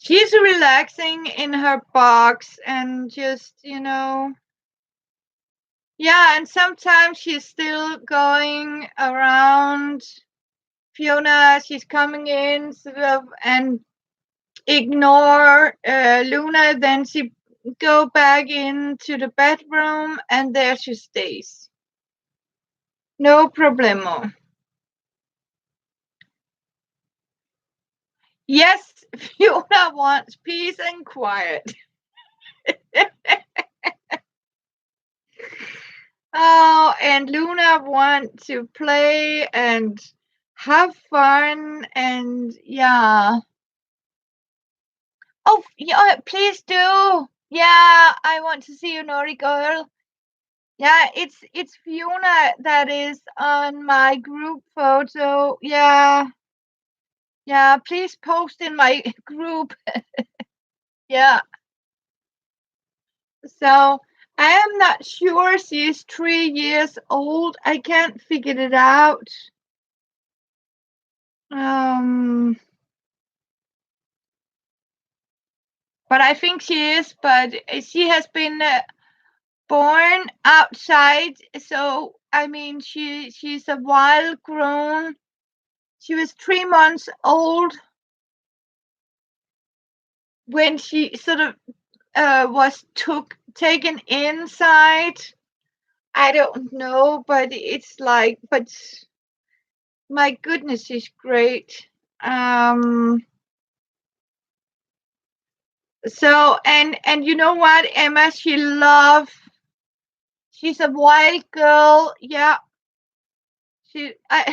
she's relaxing in her box and just yeah, and sometimes she's still going around Fiona. She's coming in sort of and ignore Luna, then she go back into the bedroom and there she stays. No problemo. Yes, Fiona wants peace and quiet. Oh, and Luna want to play and have fun and yeah. Oh, yeah, please do. Yeah, I want to see you, naughty girl. Yeah, it's Fiona that is on my group photo. Yeah, yeah, please post in my group. Yeah. So I am not sure she's 3 years old. I can't figure it out. Um, but I think she is. But she has been born outside, so I mean she's a wild grown. She was 3 months old when she sort of was taken inside. I don't know, but it's like, but my goodness, she's great. Um, So and you know what, Emma, she's a wild girl. Yeah,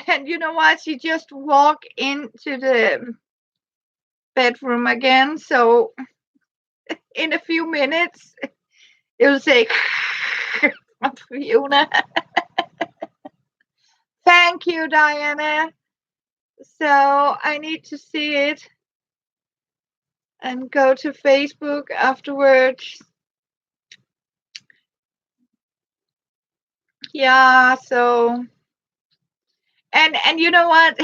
and you know what? She just walked into the bedroom again. So in a few minutes, it will say from Fiona. Thank you, Diana. So I need to see it and go to Facebook afterwards. Yeah. So and you know what?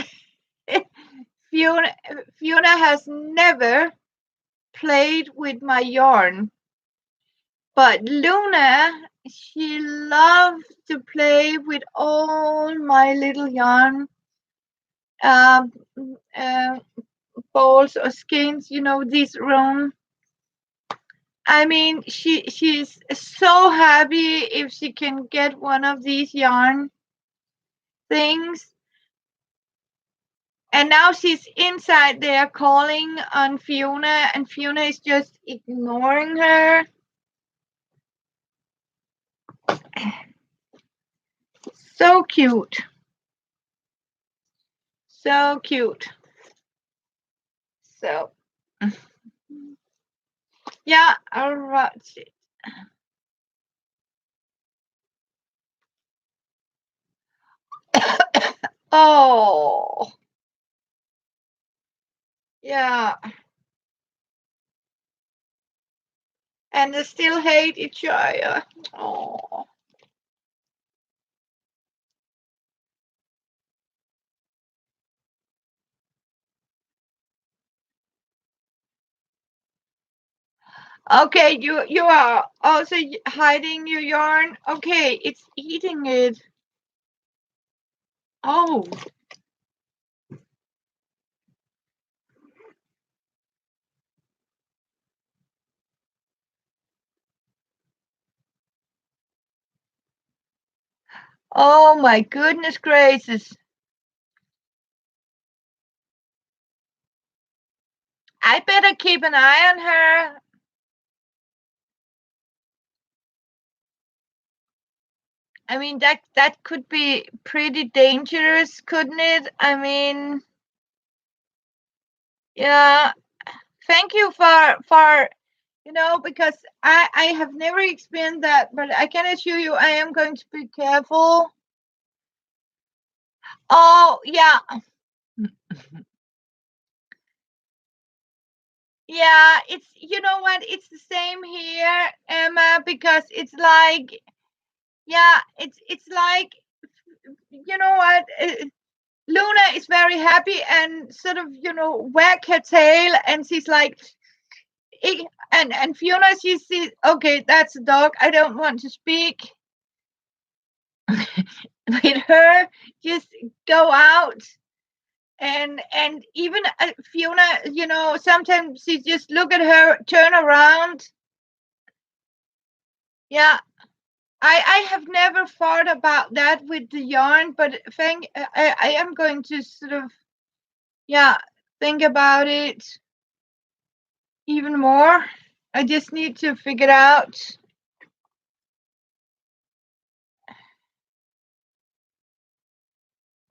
Fiona Fiona has never played with my yarn. But Luna, she loves to play with all my little yarn um, uh, balls or skeins, these round. I mean, she's so happy if she can get one of these yarn things. And now she's inside there calling on Fiona, and Fiona is just ignoring her. So cute. So cute. So, yeah, all right. Oh, yeah. And they still hate each other. Oh. Okay, you are also hiding your yarn. Okay, it's eating it. Oh. Oh my goodness gracious. I better keep an eye on her. I mean that could be pretty dangerous, couldn't it? I mean, yeah. Thank you for because I have never experienced that, but I can assure you I am going to be careful. Oh, yeah. Yeah, it's you know what? It's the same here, Emma, because it's like yeah, it's like you know what? Luna is very happy and sort of, wag her tail and she's like and Fiona she sees, okay, that's a dog. I don't want to speak with her. Just go out. And even Fiona, sometimes she just look at her, turn around. Yeah, I have never thought about that with the yarn, but I am going to sort of yeah think about it even more. I just need to figure out.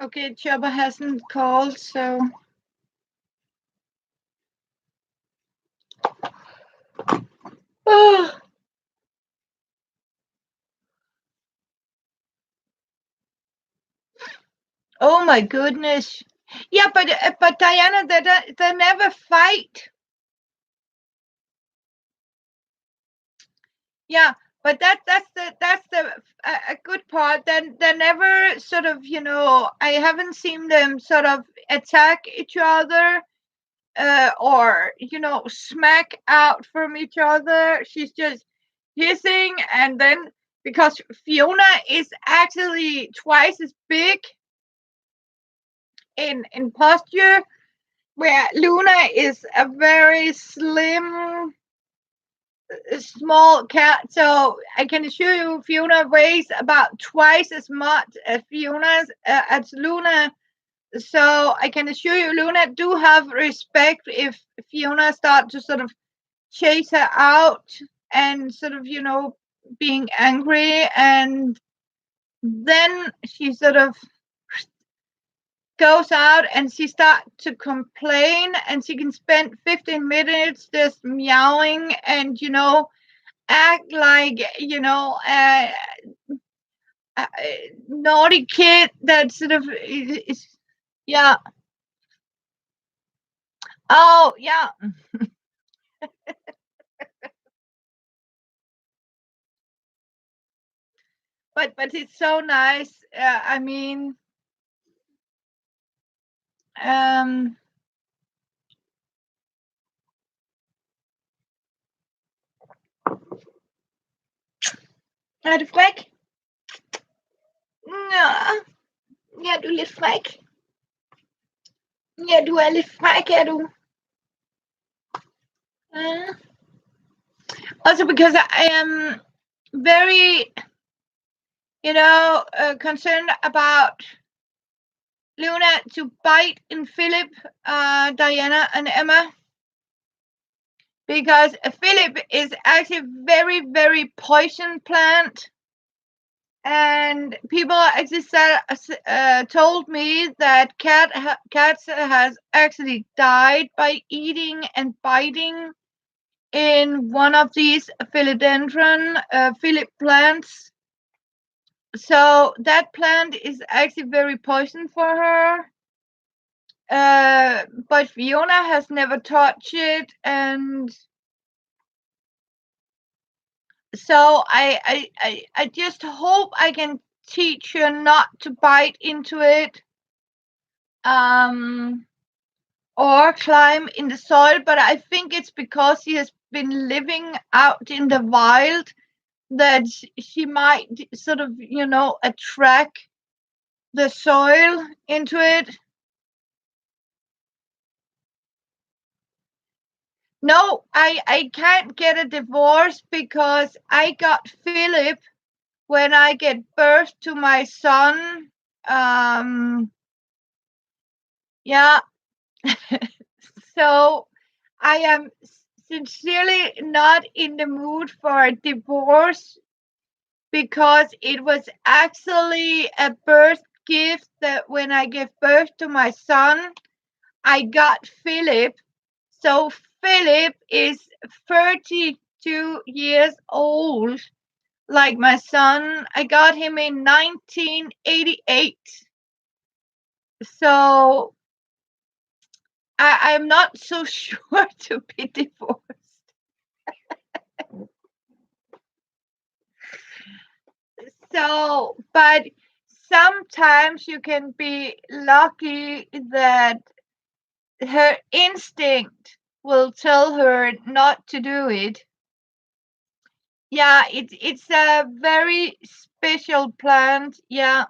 Okay, Chubba hasn't called, so oh, oh my goodness. Yeah, but Diana, they never fight. Yeah, but that's the a good part. Then they never sort of, I haven't seen them sort of attack each other or smack out from each other. She's just hissing, and then because Fiona is actually twice as big in posture, where Luna is a very slim small cat. So I can assure you, Fiona weighs about twice as much as Luna. So I can assure you, Luna do have respect if Fiona start to sort of chase her out and sort of, being angry. And then she sort of goes out and she starts to complain, and she can spend 15 minutes just meowing and, act like, a naughty kid that sort of is, yeah. Oh, yeah. But it's so nice. I mean, um, er du fræk? Nå, ja, du er lidt fræk. Ja, du er lidt fræk, er du? Uh, Also, because I am very, concerned about Luna to bite in Philip, Diana, and Emma, because Philip is actually very, very poison plant. And people actually told me that cats has actually died by eating and biting in one of these philodendron Philip plants. So that plant is actually very poison for her. But Fiona has never touched it, and so I just hope I can teach her not to bite into it, or climb in the soil. But I think it's because she has been living out in the wild that she might sort of, attract the soil into it. No, I can't get a divorce because I got Philip when I get birth to my son. Yeah. So I am sincerely not in the mood for a divorce, because it was actually a birth gift that when I gave birth to my son, I got Philip. So Philip is 32 years old, like my son. I got him in 1988. So I'm not so sure to be divorced. So, but sometimes you can be lucky that her instinct will tell her not to do it. Yeah, it's a very special plant. Yeah,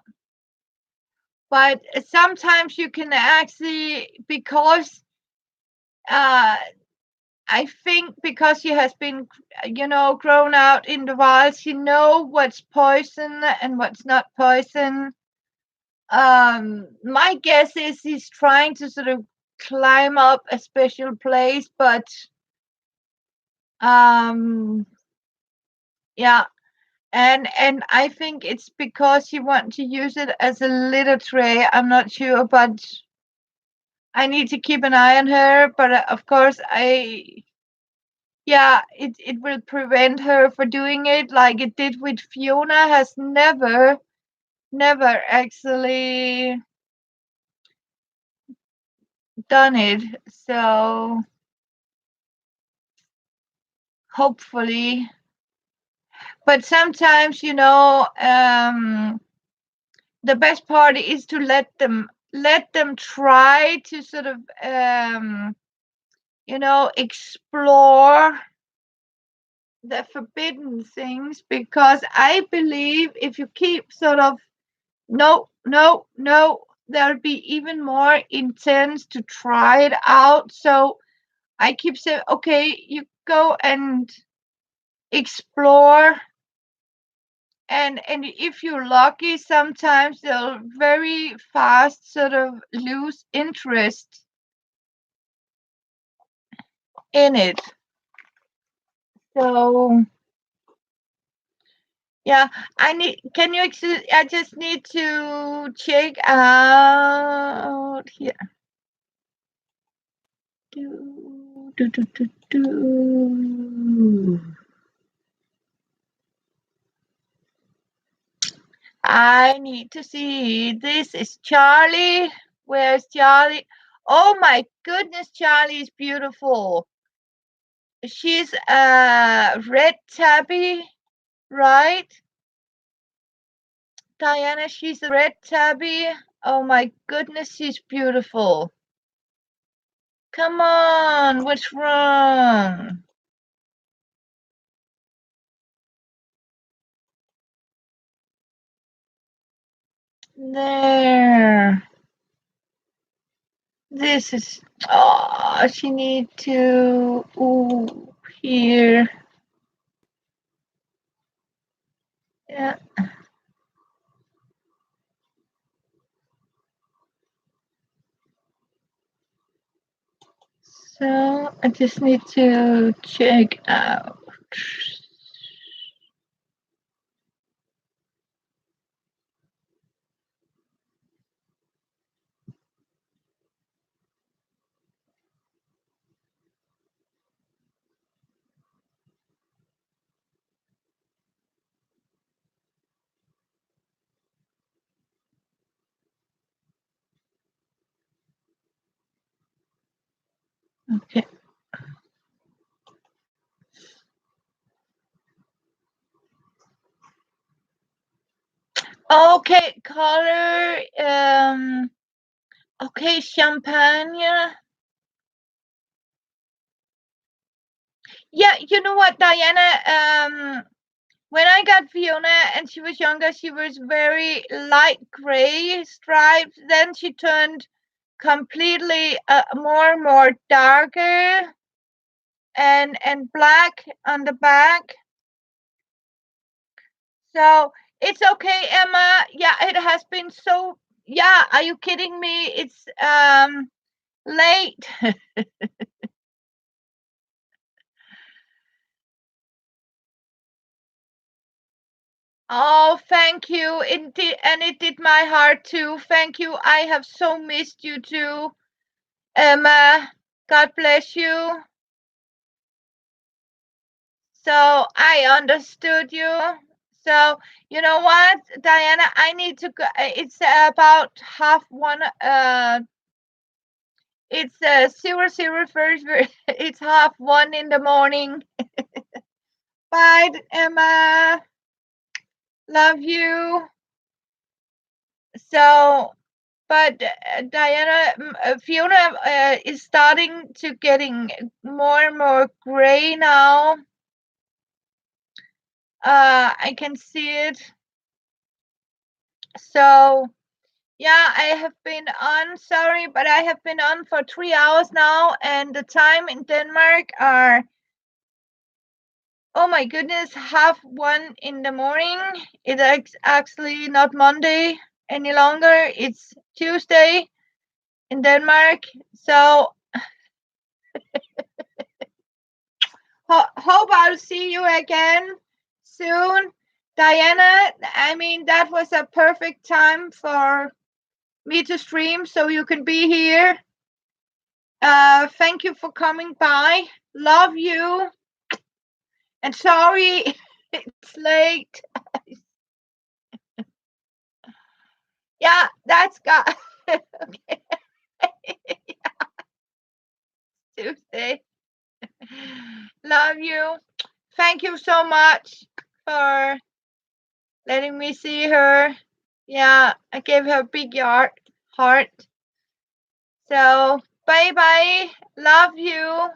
but sometimes you can actually, because uh I think because she has been, grown out in the wild, she know what's poison and what's not poison. My guess is he's trying to sort of climb up a special place, but yeah, and I think it's because he wants to use it as a litter tray. I'm not sure, but I need to keep an eye on her. But of course, yeah, it will prevent her for doing it like it did with Fiona. Has never actually done it. So hopefully, but sometimes, the best part is to let them try to sort of, explore the forbidden things, because I believe if you keep sort of, no, no, no, there'll be even more intense to try it out. So I keep saying, okay, you go and explore, and if you're lucky, sometimes they'll very fast sort of lose interest in it. So yeah, can you I just need to check out here. Do, do, do, do, do. I need to see. This is Charlie. Where's Charlie? Oh my goodness, Charlie is beautiful. She's a red tabby, right? Diana, she's a red tabby. Oh my goodness, she's beautiful. Come on, what's wrong? There. This is, oh, she need to, ooh, here. Yeah. So I just need to check out. Okay. Okay, color. Okay, champagne. Yeah, you know what, Diana? When I got Fiona and she was younger, she was very light gray stripes. Then she turned completely more and more darker and black on the back. So it's okay, Emma. Yeah, it has been so. Yeah, are you kidding me? It's late. Oh, thank you. It did, and it did my heart too. Thank you. I have so missed you too, Emma. God bless you. So I understood you. So you know what, Diana, I need to go. It's about half one. It's 001st. It's half one in the morning. Bye, Emma. Love you. So, but Diana, Fiona is starting to getting more and more gray now. I can see it. So, yeah, I have been on. Sorry, but I have been on for 3 hours now, and the time in Denmark are, oh my goodness, half one in the morning. It's actually not Monday any longer. It's Tuesday in Denmark. So hope I'll see you again soon. Diana, I mean, that was a perfect time for me to stream so you can be here. Thank you for coming by. Love you. And sorry it's late. Yeah, that's got okay. Tuesday. Love you. Thank you so much for letting me see her. Yeah, I gave her a big heart. So bye bye. Love you.